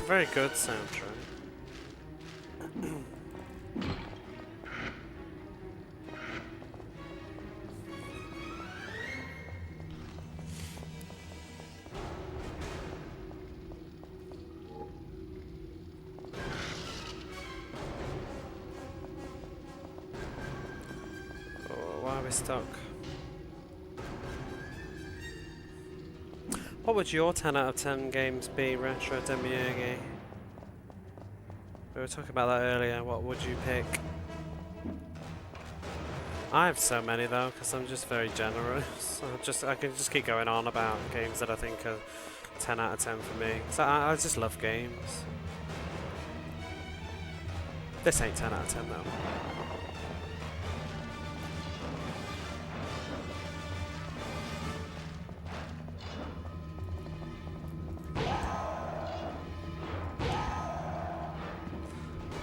Very good soundtrack. Oh, why are we stuck? What would your 10 out of 10 games be, Retro Demiurge? We were talking about that earlier. What would you pick? I have so many though, because I'm just very generous. I can just keep going on about games that I think are 10 out of 10 for me. So I just love games. This ain't 10 out of 10 though.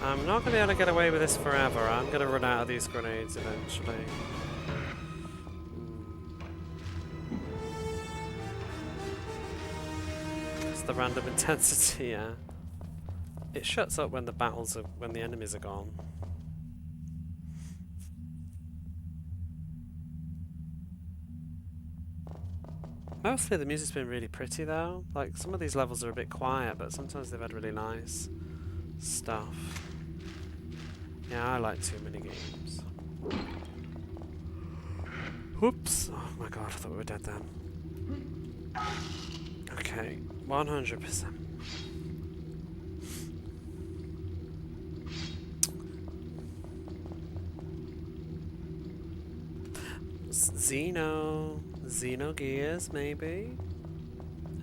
I'm not going to be able to get away with this forever. I'm going to run out of these grenades eventually. It's the random intensity, yeah. It shuts up when the battles are, when the enemies are gone. Mostly the music's been really pretty though. Like some of these levels are a bit quiet, but sometimes they've had really nice stuff. Yeah, I like too many games. Whoops! Oh my god, I thought we were dead then. Okay, 100%. Xenogears maybe?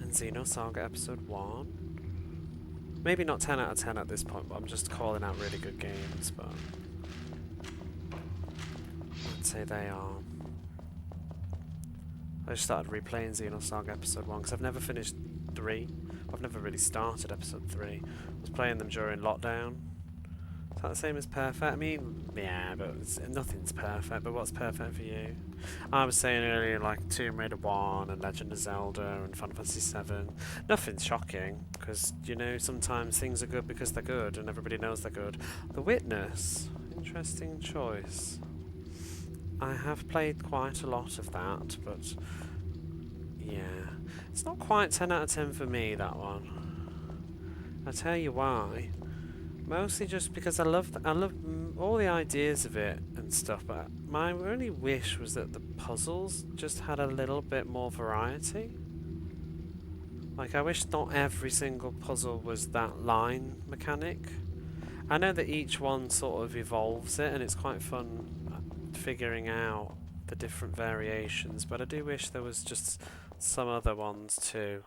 And Xenosaga Episode 1? Maybe not 10 out of 10 at this point, but I'm just calling out really good games, but I'd say they are. I just started replaying Xenosaga Episode 1 because I've never finished 3. I've never really started Episode 3. I was playing them during lockdown. Is that the same as perfect? I mean, yeah, but nothing's perfect, but what's perfect for you? I was saying earlier, like Tomb Raider 1 and Legend of Zelda and Final Fantasy 7. Nothing's shocking, because, you know, sometimes things are good because they're good and everybody knows they're good. The Witness, interesting choice. I have played quite a lot of that, but yeah, it's not quite 10 out of 10 for me, that one. I'll tell you why. Mostly just because I love all the ideas of it and stuff, but my only wish was that the puzzles just had a little bit more variety. Like, I wish not every single puzzle was that line mechanic. I know that each one sort of evolves it, and it's quite fun figuring out the different variations, but I do wish there was just some other ones too.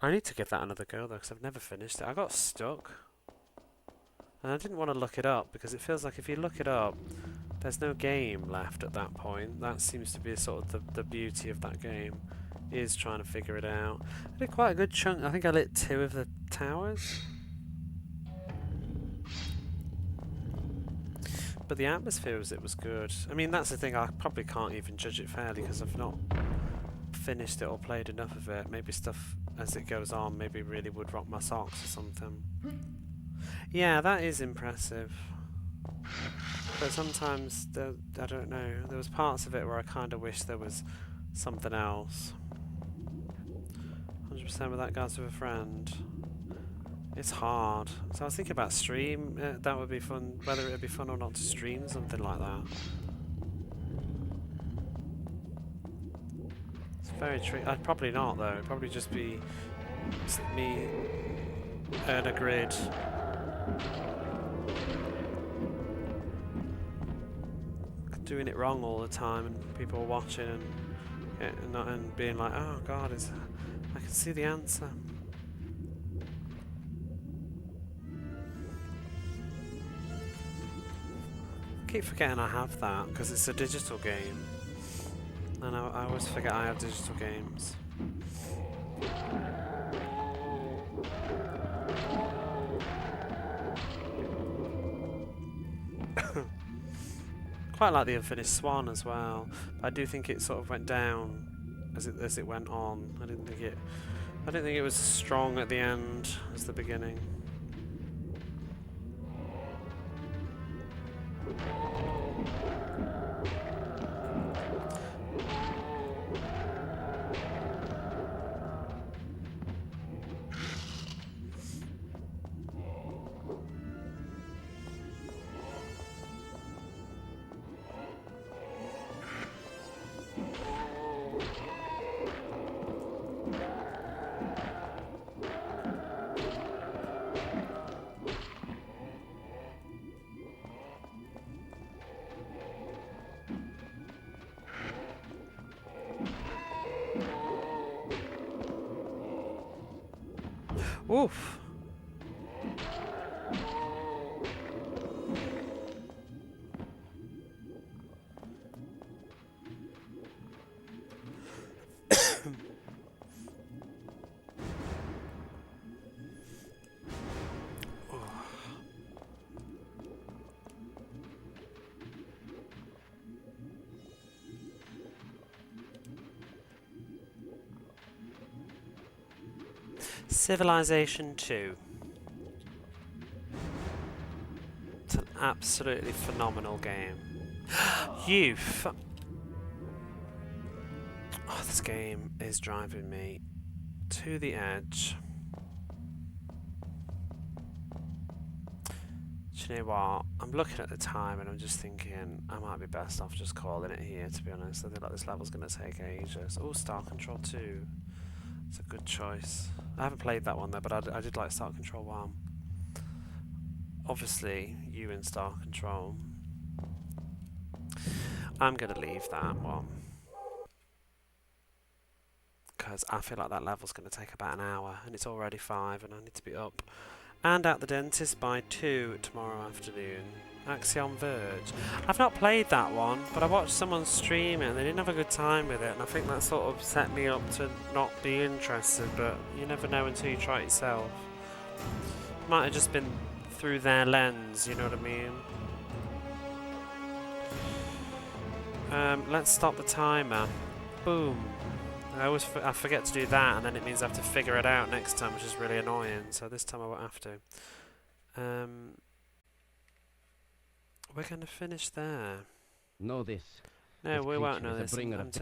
I need to give that another go though, because I've never finished it. I got stuck. And I didn't want to look it up, because it feels like if you look it up, there's no game left at that point. That seems to be sort of the beauty of that game, is trying to figure it out. I did quite a good chunk. I think I lit 2 of the towers. But the atmosphere of it was good. I mean, that's the thing, I probably can't even judge it fairly, because I've not finished it or played enough of it. Maybe stuff as it goes on maybe really would rock my socks or something. Yeah, that is impressive. But sometimes, I don't know, there was parts of it where I kind of wish there was something else. 100% with that Guys with a Friend. It's hard. So I was thinking about stream, that would be fun, whether it would be fun or not to stream something like that. It's very tricky. I'd probably not though, it'd probably just be me on a grid. Doing it wrong all the time, and people watching and being like, "Oh God, I can see the answer." I keep forgetting I have that because it's a digital game, and I always forget I have digital games. Quite like the Unfinished Swan as well. But I do think it sort of went down as it went on. I didn't think it was as strong at the end as the beginning. Oof. Civilization 2. absolutely phenomenal game. Youth. Oh, this game is driving me to the edge. Do you know what? I'm looking at the time and I'm just thinking I might be best off just calling it here, to be honest. I feel like this level's going to take ages. Oh, Star Control 2. It's a good choice. I haven't played that one though, but I did like Star Control 1. Obviously, you in Star Control. I'm going to leave that one. Because I feel like that level's going to take about an hour and it's already 5 and I need to be up and at the dentist by 2 tomorrow afternoon. Axiom Verge. I've not played that one, but I watched someone stream it and they didn't have a good time with it, and I think that sort of set me up to not be interested, but you never know until you try it yourself. Might have just been through their lens, you know what I mean? Let's stop the timer. Boom. I forget to do that, and then it means I have to figure it out next time, which is really annoying. So this time I won't have to. We're going to finish there. Know this. No, we won't know this.